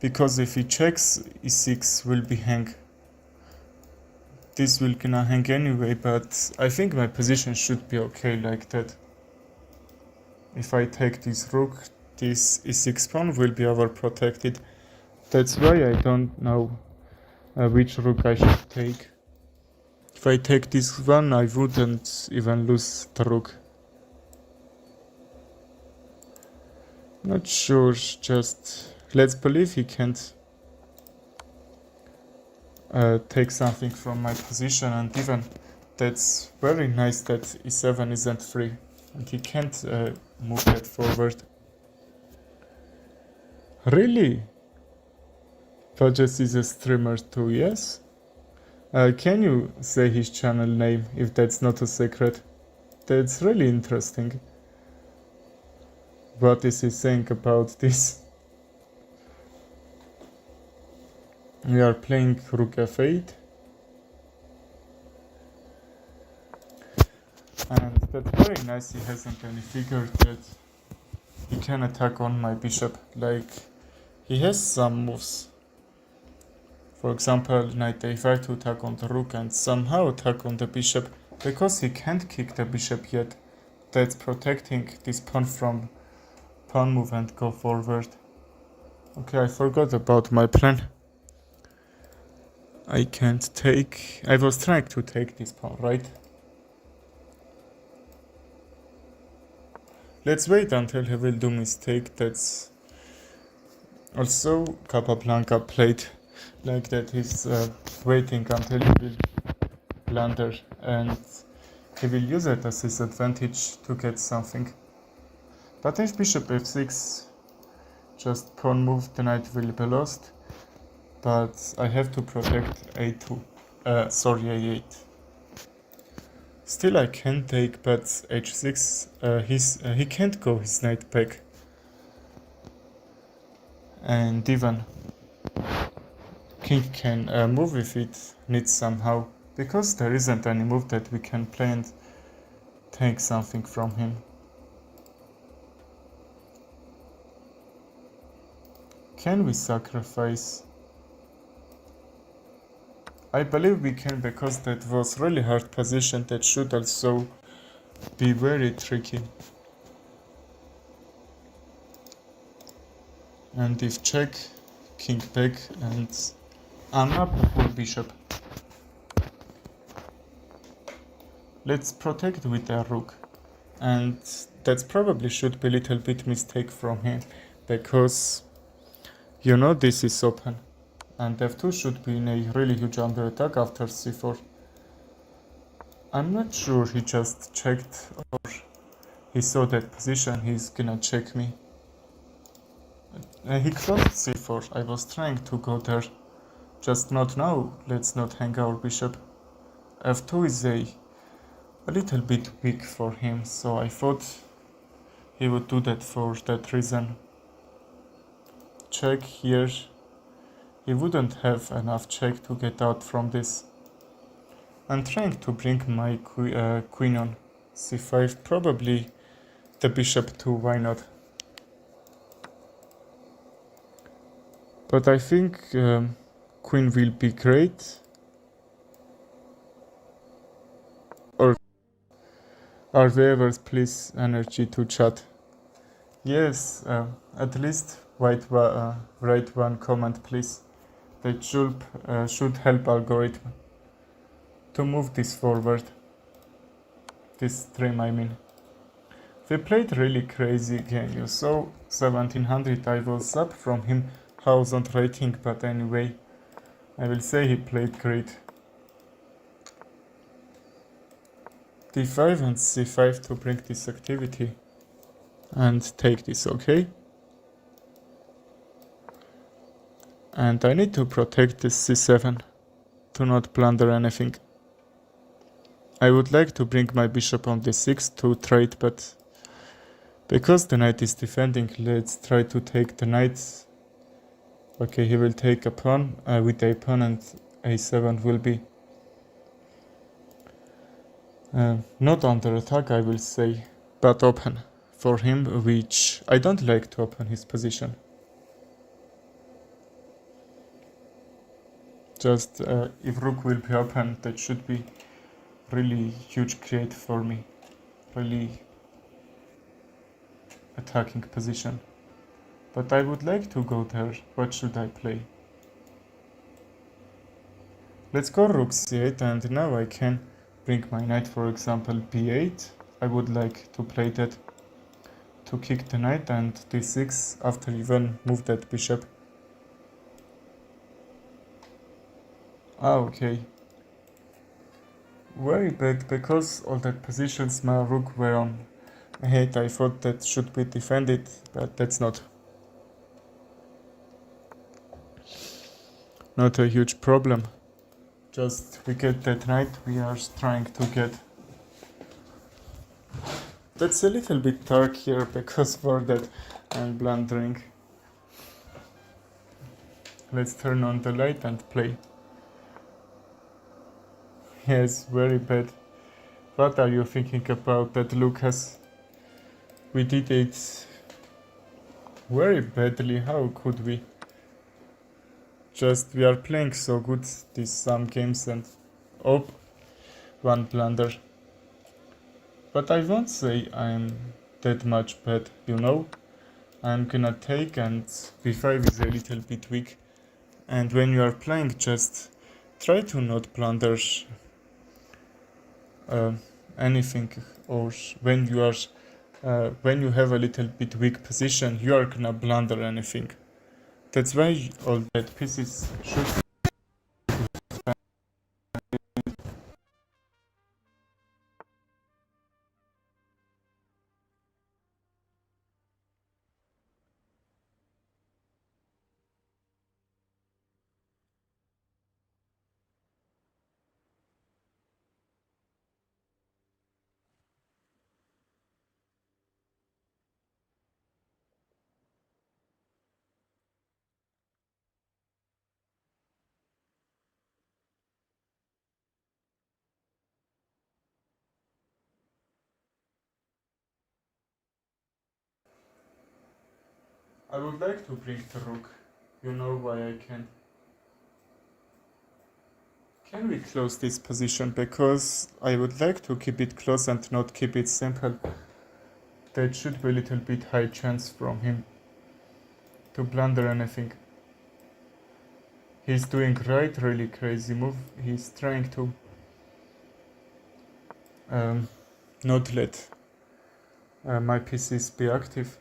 because if he checks, e6 will be hang. This will gonna hang anyway, but I think my position should be okay like that. If I take this rook, this e6 pawn will be overprotected. That's why I don't know which rook I should take. If I take this one, I wouldn't even lose the rook. Not sure, just let's believe he can't take something from my position, and even that's very nice that e7 isn't free and he can't move that forward. Really? Pages is a streamer too, yes? Can you say his channel name if that's not a secret? That's really interesting. What is he saying about this? We are playing rook f8. And that's very nice, he hasn't any figure that he can attack on my bishop. Like, he has some moves. For example, knight a5 to attack on the rook and somehow attack on the bishop, because he can't kick the bishop yet. That's protecting this pawn from pawn move and go forward. Okay, I forgot about my plan. I can't take... I was trying to take this pawn, right? Let's wait until he will do mistake. That's also Capablanca played like that. He's waiting until he will blunder and he will use it as his advantage to get something. But if bishop f6, just pawn move, the knight will be lost. But I have to protect a2, sorry, a8. Still I can take but h6, he can't go his knight back. And even king can move if it needs somehow, because there isn't any move that we can play and take something from him. Can we sacrifice? I believe we can, because that was really hard position that should also be very tricky. And if check, king back, and I'm up for bishop. Let's protect with a rook. And that probably should be a little bit mistake from him, because you know this is open. And f2 should be in a really huge under attack after c4. I'm not sure he just checked or he saw that position, he's gonna check me. He closed c4, I was trying to go there. Just not now, let's not hang our bishop. f2 is a little bit weak for him, so I thought he would do that for that reason. Check here. He wouldn't have enough check to get out from this. I'm trying to bring my queen on c5, probably the bishop too, why not? But I think queen will be great. Or are viewers please energy to chat? Yes, at least write one comment please. That should help algorithm to move this forward. This stream I mean. We played really crazy game. You saw 1700, I was up from him 1000 rating, but anyway, I will say he played great. d5 and c5 to bring this activity and take this, okay? And I need to protect this c7 to not blunder anything. I would like to bring my bishop on d6 to trade, but because the knight is defending, let's try to take the knight. Okay, he will take a pawn with a pawn, and a7 will be not under attack, I will say, but open for him, which I don't like to open his position. Just if rook will be open, that should be really huge create for me, really attacking position. But I would like to go there. What should I play? Let's go rook c8, and now I can bring my knight, for example, b8. I would like to play that to kick the knight, and d6 after even move that bishop. Ah, okay. Very bad, because all that positions my rook were on 8. I thought that should be defended, but that's not a huge problem. Just we get that knight we are trying to get. That's a little bit dark here, because for that I'm blundering. Let's turn on the light and play. Yes, very bad. What are you thinking about that, Lucas? We did it very badly. How could we? Just we are playing so good these some games, and oh, one blunder. But I won't say I'm that much bad, you know? I'm gonna take, and b5 is a little bit weak. And when you are playing, just try to not blunder uh, anything, or when you have a little bit weak position, you are gonna blunder anything. That's why all that pieces should. I would like to bring the rook. You know why I can't. Can we close this position? Because I would like to keep it close and not keep it simple. That should be a little bit high chance from him to blunder anything. He's doing really crazy move. He's trying to not let my pieces be active.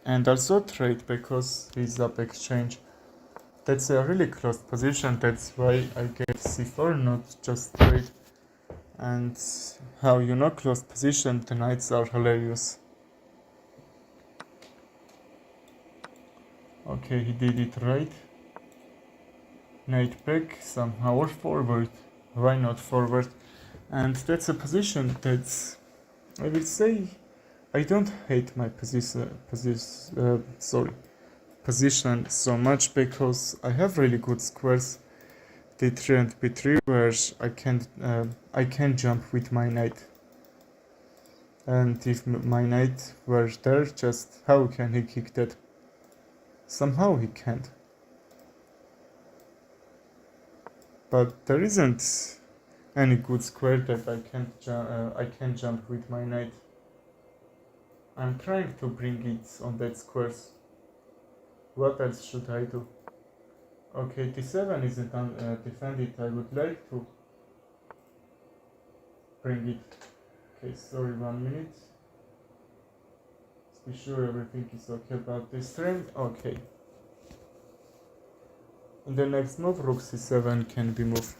And also trade because he's up exchange. That's a really close position. That's why I get c4, not just trade. And how you know close position, the knights are hilarious. Okay, he did it right. Knight back, somehow, or forward. Why not forward? And that's a position that's, I will say, I don't hate my position so much because I have really good squares, d3 and b3, where I can jump with my knight. And if my knight were there, just how can he kick that? Somehow he can't. But there isn't any good square that I can jump with my knight. I'm trying to bring it on that squares. What else should I do? Okay, d7 isn't defended. I would like to bring it. Okay, sorry, 1 minute. Let's be sure everything is okay about this turn. Okay. In the next move, rook c7 can be moved.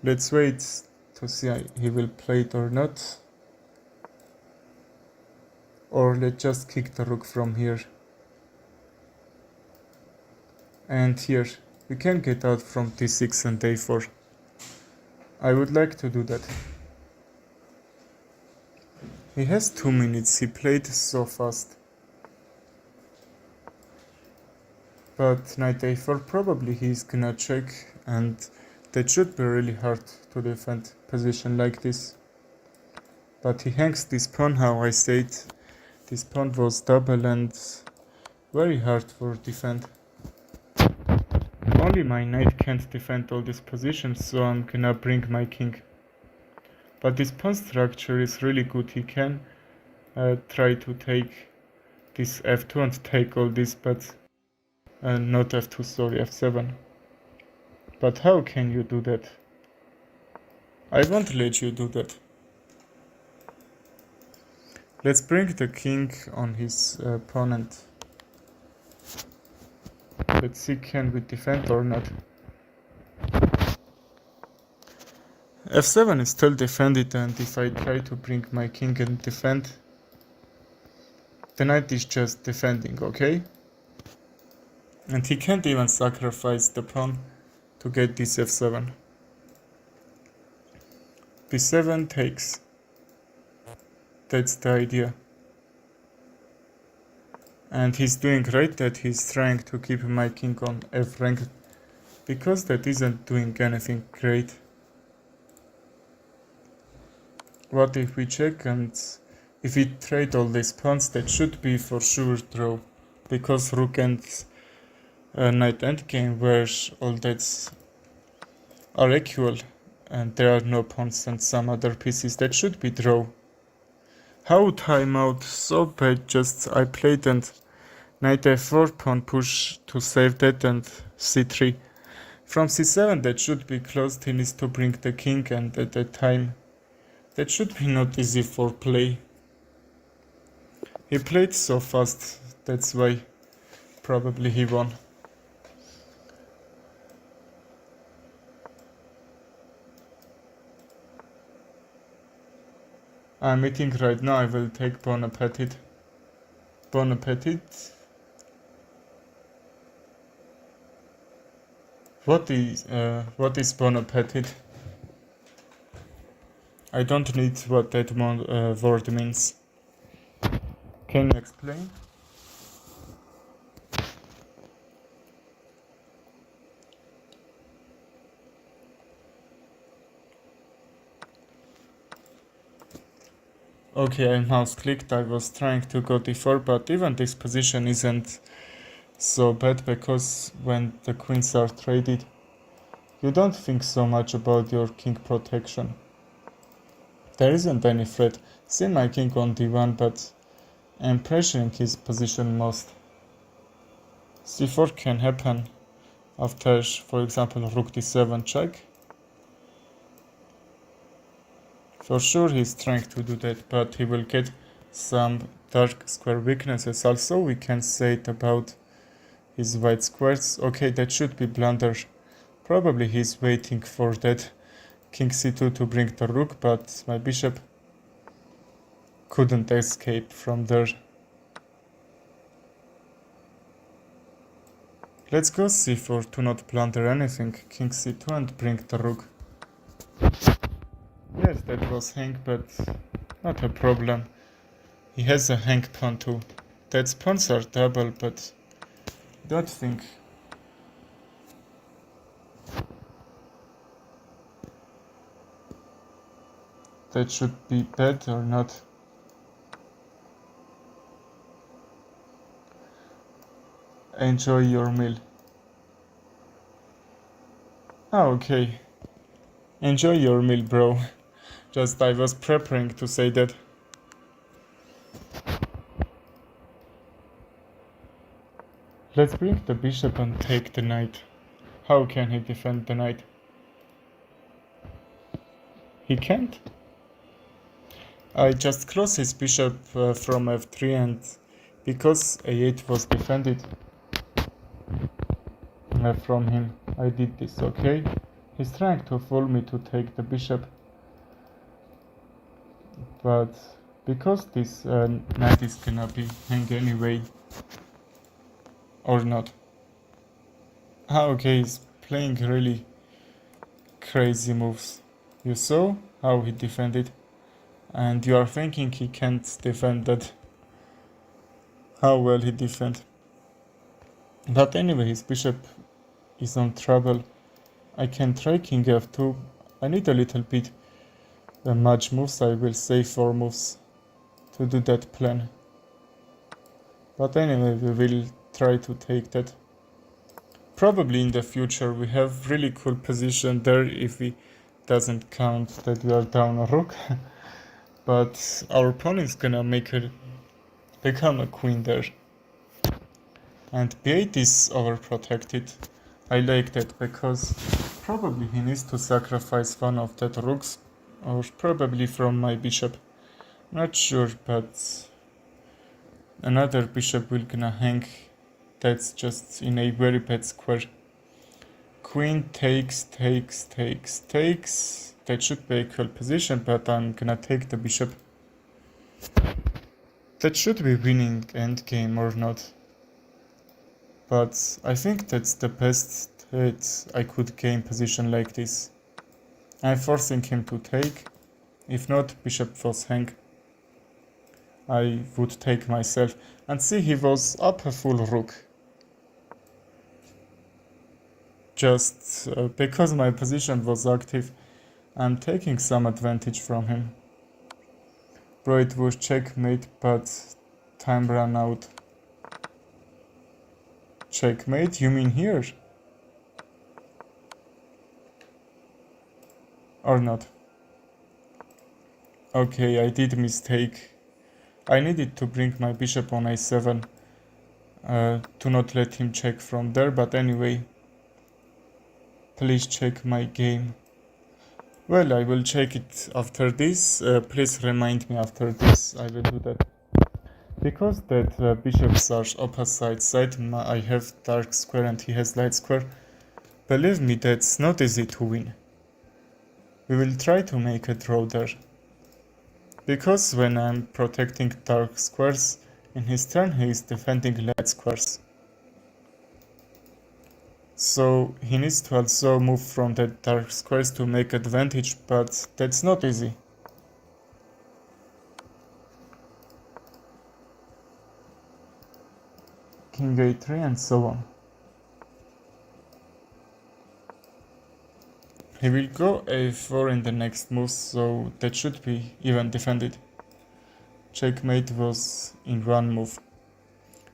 Let's wait to see he will play it or not. Or let's just kick the rook from here. And here, we can get out from d6 and a4. I would like to do that. He has 2 minutes, he played so fast. But knight a4, probably he's gonna check, and that should be really hard to defend position like this. But he hangs this pawn, how I said. This pawn was double and very hard for defend. Only my knight can't defend all these positions, so I'm gonna bring my king. But this pawn structure is really good. He can try to take this f2 and take all this, but not f2, sorry, f7. But how can you do that? I won't let you do that. Let's bring the king on his opponent. Let's see, can we defend or not? f7 is still defended, and if I try to bring my king and defend, the knight is just defending, okay? And he can't even sacrifice the pawn to get this f7. b7 takes. That's the idea. And he's doing right that he's trying to keep my king on f rank, because that isn't doing anything great. What if we check, and if we trade all these pawns, that should be for sure draw, because rook and knight endgame where all that's are equal and there are no pawns and some other pieces, that should be draw. How timeout so bad, just I played and knight f4, pawn push to save that, and c3. From c7 that should be closed, he needs to bring the king, and at that time that should be not easy for play. He played so fast, that's why probably he won. I'm eating right now, I will take Bon Appetit. Bon Appetit. What is Bon Appetit? I don't need what that word means. Can you explain? Okay, I mouse clicked, I was trying to go d4, but even this position isn't so bad, because when the queens are traded, you don't think so much about your king protection. There isn't any threat. See my king on d1, but I'm pressuring his position most. c4 can happen after, for example, rook d7 check. For sure he's trying to do that, but he will get some dark square weaknesses. Also, we can say it about his white squares. Okay, that should be blunder. Probably he's waiting for that king c2 to bring the rook, but my bishop couldn't escape from there. Let's go c4 to not blunder anything. King c2 and bring the rook. Yes, that was hang, but not a problem. He has a hang pawn too. That pawns are double, but don't think that should be bad or not. Enjoy your meal. Ah, okay. Enjoy your meal, bro. Just I was preparing to say that. Let's bring the bishop and take the knight. How can he defend the knight? He can't? I just close his bishop from f3, and because a8 was defended from him, I did this, okay? He's trying to fool me to take the bishop, but because this knight is gonna be hang anyway, or not. Ah, okay, he's playing really crazy moves. You saw how he defended, and you are thinking he can't defend that. How well he defend. But anyway, his bishop is on trouble. I can try king f2. I need a little bit much moves. I will say 4 moves to do that plan. But anyway, we will try to take that. Probably in the future we have really cool position there if we doesn't count that we are down a rook. But our pawn is gonna make her become a queen there. And b8 is overprotected. I like that because probably he needs to sacrifice one of that rooks, or probably from my bishop. Not sure, but another bishop will gonna hang. That's just in a very bad square. Queen takes. That should be equal position, but I'm gonna take the bishop. That should be winning endgame or not. But I think that's the best that I could gain position like this. I'm forcing him to take. If not, bishop was hang. I would take myself. And see, he was up a full rook. Just because my position was active, I'm taking some advantage from him. Bro, it was checkmate, but time ran out. Checkmate? You mean here? Or not? Okay, I did mistake. I needed to bring my bishop on a7 to not let him check from there, but anyway. Please check my game. Well, I will check it after this. Please remind me after this. I will do that. Because that bishops are opposite side, I have dark square and he has light square. Believe me, that's not easy to win. We will try to make a draw there. Because when I'm protecting dark squares, in his turn he is defending light squares. So he needs to also move from the dark squares to make advantage, but that's not easy. King a3 and so on. He will go a4 in the next move, so that should be even defended. checkmate was in one move.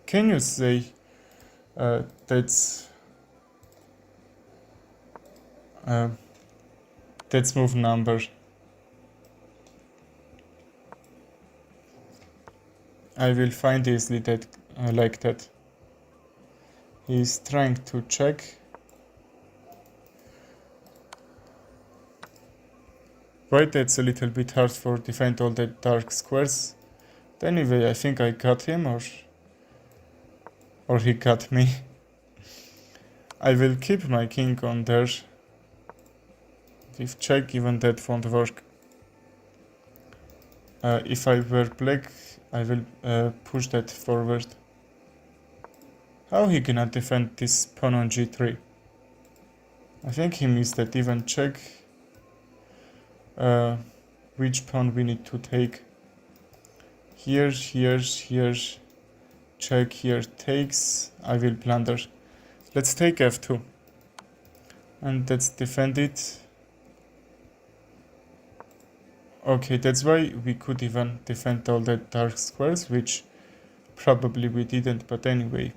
Can you say that's move number? I will find easily that like that. He's trying to check. Right, that's a little bit hard for defend all the dark squares. Anyway, I think I got him, or he got me. I will keep my king on there. If check, even that won't work. If I were black, I will push that forward. How he gonna defend this pawn on g3? I think he missed that. Even check which pawn we need to take. Here, check, here takes. I will blunder. Let's take f2. And let's defend it. Okay, that's why we could even defend all the dark squares, which probably we didn't, but anyway.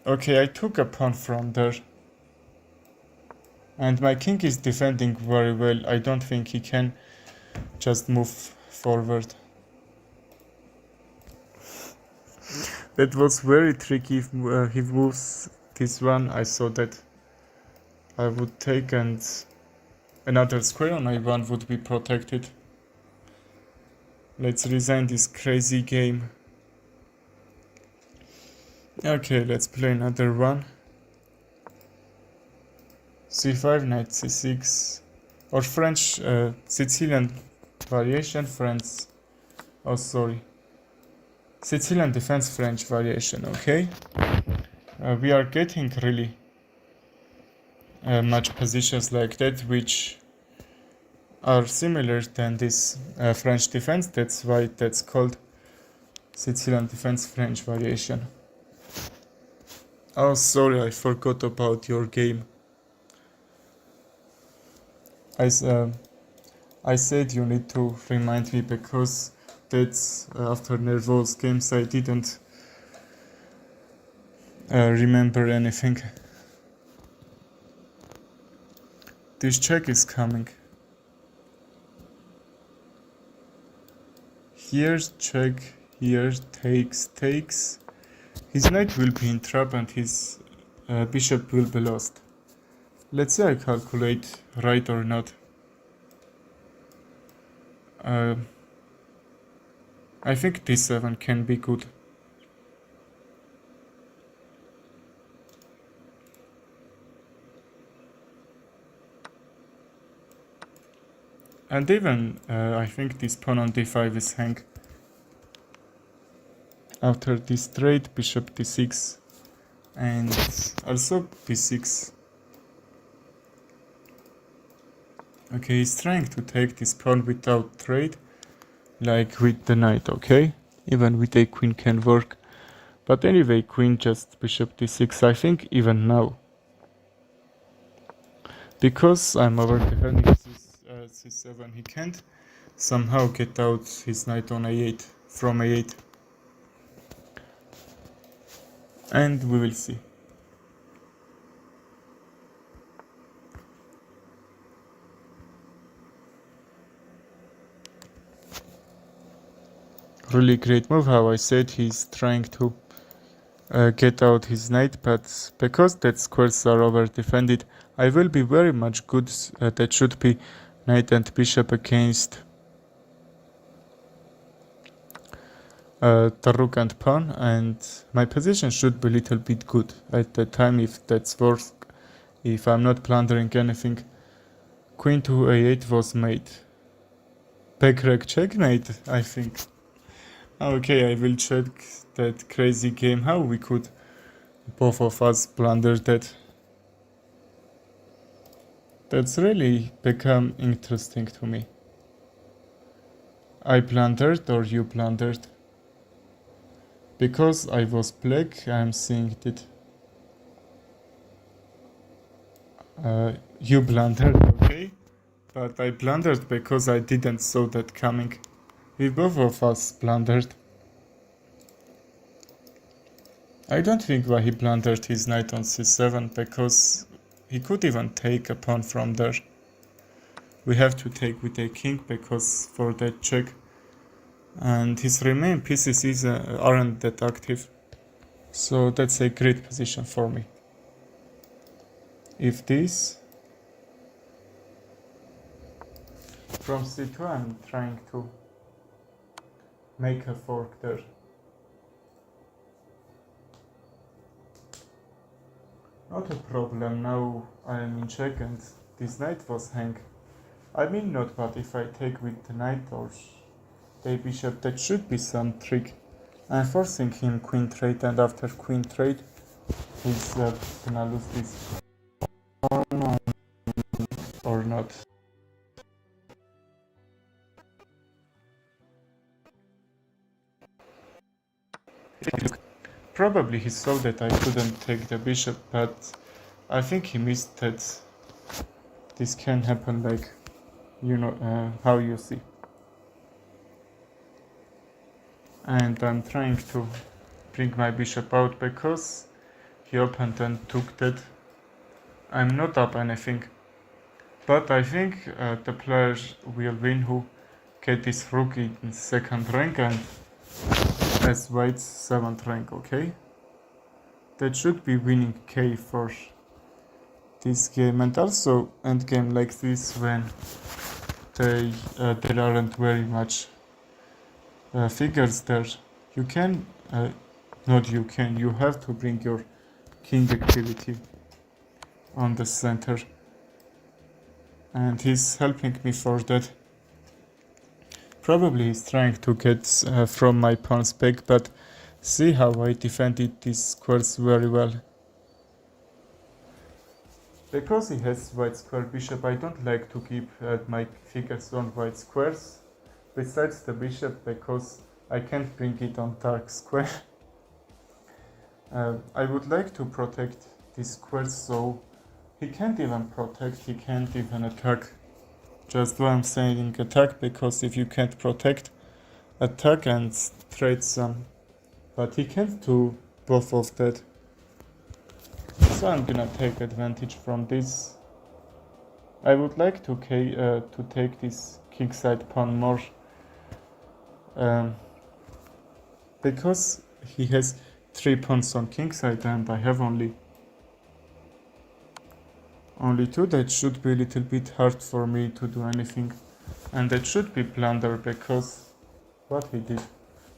Okay, I took a pawn from there. And my king is defending very well. I don't think he can just move forward. That was very tricky. If he moves this one, I saw that I would take and another square on I1 would be protected. Let's resign this crazy game. Okay, let's play another one. c5, knight c6, or French, Sicilian variation, French, oh sorry, Sicilian defense French variation, okay? We are getting really much positions like that, which are similar than this French defense. That's why that's called Sicilian defense French variation. Oh, sorry, I forgot about your game. I said you need to remind me, because that's after nervous games I didn't remember anything. This check is coming. Here check, here takes. His knight will be in trap and his bishop will be lost. Let's say I calculate right or not. I think d7 can be good. And even I think this pawn on d5 is hang. After this trade, bishop d6 and also d6. Okay, he's trying to take this pawn without trade, like with the knight, okay? Even with a queen can work. But anyway, queen just bishop d6, I think even now. Because I'm over defending c7, he can't somehow get out his knight on a8, from a8. And we will see. Really great move. How I said he's trying to get out his knight, but because that squares are over defended, I will be very much good. That should be knight and bishop against Taruk and pawn, and my position should be a little bit good at that time, if that's worth, if I'm not plundering anything. Queen to a8 was made. Backreg checkmate, I think. Okay, I will check that crazy game, how we could both of us blunder that. That's really become interesting to me. I blundered or you blundered? Because I was black, I'm seeing it. You blundered, okay? But I blundered because I didn't saw that coming. We both of us blundered. I don't think why he blundered his knight on c7, because he could even take a pawn from there. We have to take with a king because for that check. And his remaining pieces aren't that active. So that's a great position for me. If this... From c2 I'm trying to make a fork there. Not a problem, now I am in check and this knight was hang. I mean not, but if I take with the knight or the bishop, that should be some trick. I'm forcing him queen trade, and after queen trade he's gonna lose this pawn or not. Probably he saw that I couldn't take the bishop, but I think he missed that this can happen, like, you know, how you see. And I'm trying to bring my bishop out because he opened and took that. I'm not up anything, but I think the player will win who get this rook in second rank and as white's 7th rank, okay? That should be winning K for this game, and also endgame like this when there aren't very much figures there. You can, you have to bring your king activity on the center, and he's helping me for that. Probably he's trying to get from my pawns back, but see how I defended these squares very well. Because he has white square bishop, I don't like to keep my figures on white squares, besides the bishop, because I can't bring it on dark square. I would like to protect this square, so he can't even protect, he can't even attack. Just why I'm saying attack, because if you can't protect, attack and trade some. But he can't do both of that. So I'm gonna take advantage from this. I would like to take this kingside pawn more. Because he has 3 pawns on kingside and I have only 2, that should be a little bit hard for me to do anything. And that should be blunder, because what he did,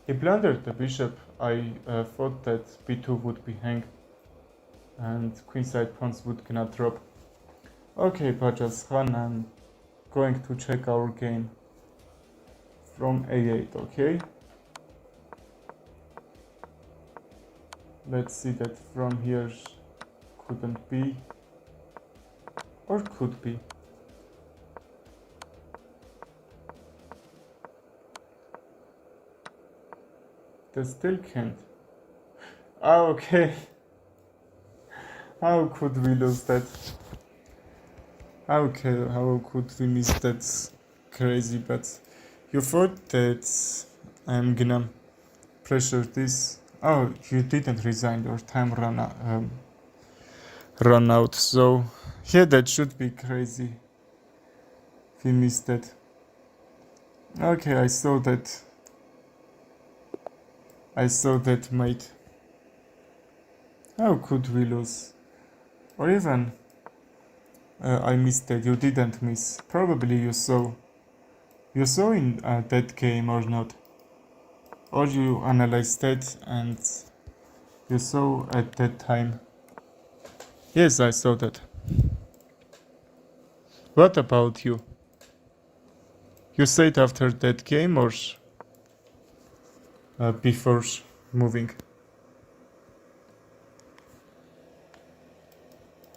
he blundered the bishop. I thought that b2 would be hang and queenside pawns would gonna drop. Okay, Pajas Khan, I'm going to check our game from a8, okay? Let's see that from here couldn't be, or could be. They still can't. Ah, okay. How could we lose that? Okay, how could we miss that? Crazy, but you thought that I'm gonna pressure this. Oh, you didn't resign, your time run out. So yeah, that should be crazy. We missed that. Okay, I saw that, mate. How could we lose? Or even I missed that. You didn't miss. Probably you saw. You saw in that game or not? Or you analyzed that and you saw at that time? Yes, I saw that. What about you? You said after that game or before moving?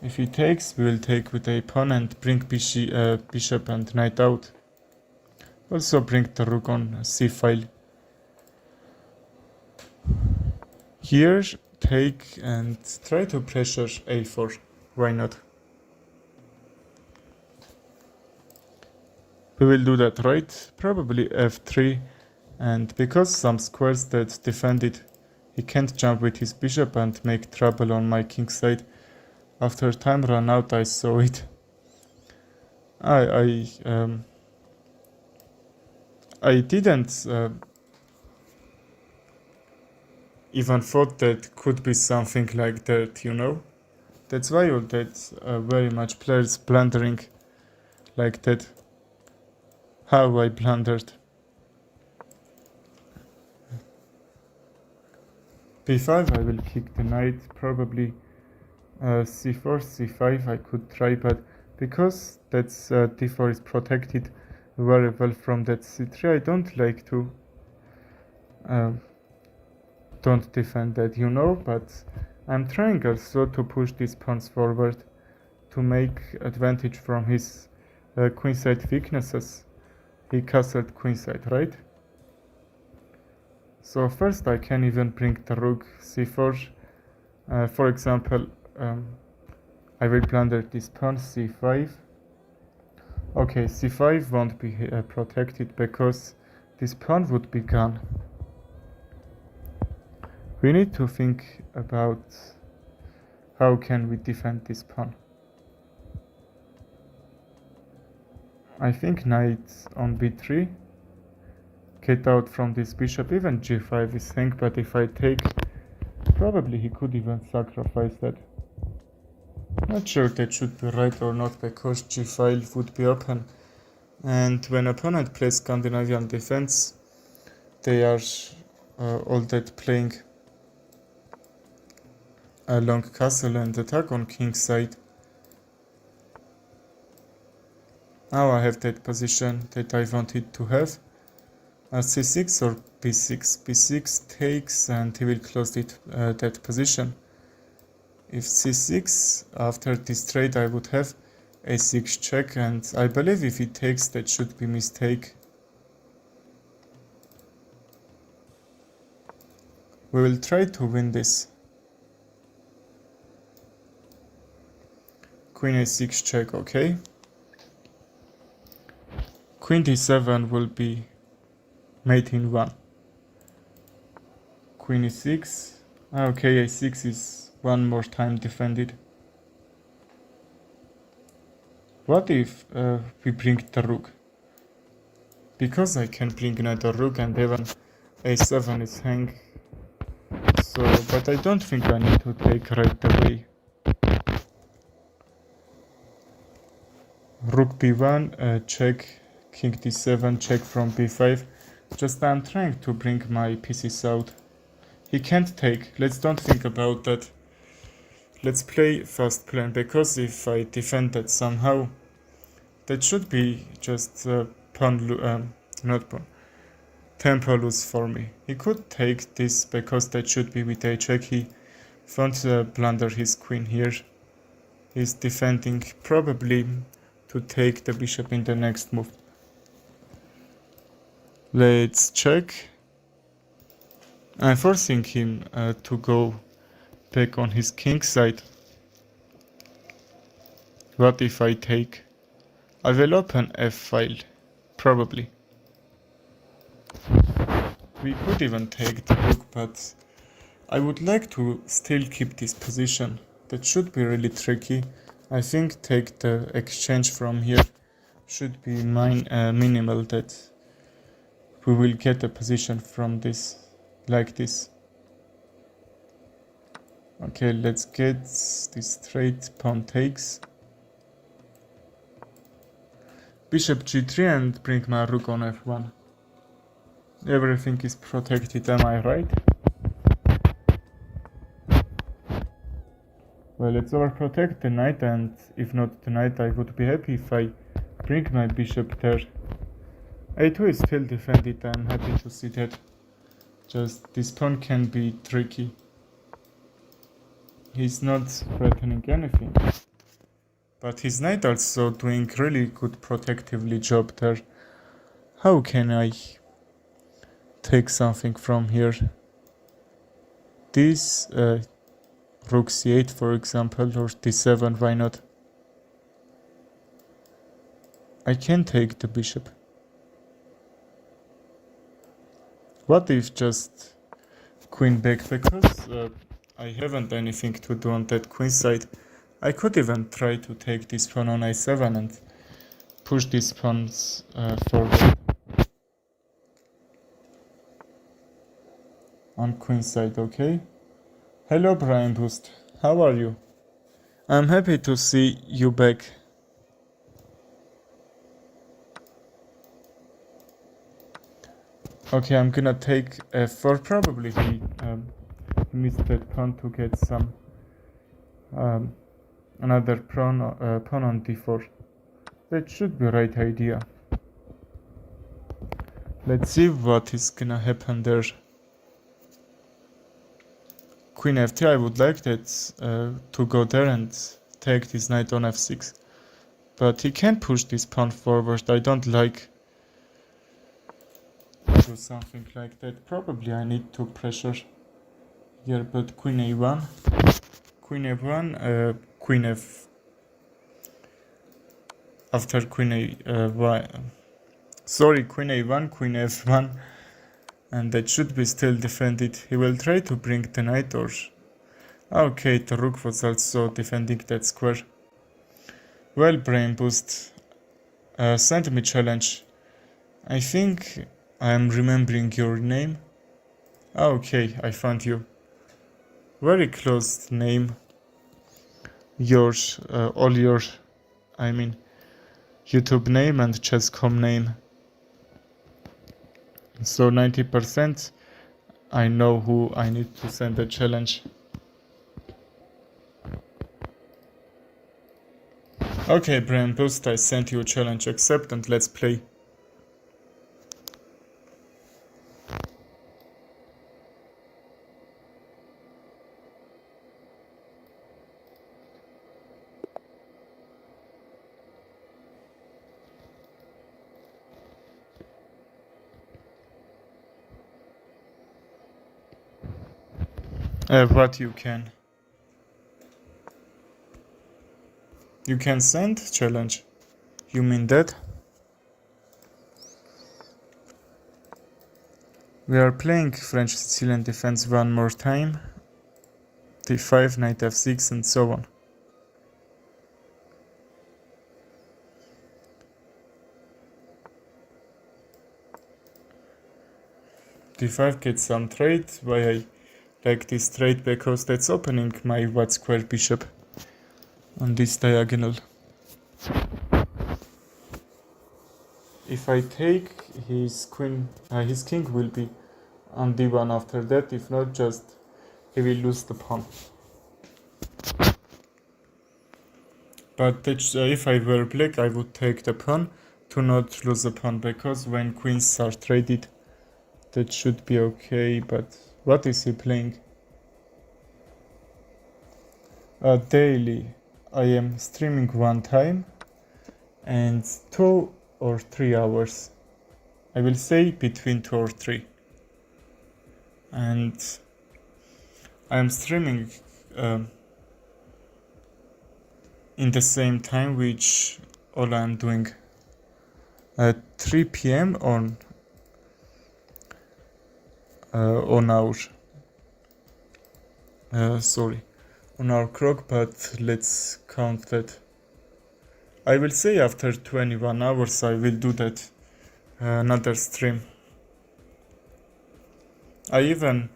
If he takes, we will take with a pawn and bring bishop and knight out. Also bring the rook on c-file. Here, take and try to pressure a4. Why not? We will do that, right? Probably f3 And because some squares that defended, he can't jump with his bishop and make trouble on my king side. After time ran out, I saw it. I didn't even thought that could be something like that, you know? That's why all that very much players blundering like that. How I blundered. b5 I will kick the knight, probably c4, c5 I could try, but because that's d4 is protected very well from that c3, I don't like to don't defend that, you know, but I'm trying also to push these pawns forward to make advantage from his queenside weaknesses. He castled queenside, right? So first I can even bring the rook c4. For example, I will blunder this pawn c5. Okay, c5 won't be protected because this pawn would be gone. We need to think about how can we defend this pawn. I think knight on b3, get out from this bishop, even g5 is hang, but if I take, probably he could even sacrifice that. Not sure that should be right or not, because g5 would be open, and when opponent plays Scandinavian defense, they are all that playing a long castle and attack on king side. Now I have that position that I wanted to have. c6 or b6. b6 takes and he will close it, that position. If c6, after this trade I would have a6 check, and I believe if he takes that should be mistake. We will try to win this. Queen a6 check, okay. Queen d7 will be mate in 1. Queen e6. Okay, a6 is one more time defended. What if we bring the rook? Because I can bring another rook and even a7 is hang. So, but I don't think I need to take right away. Rook b1, check, king d7, check from b5. Just I'm trying to bring my pieces out. He can't take, let's don't think about that. Let's play fast plan, because if I defend that somehow, that should be just pawn, not pawn, tempo lose for me. He could take this because that should be with a check. He won't blunder his queen here. He's defending probably to take the bishop in the next move. Let's check. I'm forcing him to go back on his king side. What if I take? I will open f file, probably. We could even take the rook, but I would like to still keep this position. That should be really tricky. I think take the exchange from here should be minimal, that we will get a position from this, like this. Okay, let's get this straight, pawn takes. Bishop g3 and bring my rook on f1. Everything is protected, am I right? Well, let's overprotect the knight, and if not the knight, I would be happy if I bring my bishop there. a2 is still defended, I'm happy to see that. Just this pawn can be tricky. He's not threatening anything. But his knight also doing really good protectively job there. How can I take something from here? This rook c8 for example, or d7, why not? I can take the bishop. What if just queen back? Because I haven't anything to do on that queen side. I could even try to take this pawn on a7 and push these pawns forward on queen side, okay? Hello Brian Boost, how are you? I'm happy to see you back. Okay, I'm gonna take f4. Probably he missed that pawn to get some another pawn on d4. That should be right idea. Let's see what is gonna happen there. Queen f3. I would like that to go there and take this knight on f6, but he can push this pawn forward. I don't like to do something like that. Probably I need to pressure here, but queen a1, queen f1, queen f. After queen a sorry, queen a1, queen f1, and that should be still defended. He will try to bring the knight, or okay, the rook was also defending that square. Well, Brain Boost, send me challenge. I think I'm remembering your name. Okay, I found you. Very close name. Yours, all your, I mean, YouTube name and chess.com name. So 90% I know who I need to send a challenge. Okay, Brain Boost, I sent you a challenge. Accept and let's play. What you can. You can send challenge. You mean that? We are playing French Sicilian defense one more time. d5, knight f6 and so on. d5 gets some trade. Why I like this trade? Because that's opening my white square bishop on this diagonal. If I take his queen, his king will be on d1 after that. If not, just he will lose the pawn. But if I were black, I would take the pawn to not lose a pawn, because when queens are traded, that should be okay. But what is he playing? Daily, I am streaming one time and 2 or 3 hours. I will say between 2 or 3. And I am streaming in the same time which all I am doing at 3 p.m. on our on our clock, but let's count that. I will say after 21 hours I will do that another stream. I even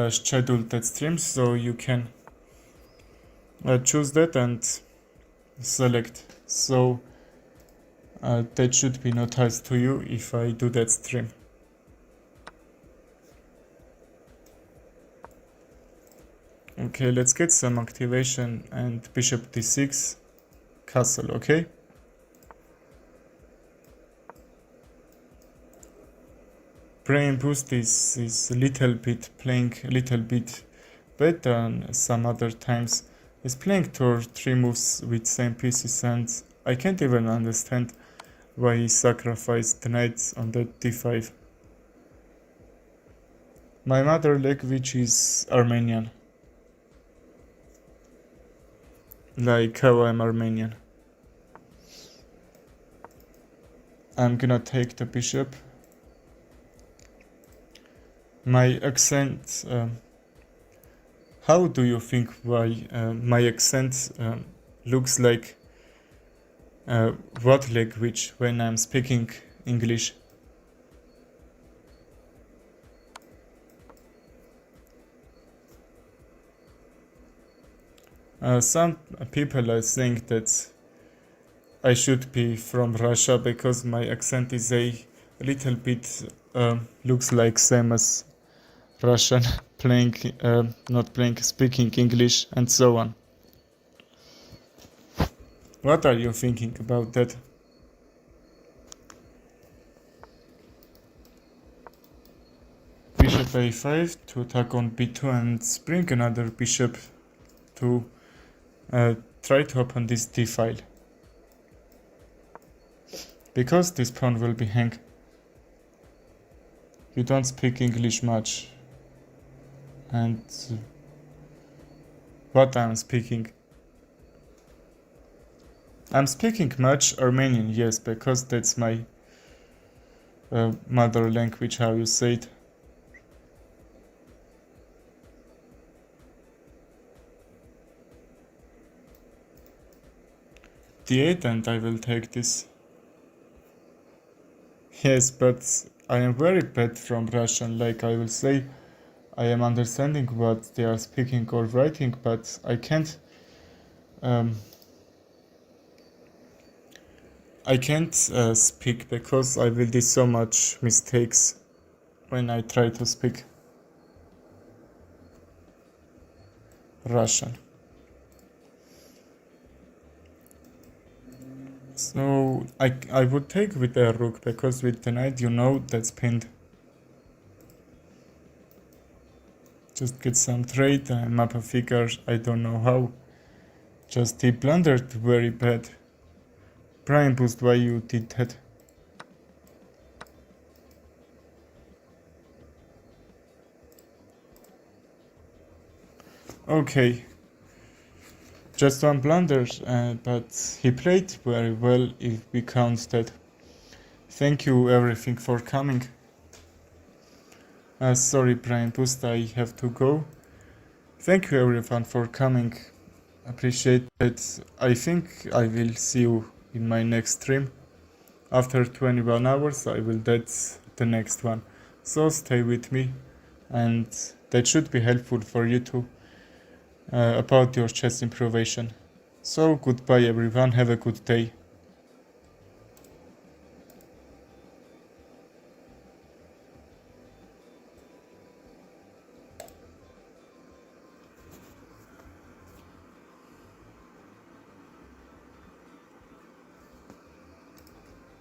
scheduled that stream, so you can choose that and select. So that should be noticed to you if I do that stream. Okay, let's get some activation and bishop d6, castle, okay? Brain Boost is a little bit playing a little bit better than some other times. He's playing 2 or 3 moves with same pieces, and I can't even understand why he sacrificed the knights on that d5. My mother language is Armenian. Like how I'm Armenian. I'm gonna take the bishop. My accent. How do you think why my accent looks like what language when I'm speaking English? Some people I think that I should be from Russia because my accent is a little bit looks like same as Russian, playing not playing, speaking English and so on. What are you thinking about that? Bishop a5 to attack on b2 and bring another bishop to try to open this d file. Because this pawn will be hang. You don't speak English much. And what I'm speaking? I'm speaking much Armenian, yes, because that's my mother language, how you say it. d8 and I will take this. Yes, but I am very bad from Russian, like I will say I am understanding what they are speaking or writing, but I can't speak because I will do so much mistakes when I try to speak Russian. So I would take with the rook because with the knight you know that's pinned. Just get some trade and map a figure, I don't know how. Just he blundered very bad. Prime boost, why you did that? Okay. Just one blunder, but he played very well if we count that. Thank you everything for coming. Sorry Brian Boost, I have to go. Thank you everyone for coming. Appreciate it. I think I will see you in my next stream. After 21 hours I will that's the next one. So stay with me and that should be helpful for you too. About your chess improvisation. So goodbye everyone, have a good day.